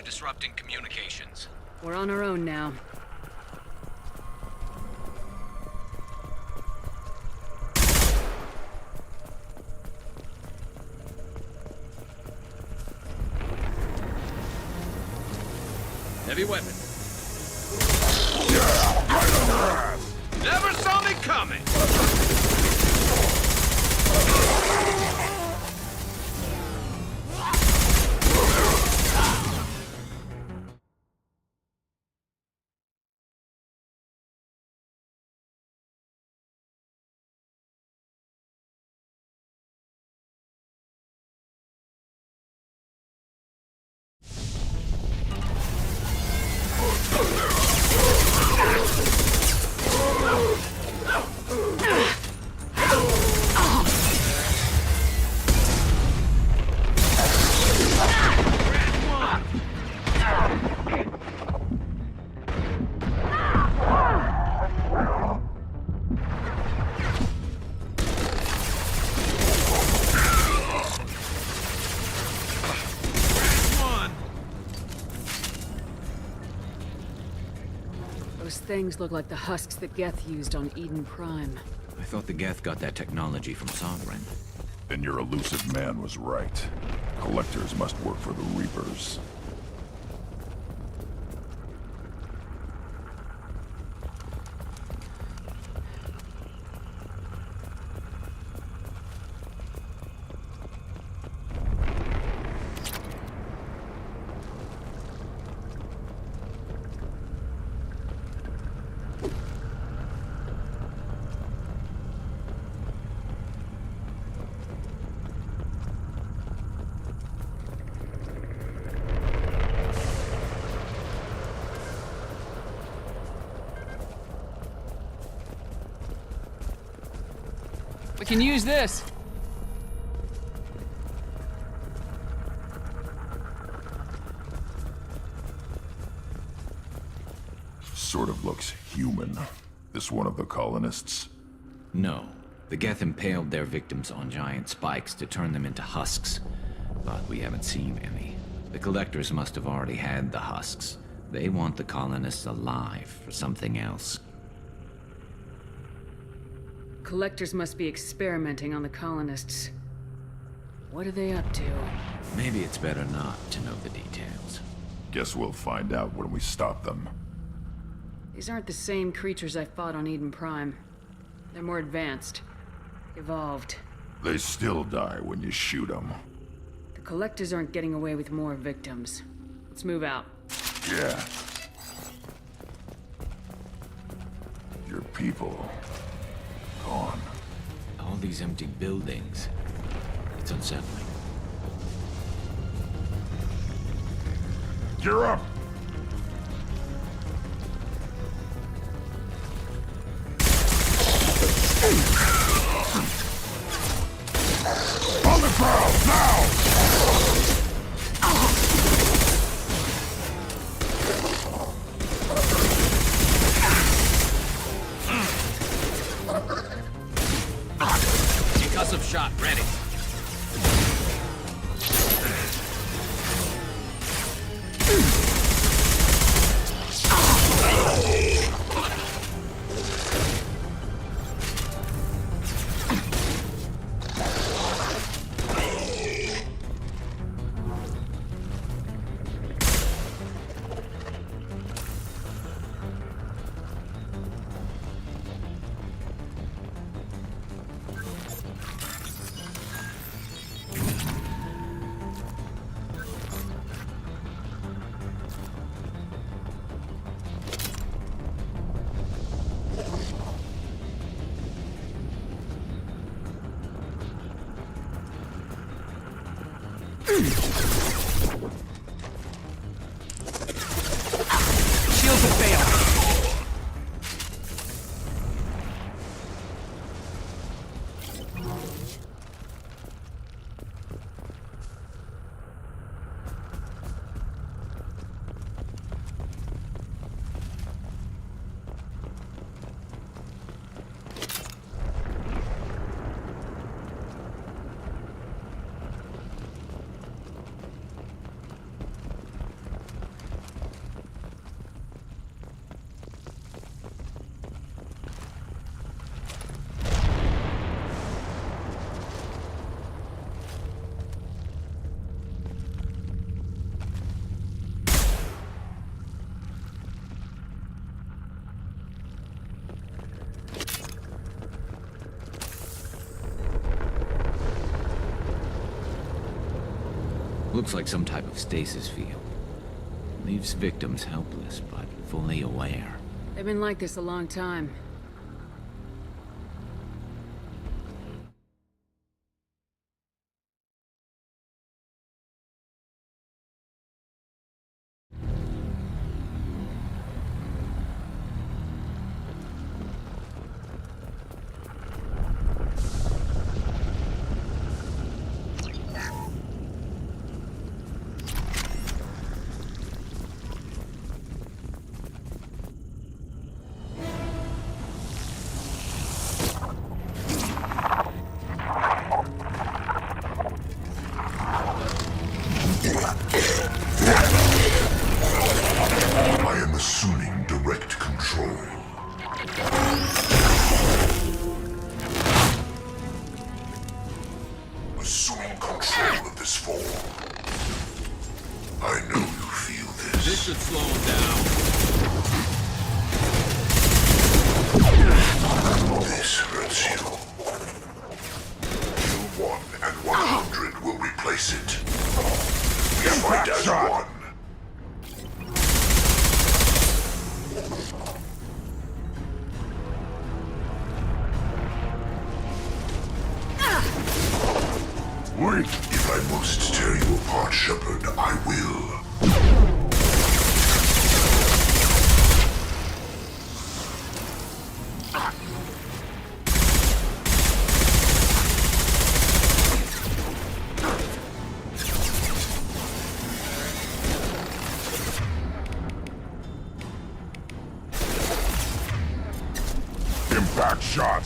disrupting communications.
We're on our own now.
Heavy weapon. Never saw me coming!
Those things look like the husks that Geth used on Eden Prime.
I thought the Geth got that technology from Sovereign.
Then your elusive man was right. Collectors must work for the Reapers.
We can use this.
Sort of looks human. This one of the colonists?
No. The Geth impaled their victims on giant spikes to turn them into husks. But we haven't seen any. The Collectors must have already had the husks. They want the colonists alive for something else.
Collectors must be experimenting on the colonists. What are they up to?
Maybe it's better not to know the details.
Guess we'll find out when we stop them.
These aren't the same creatures I fought on Eden Prime. They're more advanced. Evolved.
They still die when you shoot them.
The Collectors aren't getting away with more victims. Let's move out.
Yeah. Your people... gone.
All these empty buildings. It's unsettling.
Gear up! On the ground, now!
Concussive shot ready.
Looks like some type of stasis field. Leaves victims helpless, but fully aware.
They've been like this a long time.
I am assuming direct control. Assuming control of this fall. I know you feel this.
This should slow him down.
This hurts you. Kill 1 and 100 will replace it. We fight as one. Wait. If I must tear you apart, Shepard, I will. Impact shot.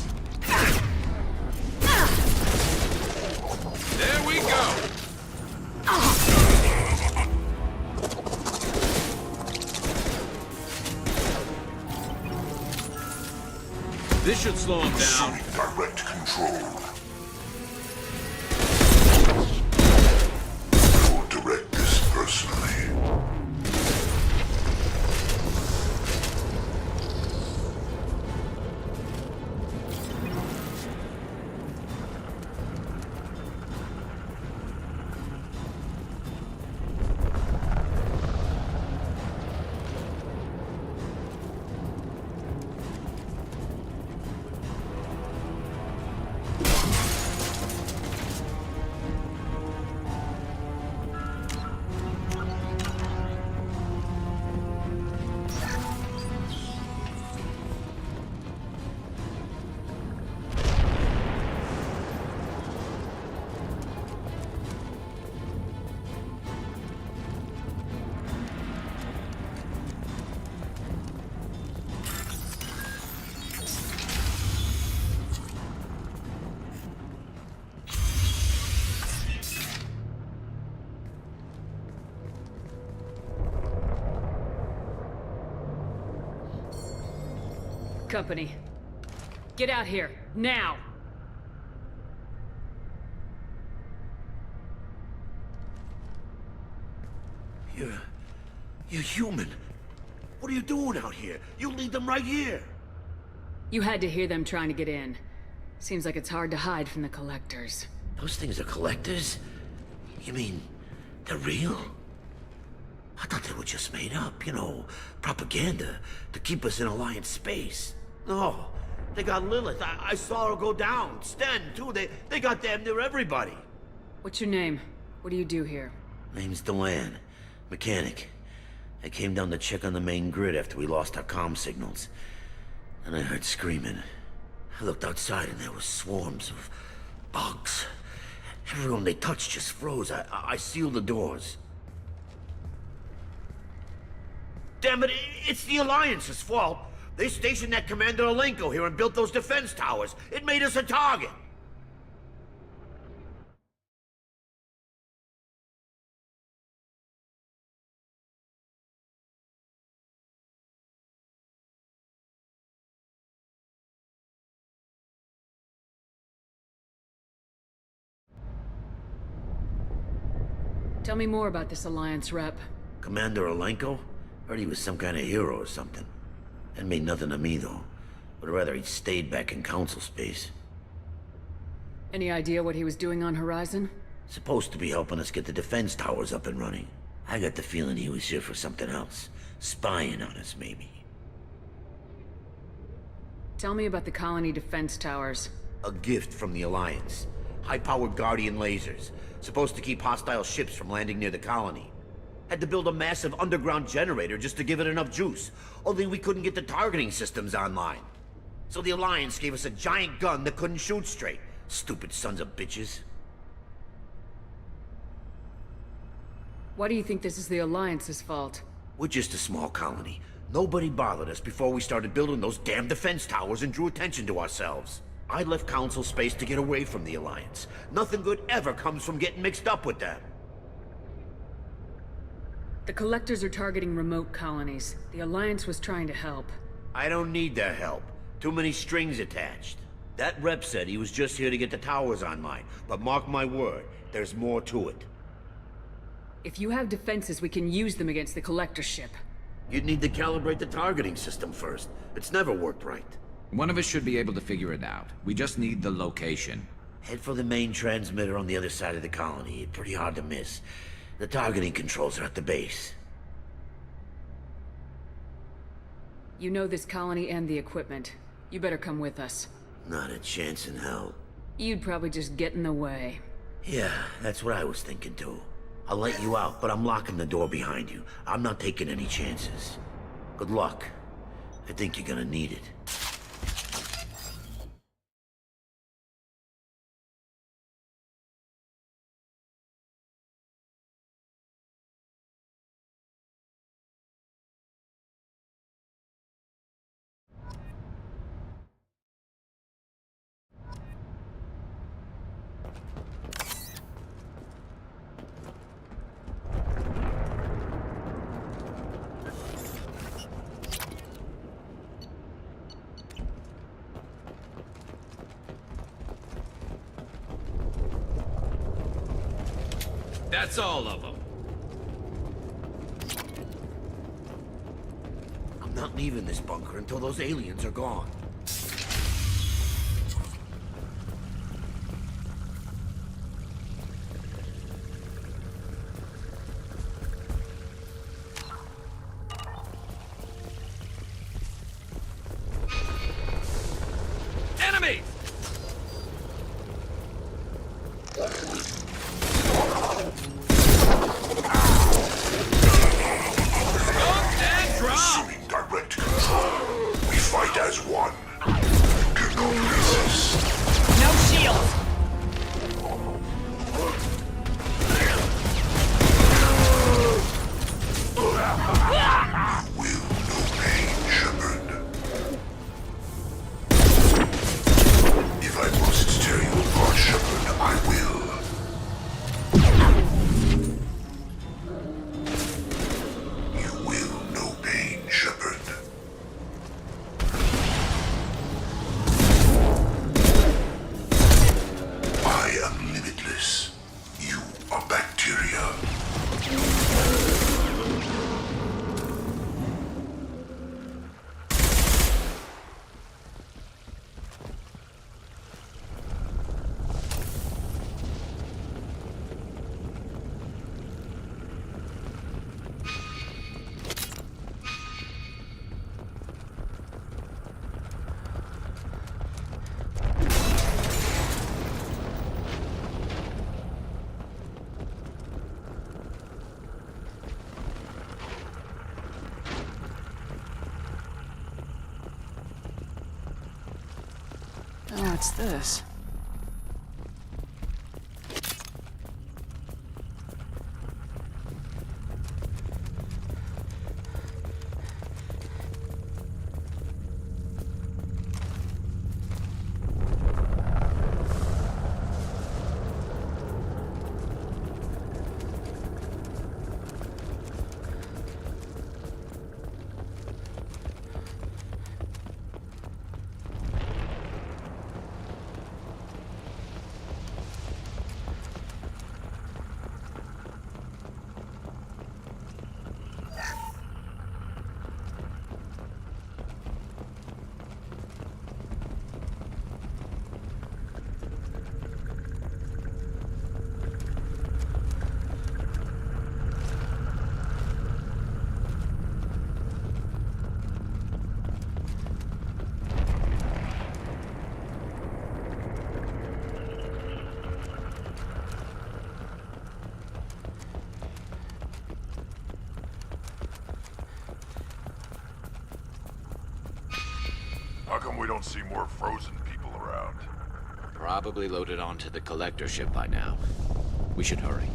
There we go. This should slow him down.
Assuming direct control. I will direct this personally.
Company. Get out here, now!
You're human. What are you doing out here? You lead them right here.
You had to hear them trying to get in. Seems like it's hard to hide from the Collectors.
Those things are collectors? You mean, they're real? I thought they were just made up, you know, propaganda to keep us in Alliance space. No, they got Lilith. I saw her go down. Sten, too. They got damn near everybody.
What's your name? What do you do here?
Name's Delan. Mechanic. I came down to check on the main grid after we lost our comm signals. And I heard screaming. I looked outside and there was swarms of bugs. Everyone they touched just froze. I sealed the doors. Damn it, it's the Alliance's fault. They stationed that Commander Alenko here and built those defense towers. It made us a target.
Tell me more about this Alliance rep.
Commander Alenko? Heard he was some kind of hero or something. That made nothing to me, though. Would rather he'd stayed back in Council space.
Any idea what he was doing on Horizon?
Supposed to be helping us get the defense towers up and running. I got the feeling he was here for something else. Spying on us, maybe.
Tell me about the colony defense towers.
A gift from the Alliance. High-powered Guardian lasers. Supposed to keep hostile ships from landing near the colony. Had to build a massive underground generator just to give it enough juice. Only we couldn't get the targeting systems online. So the Alliance gave us a giant gun that couldn't shoot straight. Stupid sons of bitches.
Why do you think this is the Alliance's fault?
We're just a small colony. Nobody bothered us before we started building those damn defense towers and drew attention to ourselves. I left Council space to get away from the Alliance. Nothing good ever comes from getting mixed up with them.
The Collectors are targeting remote colonies. The Alliance was trying to help.
I don't need their help. Too many strings attached. That rep said he was just here to get the towers online, but mark my word, there's more to it.
If you have defenses, we can use them against the Collector ship.
You'd need to calibrate the targeting system first. It's never worked right.
One of us should be able to figure it out. We just need the location.
Head for the main transmitter on the other side of the colony. Pretty hard to miss. The targeting controls are at the base.
You know this colony and the equipment. You better come with us.
Not a chance in hell.
You'd probably just get in the way.
Yeah, that's what I was thinking too. I'll let you out, but I'm locking the door behind you. I'm not taking any chances. Good luck. I think you're gonna need it.
That's all of them.
I'm not leaving this bunker until those aliens are gone.
Enemy!
Assuming direct control, we fight as one. You cannot resist.
No shields!
You will no pain, Shepard. If I must tear you apart, Shepard, I will. You will no pain, Shepard. I am limitless. You are bacteria.
What's this?
How come we don't see more frozen people around?
Probably loaded onto the collector ship by now. We should hurry.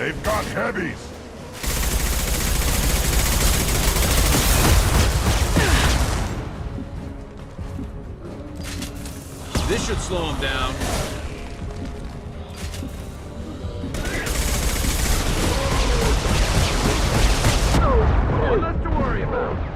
They've got heavies!
This should slow him down. One less to worry about.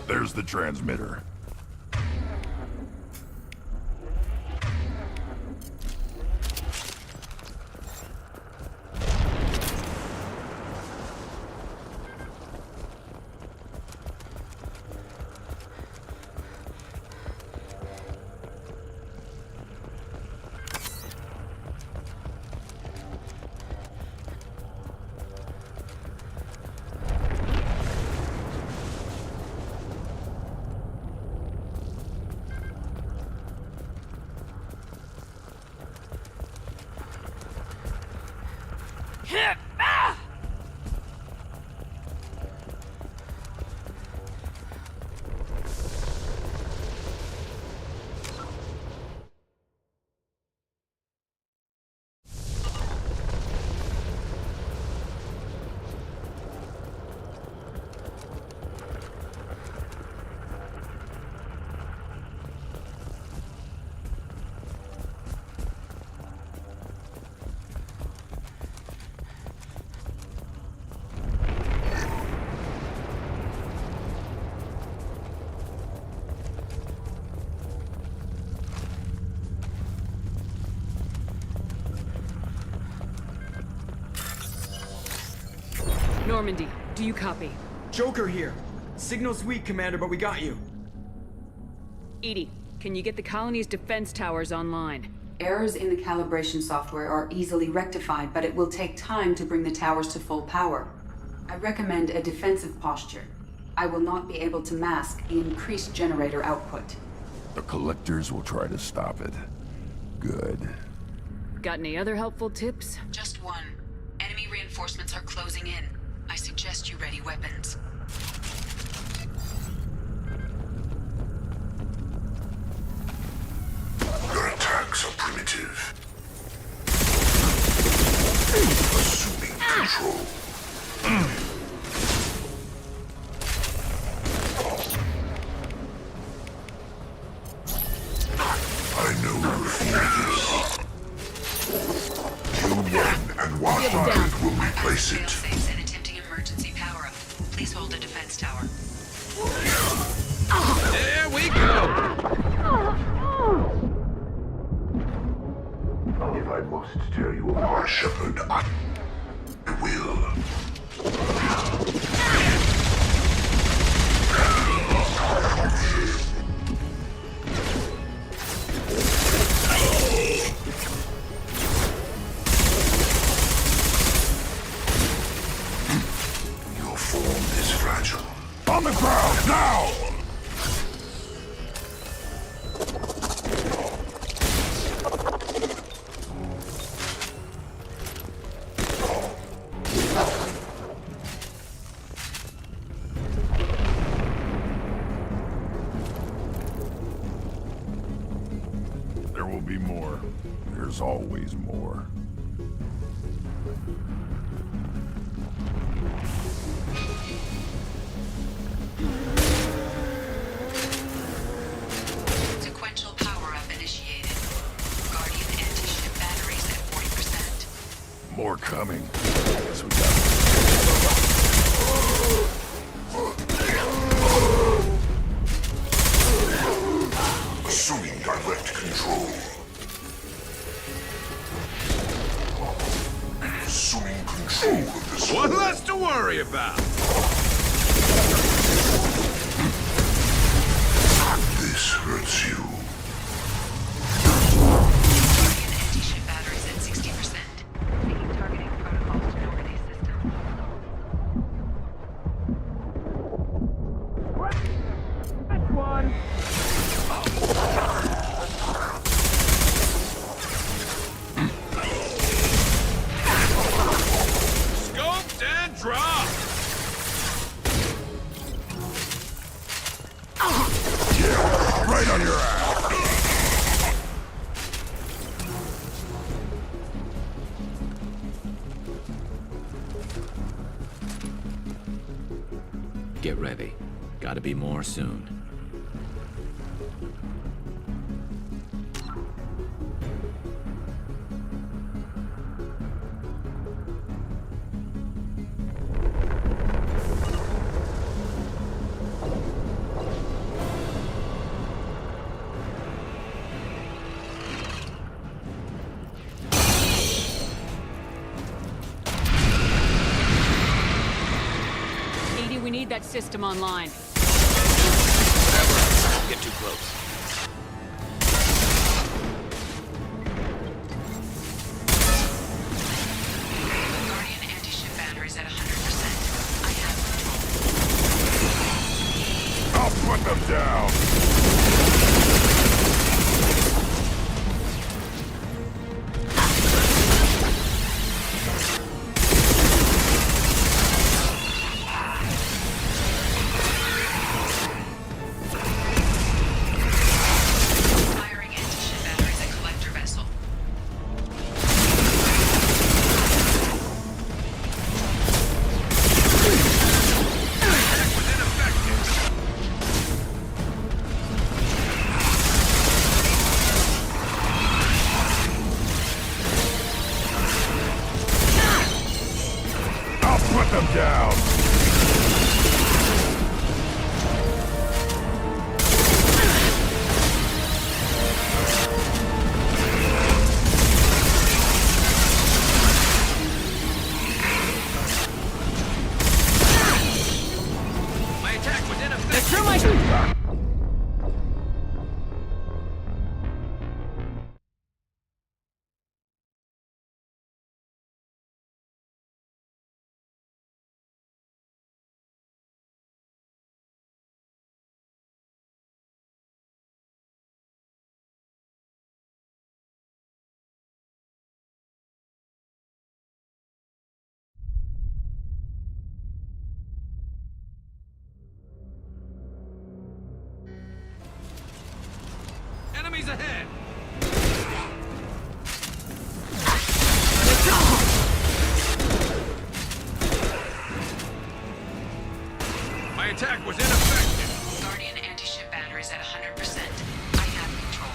There's the transmitter.
Normandy, do you copy?
Joker here. Signal's weak, Commander, but we got you.
EDI, can you get the colony's defense towers online?
Errors in the calibration software are easily rectified, but it will take time to bring the towers to full power. I recommend a defensive posture. I will not be able to mask the increased generator output.
The collectors will try to stop it. Good.
Got any other helpful tips?
Just one. Enemy reinforcements are closing in. I suggest you ready weapons.
Your attacks are primitive.
Sergeant will replace it.
Failsafes and attempting emergency power-up. Please hold the defense tower.
There we go!
If I must tear you apart, Shepard, I will. Your form is fragile. On the ground, now! There will be more. There's always more.
Sequential power-up initiated. Guardian anti-ship batteries at 40%.
More coming. Guess we got assuming direct control. Assuming control of this.
One less to worry about.
This hurts you.
Guardian anti-ship batteries at 60%. Taking targeting protocols to Normandy system.
That's one. Scoped and dropped.
Yeah, right on your ass.
Get ready. Gotta be more soon.
Edie, we need that system online.
Whatever. Don't get too close.
Guardian anti-ship batteries at 100%. I have control.
I'll put them down.
Firing anti-ship batteries at collector vessel.
I'll put them down.
My attack was ineffective.
Through my...
Enemies ahead. My attack was ineffective.
Guardian anti-ship batteries at 100%. I have control.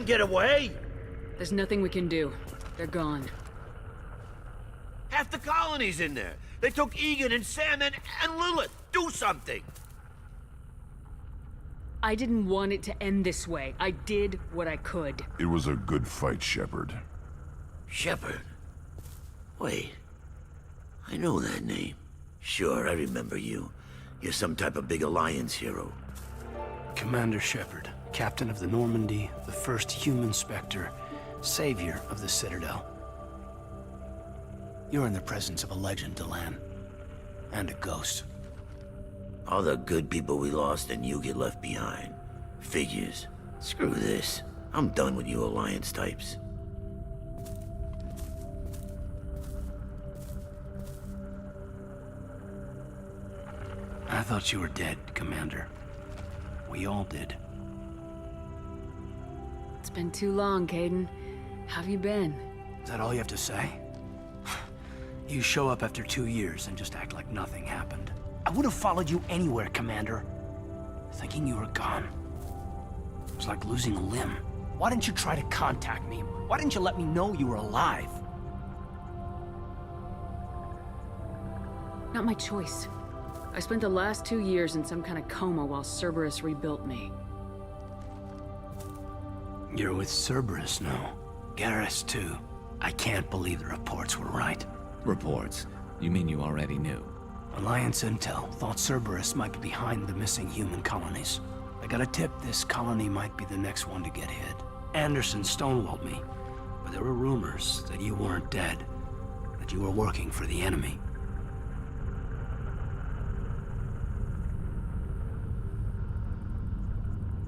them get away?
There's nothing we can do. They're gone.
Half the colony's in there. They took Egan and Sam and Lilith. Do something.
I didn't want it to end this way. I did what I could.
It was a good fight, Shepard.
Shepard? Wait. I know that name. Sure, I remember you. You're some type of big Alliance hero.
Commander Shepard, captain of the Normandy, the first human Spectre, savior of the Citadel. You're in the presence of a legend, Delan. And a ghost.
All the good people we lost and you get left behind. Figures. Screw this. I'm done with you Alliance types.
I thought you were dead, Commander. We all did.
It's been too long, Kaidan. How have you been?
Is that all you have to say? You show up after 2 years and just act like nothing happened. I would have followed you anywhere, Commander. Thinking you were gone. It was like losing a limb. Why didn't you try to contact me? Why didn't you let me know you were alive?
Not my choice. I spent the last 2 years in some kind of coma while Cerberus rebuilt me.
You're with Cerberus now. Garrus, too. I can't believe the reports were right.
Reports? You mean you already knew?
Alliance intel thought Cerberus might be behind the missing human colonies. I got a tip this colony might be the next one to get hit. Anderson stonewalled me, but there were rumors that you weren't dead, that you were working for the enemy.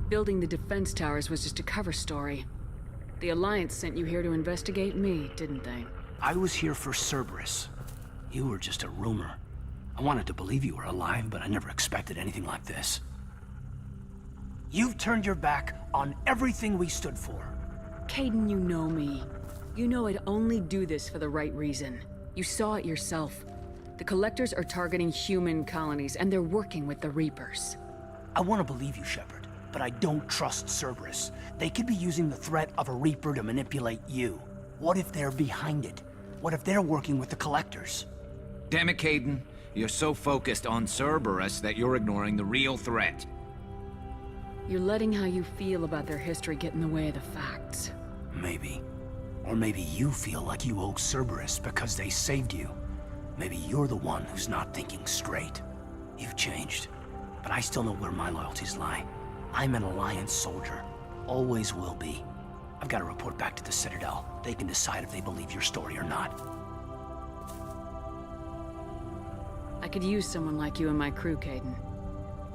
Building the defense towers was just a cover story. The Alliance sent you here to investigate me, didn't they?
I was here for Cerberus. You were just a rumor. I wanted to believe you were alive, but I never expected anything like this. You've turned your back on everything we stood for.
Kaidan, you know me. You know I'd only do this for the right reason. You saw it yourself. The Collectors are targeting human colonies, and they're working with the Reapers.
I want to believe you, Shepard, but I don't trust Cerberus. They could be using the threat of a Reaper to manipulate you. What if they're behind it? What if they're working with the Collectors?
Damn it, Kaidan. You're so focused on Cerberus that you're ignoring the real threat.
You're letting how you feel about their history get in the way of the facts.
Maybe. Or maybe you feel like you owe Cerberus because they saved you. Maybe you're the one who's not thinking straight. You've changed, but I still know where my loyalties lie. I'm an Alliance soldier. Always will be. I've got to report back to the Citadel. They can decide if they believe your story or not.
I could use someone like you in my crew, Kaidan.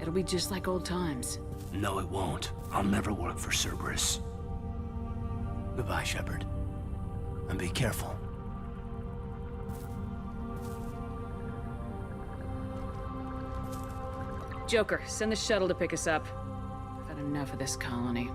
It'll be just like old times.
No, it won't. I'll never work for Cerberus. Goodbye, Shepard. And be careful.
Joker, send the shuttle to pick us up. I've had enough of this colony.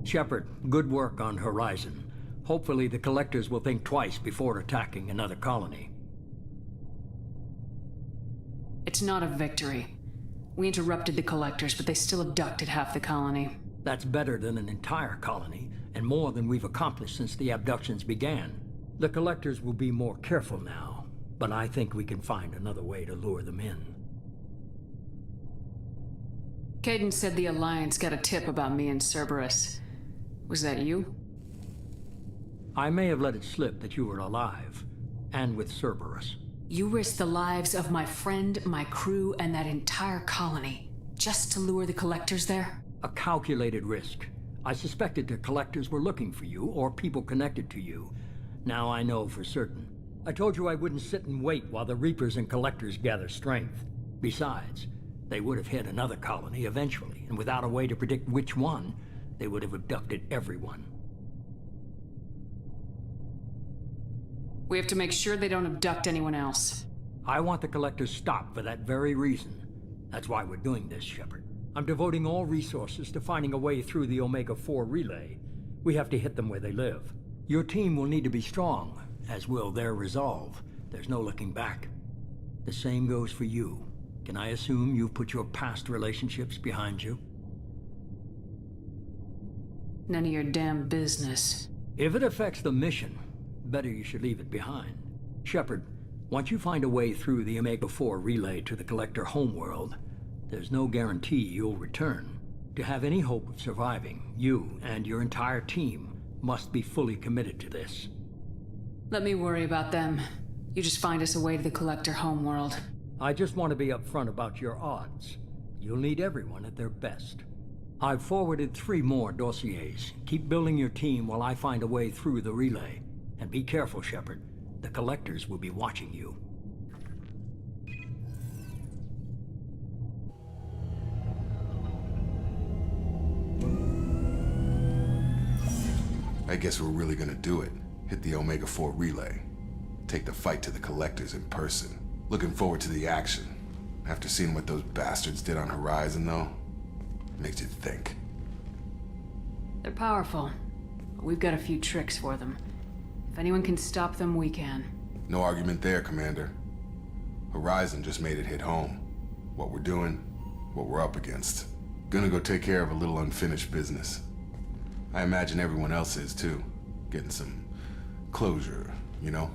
Shepard, good work on Horizon. Hopefully the Collectors will think twice before attacking another colony.
It's not a victory. We interrupted the Collectors, but they still abducted half the colony.
That's better than an entire colony, and more than we've accomplished since the abductions began. The Collectors will be more careful now, but I think we can find another way to lure them in.
Kaidan said the Alliance got a tip about me and Cerberus. Was that you?
I may have let it slip that you were alive, and with Cerberus.
You risked the lives of my friend, my crew, and that entire colony, just to lure the Collectors there?
A calculated risk. I suspected the Collectors were looking for you, or people connected to you. Now I know for certain. I told you I wouldn't sit and wait while the Reapers and Collectors gather strength. Besides, they would have hit another colony eventually, and without a way to predict which one, they would have abducted everyone.
We have to make sure they don't abduct anyone else.
I want the Collectors stopped for that very reason. That's why we're doing this, Shepard. I'm devoting all resources to finding a way through the Omega-4 relay. We have to hit them where they live. Your team will need to be strong, as will their resolve. There's no looking back. The same goes for you. Can I assume you've put your past relationships behind you?
None of your damn business.
If it affects the mission, better you should leave it behind. Shepard, once you find a way through the Omega-4 relay to the Collector homeworld, there's no guarantee you'll return. To have any hope of surviving, you and your entire team must be fully committed to this.
Let me worry about them. You just find us a way to the Collector homeworld.
I just want to be upfront about your odds. You'll need everyone at their best. I've forwarded 3 more dossiers. Keep building your team while I find a way through the relay. And be careful, Shepard. The Collectors will be watching you.
I guess we're really gonna do it. Hit the Omega-4 relay. Take the fight to the Collectors in person. Looking forward to the action. After seeing what those bastards did on Horizon, though, makes you think.
They're powerful. We've got a few tricks for them. If anyone can stop them, we can.
No argument there, Commander. Horizon just made it hit home. What we're doing, what we're up against. Gonna go take care of a little unfinished business. I imagine everyone else is, too. Getting some closure, you know?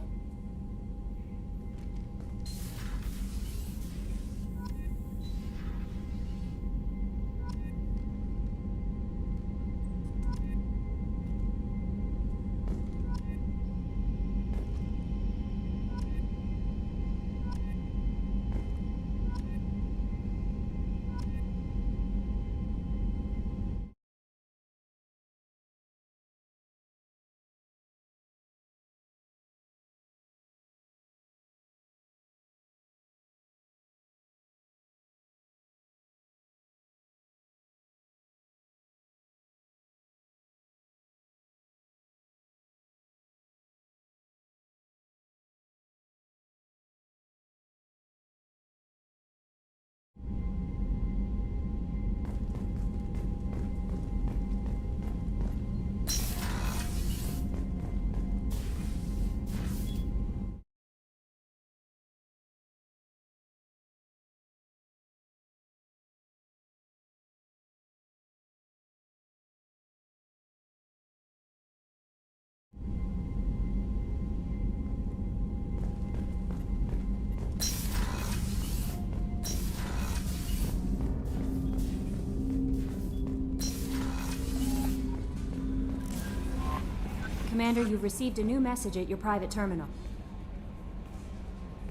Commander, you've received a new message at your private terminal.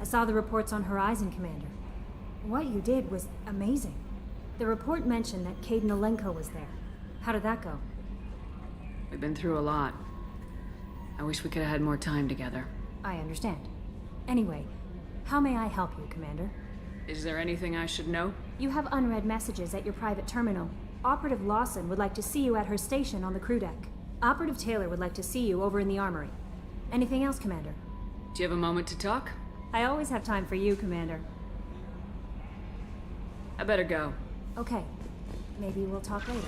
I saw the reports on Horizon, Commander. What you did was amazing. The report mentioned that Kaidan Alenko was there. How did that go?
We've been through a lot. I wish we could have had more time together.
I understand. Anyway, how may I help you, Commander?
Is there anything I should know?
You have unread messages at your private terminal. Operative Lawson would like to see you at her station on the crew deck. Operative Taylor would like to see you over in the armory. Anything else, Commander?
Do you have a moment to talk?
I always have time for you, Commander.
I better go.
Okay. Maybe we'll talk later.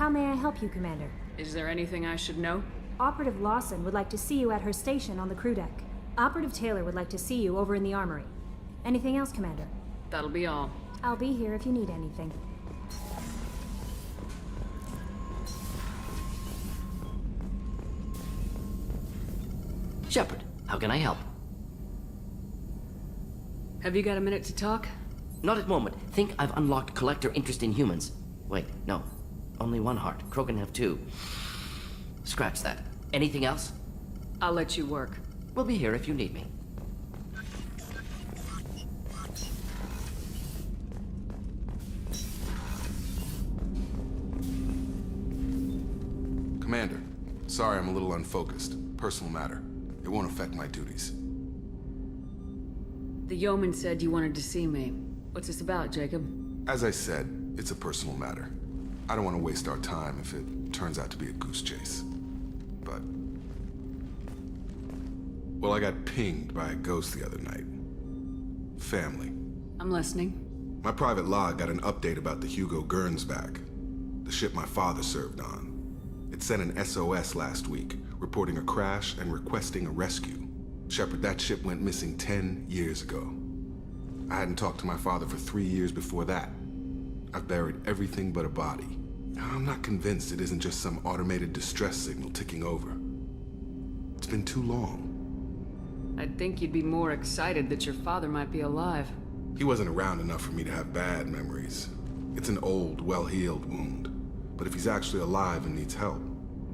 How may I help you, Commander?
Is there anything I should know?
Operative Lawson would like to see you at her station on the crew deck. Operative Taylor would like to see you over in the armory. Anything else, Commander?
That'll be all.
I'll be here if you need anything.
Shepard, how can I help?
Have you got a minute to talk?
Not at moment. Think I've unlocked collector interest in humans. Wait, no. Only one heart. Krogan have two. Scratch that. Anything else?
I'll let you work.
We'll be here if you need me.
Commander, sorry I'm a little unfocused. Personal matter. It won't affect my duties.
The yeoman said you wanted to see me. What's this about, Jacob?
As I said, it's a personal matter. I don't want to waste our time if it turns out to be a goose chase. But... well, I got pinged by a ghost the other night. Family.
I'm listening.
My private log got an update about the Hugo Gernsback, the ship my father served on. It sent an SOS last week, reporting a crash and requesting a rescue. Shepard, that ship went missing 10 years ago. I hadn't talked to my father for 3 years before that. I've buried everything but a body. I'm not convinced it isn't just some automated distress signal ticking over. It's been too long.
I'd think you'd be more excited that your father might be alive.
He wasn't around enough for me to have bad memories. It's an old, well-healed wound. But if he's actually alive and needs help,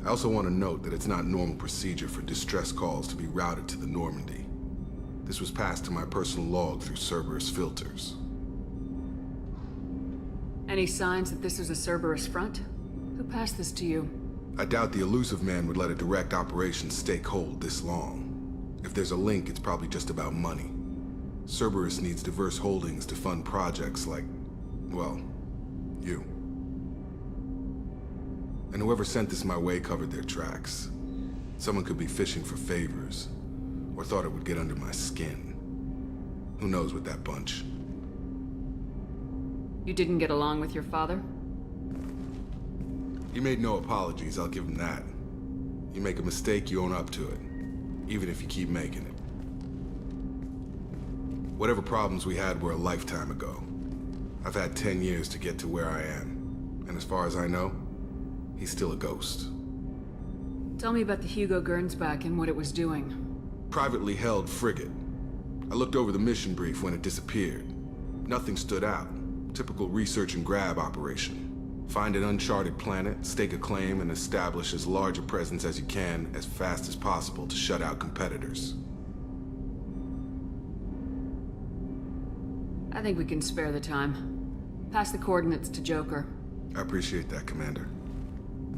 I also want to note that it's not normal procedure for distress calls to be routed to the Normandy. This was passed to my personal log through Cerberus filters.
Any signs that this is a Cerberus front? Who passed this to you?
I doubt the Elusive Man would let a direct operation stake hold this long. If there's a link, it's probably just about money. Cerberus needs diverse holdings to fund projects like, well, you. And whoever sent this my way covered their tracks. Someone could be fishing for favors, or thought it would get under my skin. Who knows with that bunch?
You didn't get along with your father?
He made no apologies, I'll give him that. You make a mistake, you own up to it. Even if you keep making it. Whatever problems we had were a lifetime ago. I've had 10 years to get to where I am. And as far as I know, he's still a ghost.
Tell me about the Hugo Gernsback and what it was doing.
Privately held frigate. I looked over the mission brief when it disappeared. Nothing stood out. Typical research and grab operation. Find an uncharted planet, stake a claim, and establish as large a presence as you can as fast as possible to shut out competitors.
I think we can spare the time. Pass the coordinates to Joker.
I appreciate that, Commander.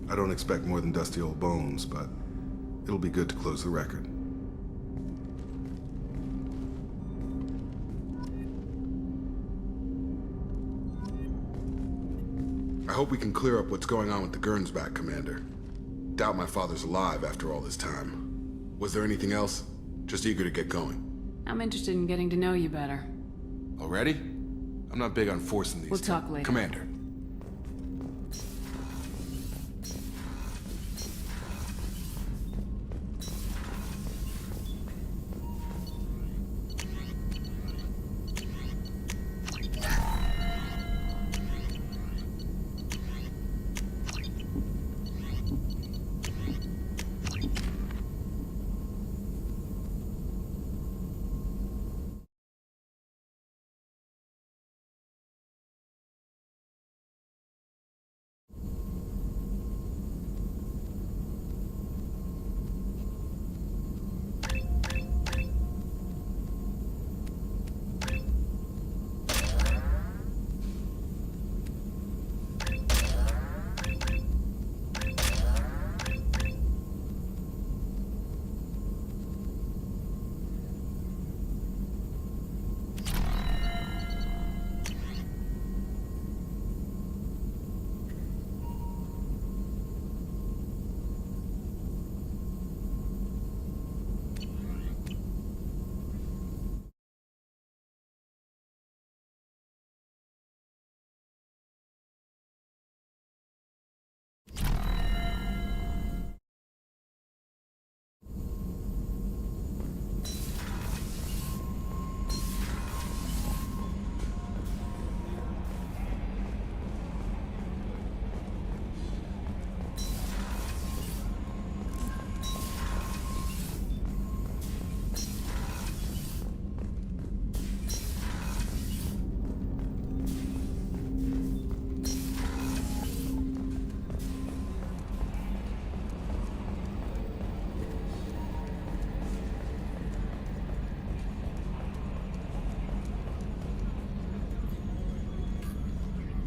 I don't expect more than dusty old bones, but it'll be good to close the record. I hope we can clear up what's going on with the Gernsback, Commander. Doubt my father's alive after all this time. Was there anything else? Just eager to get going.
I'm interested in getting to know you better.
Already? I'm not big on forcing these.
We'll talk later.
Commander.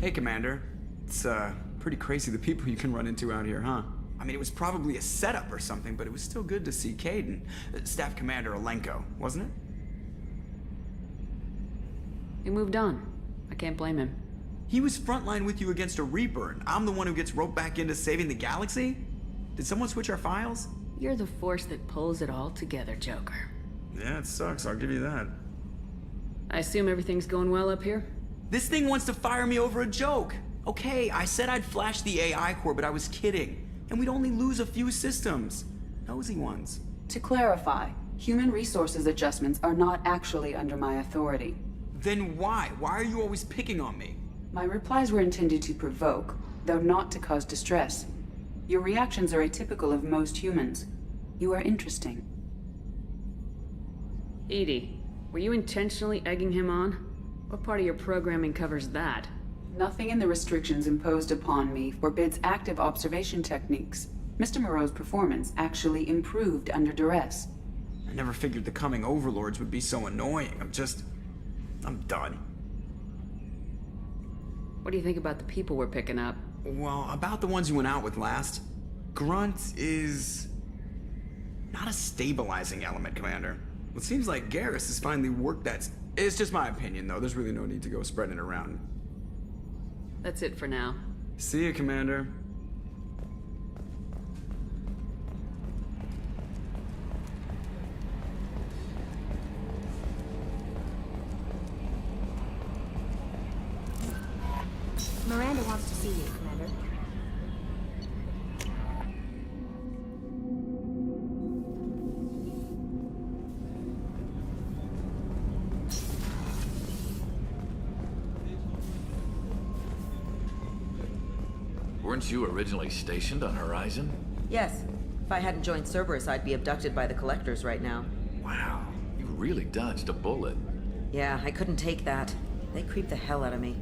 Hey, Commander. It's, pretty crazy the people you can run into out here, huh? I mean, it was probably a setup or something, but it was still good to see Kaidan. Staff Commander Alenko, wasn't it?
He moved on. I can't blame him.
He was frontline with you against a Reaper, and I'm the one who gets roped back into saving the galaxy? Did someone switch our files?
You're the force that pulls it all together, Joker.
Yeah, it sucks, I'll give you that.
I assume everything's going well up here?
This thing wants to fire me over a joke. Okay, I said I'd flash the AI core, but I was kidding. And we'd only lose a few systems. Nosy ones.
To clarify, human resources adjustments are not actually under my authority.
Then why? Why are you always picking on me?
My replies were intended to provoke, though not to cause distress. Your reactions are atypical of most humans. You are interesting.
EDI, were you intentionally egging him on? What part of your programming covers that?
Nothing in the restrictions imposed upon me forbids active observation techniques. Mr. Moreau's performance actually improved under duress.
I never figured the coming overlords would be so annoying. I'm done.
What do you think about the people we're picking up?
Well, about the ones you went out with last. Grunt is not a stabilizing element, Commander. It seems like Garrus has finally worked that. It's just my opinion, though. There's really no need to go spreading it around.
That's it for now.
See you, Commander.
Miranda wants to see you, Commander.
Weren't you originally stationed on Horizon?
Yes. If I hadn't joined Cerberus, I'd be abducted by the Collectors right now.
Wow, you really dodged a bullet.
Yeah, I couldn't take that. They creep the hell out of me.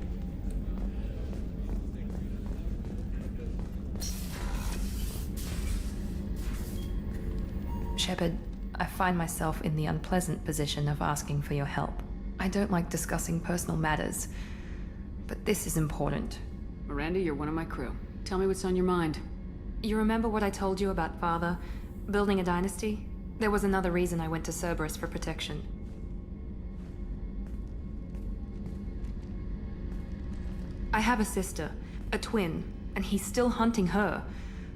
Shepard, I find myself in the unpleasant position of asking for your help. I don't like discussing personal matters, but this is important.
Miranda, you're one of my crew. Tell me what's on your mind.
You remember what I told you about Father? Building a dynasty? There was another reason I went to Cerberus for protection. I have a sister, a twin, and he's still hunting her.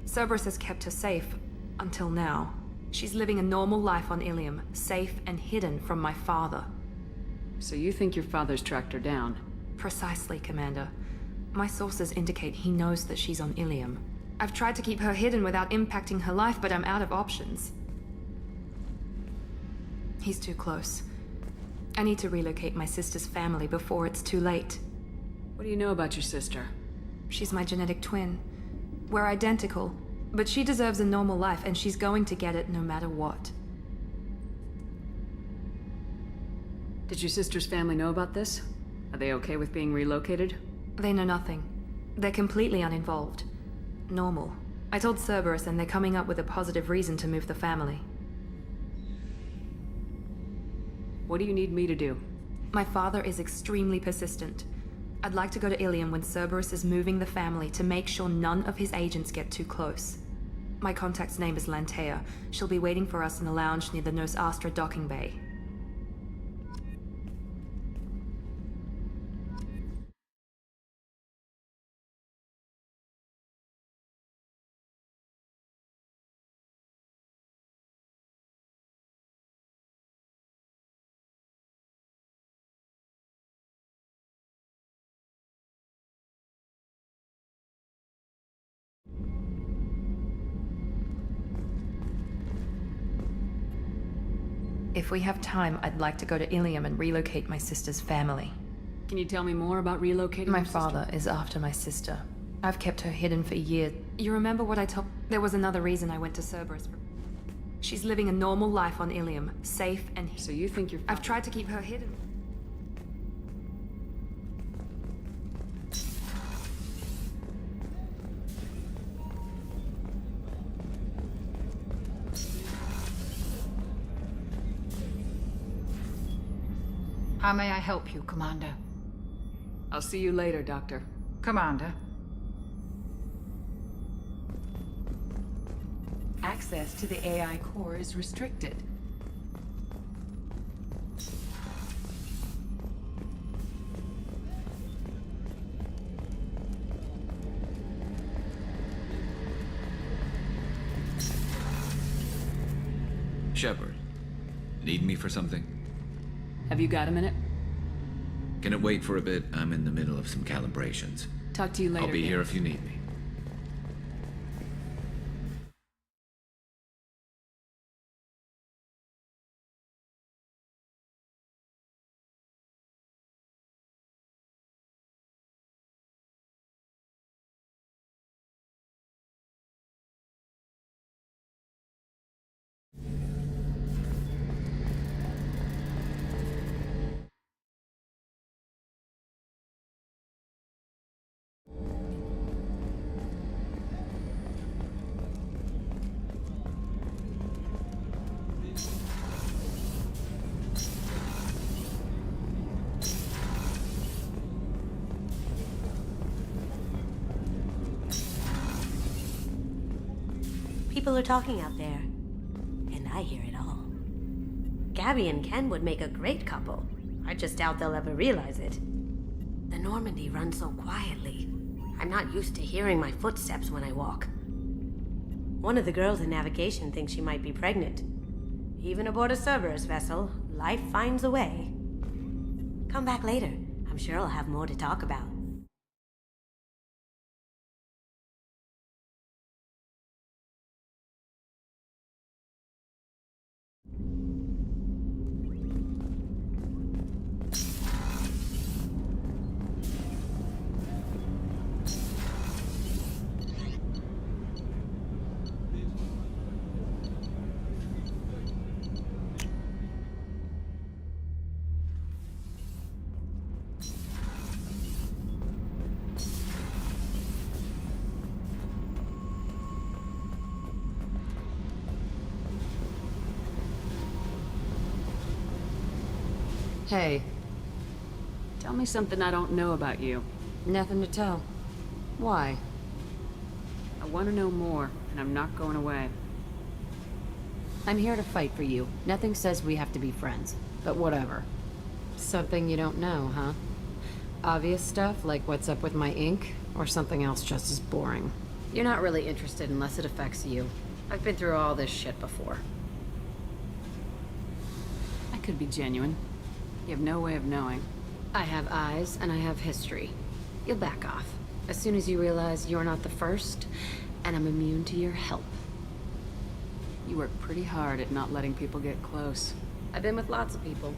Cerberus has kept her safe, until now. She's living a normal life on Ilium, safe and hidden from my father.
So you think your father's tracked her down?
Precisely, Commander. My sources indicate he knows that she's on Ilium. I've tried to keep her hidden without impacting her life, but I'm out of options. He's too close. I need to relocate my sister's family before it's too late.
What do you know about your sister?
She's my genetic twin. We're identical, but she deserves a normal life, and she's going to get it no matter what.
Did your sister's family know about this? Are they okay with being relocated?
They know nothing. They're completely uninvolved. Normal. I told Cerberus, and they're coming up with a positive reason to move the family.
What do you need me to do?
My father is extremely persistent. I'd like to go to Ilium when Cerberus is moving the family to make sure none of his agents get too close. My contact's name is Lantea. She'll be waiting for us in the lounge near the Nos Astra docking bay. If we have time, I'd like to go to Ilium and relocate my sister's family.
Can you tell me more about relocating
My
your sister?
father is after my sister. I've kept her hidden for years. You remember what I told... There was another reason I went to Cerberus. She's living a normal life on Ilium, safe and...
So you think you're...
I've tried to keep her hidden.
How may I help you, Commander?
I'll see you later, Doctor.
Commander.
Access to the AI core is restricted.
Shepard, need me for something?
Have you got a minute?
Can it wait for a bit? I'm in the middle of some calibrations.
Talk to you later.
I'll be here
Gaines.
if you need me.
People are talking out there, and I hear it all. Gabby and Ken would make a great couple. I just doubt they'll ever realize it. The Normandy runs so quietly. I'm not used to hearing my footsteps when I walk. One of the girls in navigation thinks she might be pregnant. Even aboard a Cerberus vessel, life finds a way. Come back later. I'm sure I'll have more to talk about.
Hey. Tell me something I don't know about you.
Nothing to tell. Why?
I want to know more, and I'm not going away.
I'm here to fight for you. Nothing says we have to be friends, but whatever. Something you don't know, huh? Obvious stuff, like what's up with my ink, or something else just as boring. You're not really interested unless it affects you. I've been through all this shit before.
I could be genuine. You have no way of knowing.
I have eyes, and I have history. You'll back off. As soon as you realize you're not the first, and I'm immune to your help.
You work pretty hard at not letting people get close.
I've been with lots of people.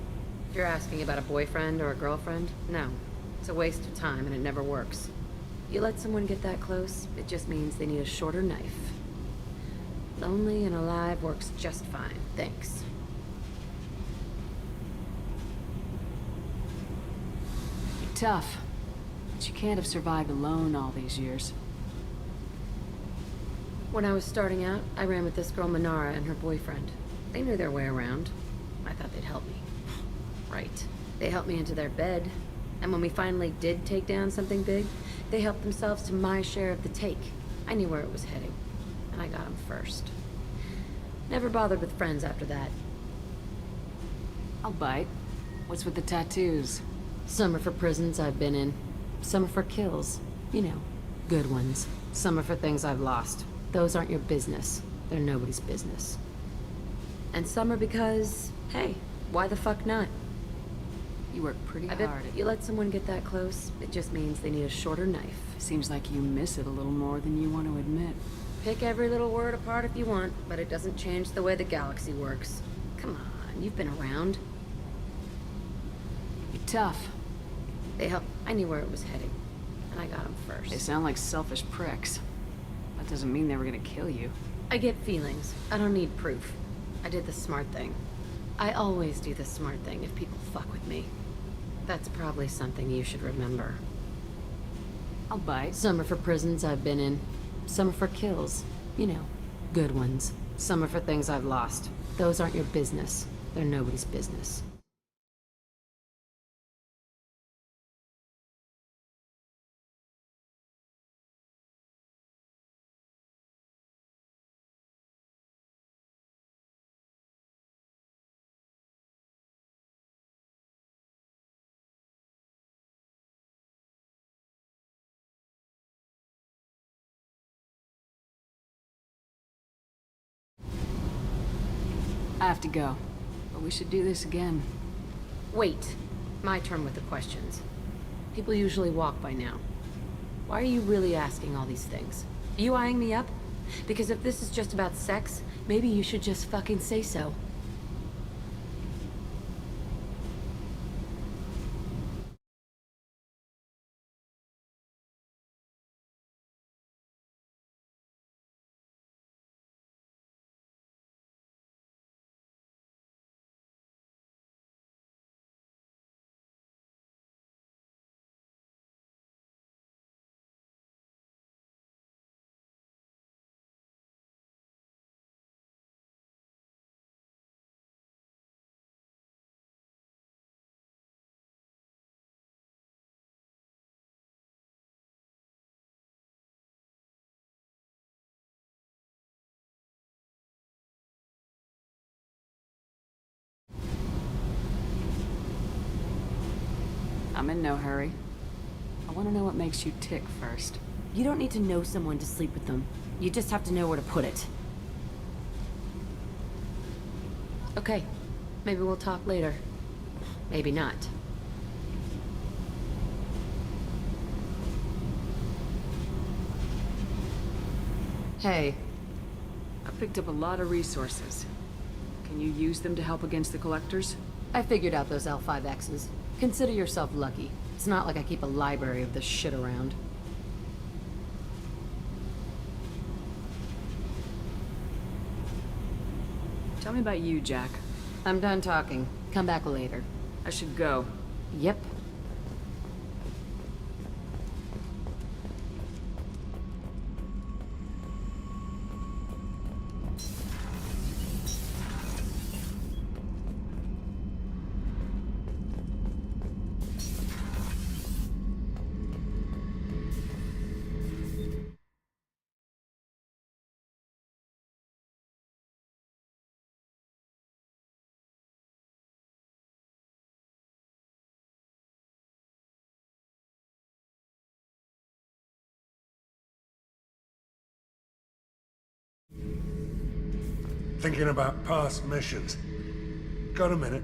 If you're asking about a boyfriend or a girlfriend, no. It's a waste of time, and it never works. You let someone get that close, it just means they need a shorter knife. Lonely and alive works just fine, thanks.
Tough. But you can't have survived alone all these years.
When I was starting out, I ran with this girl Manara and her boyfriend. They knew their way around. I thought they'd help me. Right. They helped me into their bed. And when we finally did take down something big, they helped themselves to my share of the take. I knew where it was heading. And I got them first. Never bothered with friends after that.
I'll bite. What's with the tattoos?
Some are for prisons I've been in. Some are for kills. You know, good ones. Some are for things I've lost. Those aren't your business. They're nobody's business. And some are because, hey, why the fuck not?
You work pretty hard at
you let someone get that close, it just means they need a shorter knife.
Seems like you miss it a little more than you want to admit.
Pick every little word apart if you want, but it doesn't change the way the galaxy works. Come on, you've been around.
You're tough.
They helped. I knew where it was heading, and I got them first.
They sound like selfish pricks. That doesn't mean they were gonna kill you.
I get feelings. I don't need proof. I did the smart thing. I always do the smart thing if people fuck with me. That's probably something you should remember.
I'll bite.
Some are for prisons I've been in. Some are for kills. You know, good ones. Some are for things I've lost. Those aren't your business. They're nobody's business.
I have to go. But we should do this again.
Wait. My turn with the questions. People usually walk by now. Why are you really asking all these things? Are you eyeing me up? Because if this is just about sex, maybe you should just fucking say so.
I'm in no hurry. I want to know what makes you tick first.
You don't need to know someone to sleep with them. You just have to know where to put it. Okay. Maybe we'll talk later. Maybe not.
Hey. I picked up a lot of resources. Can you use them to help against the Collectors?
I figured out those L5Xs. Consider yourself lucky. It's not like I keep a library of this shit around.
Tell me about you, Jack.
I'm done talking. Come back later.
I should go.
Yep.
Thinking about past missions. Got a minute?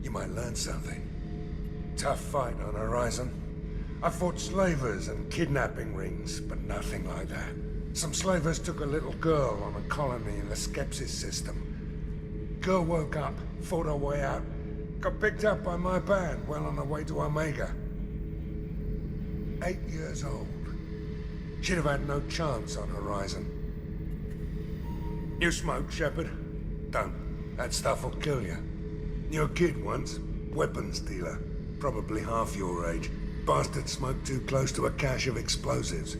You might learn something. Tough fight on Horizon. I fought slavers and kidnapping rings, but nothing like that. Some slavers took a little girl on a colony in the Skepsis system. Girl woke up, fought her way out, got picked up by my band well on her way to Omega. 8 years old. She'd have had no chance on Horizon. You smoke, Shepard? Don't. That stuff will kill you. You're a kid once. Weapons dealer. Probably half your age. Bastard smoked too close to a cache of explosives.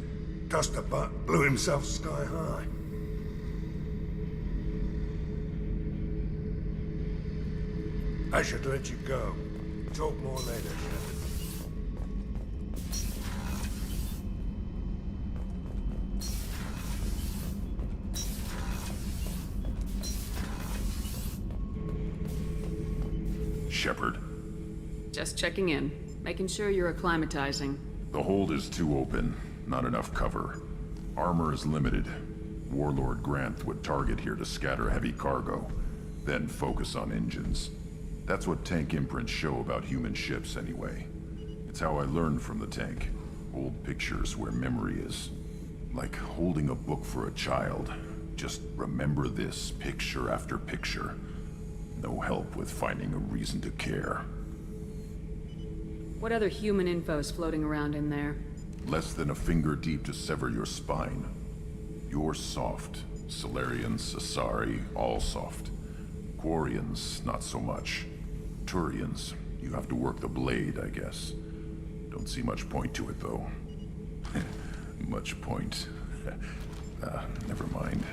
Tossed a butt, blew himself sky high. I should let you go. Talk more later, Shepard.
Shepard.
Just checking in. Making sure you're acclimatizing.
The hold is too open. Not enough cover. Armor is limited. Warlord Granth would target here to scatter heavy cargo, then focus on engines. That's what tank imprints show about human ships anyway. It's how I learned from the tank. Old pictures where memory is. Like holding a book for a child. Just remember this picture after picture. No help with finding a reason to care.
What other human info is floating around in there?
Less than a finger deep to sever your spine. You're soft. Salarians, Asari, all soft. Quarians, not so much. Turians, you have to work the blade, I guess. Don't see much point to it, though. Much point. Never mind.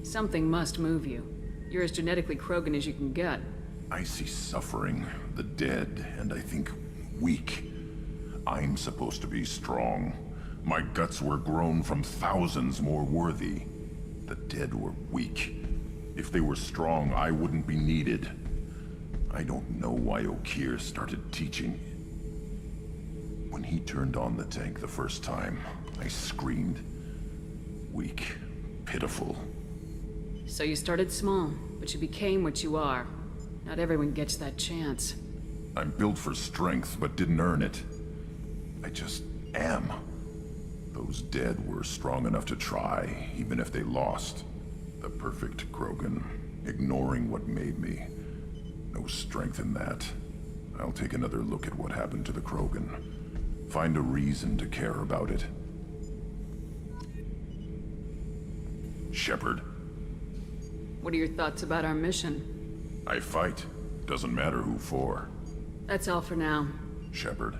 Something must move you. You're as genetically Krogan as you can get.
I see suffering, the dead, and I think weak. I'm supposed to be strong. My guts were grown from thousands more worthy. The dead were weak. If they were strong, I wouldn't be needed. I don't know why Okeer started teaching. When he turned on the tank the first time, I screamed. Weak, pitiful.
So you started small, but you became what you are. Not everyone gets that chance.
I'm built for strength, but didn't earn it. I just am. Those dead were strong enough to try, even if they lost. The perfect Krogan, ignoring what made me. No strength in that. I'll take another look at what happened to the Krogan. Find a reason to care about it. Shepard.
What are your thoughts about our mission?
I fight. Doesn't matter who for.
That's all for now.
Shepard.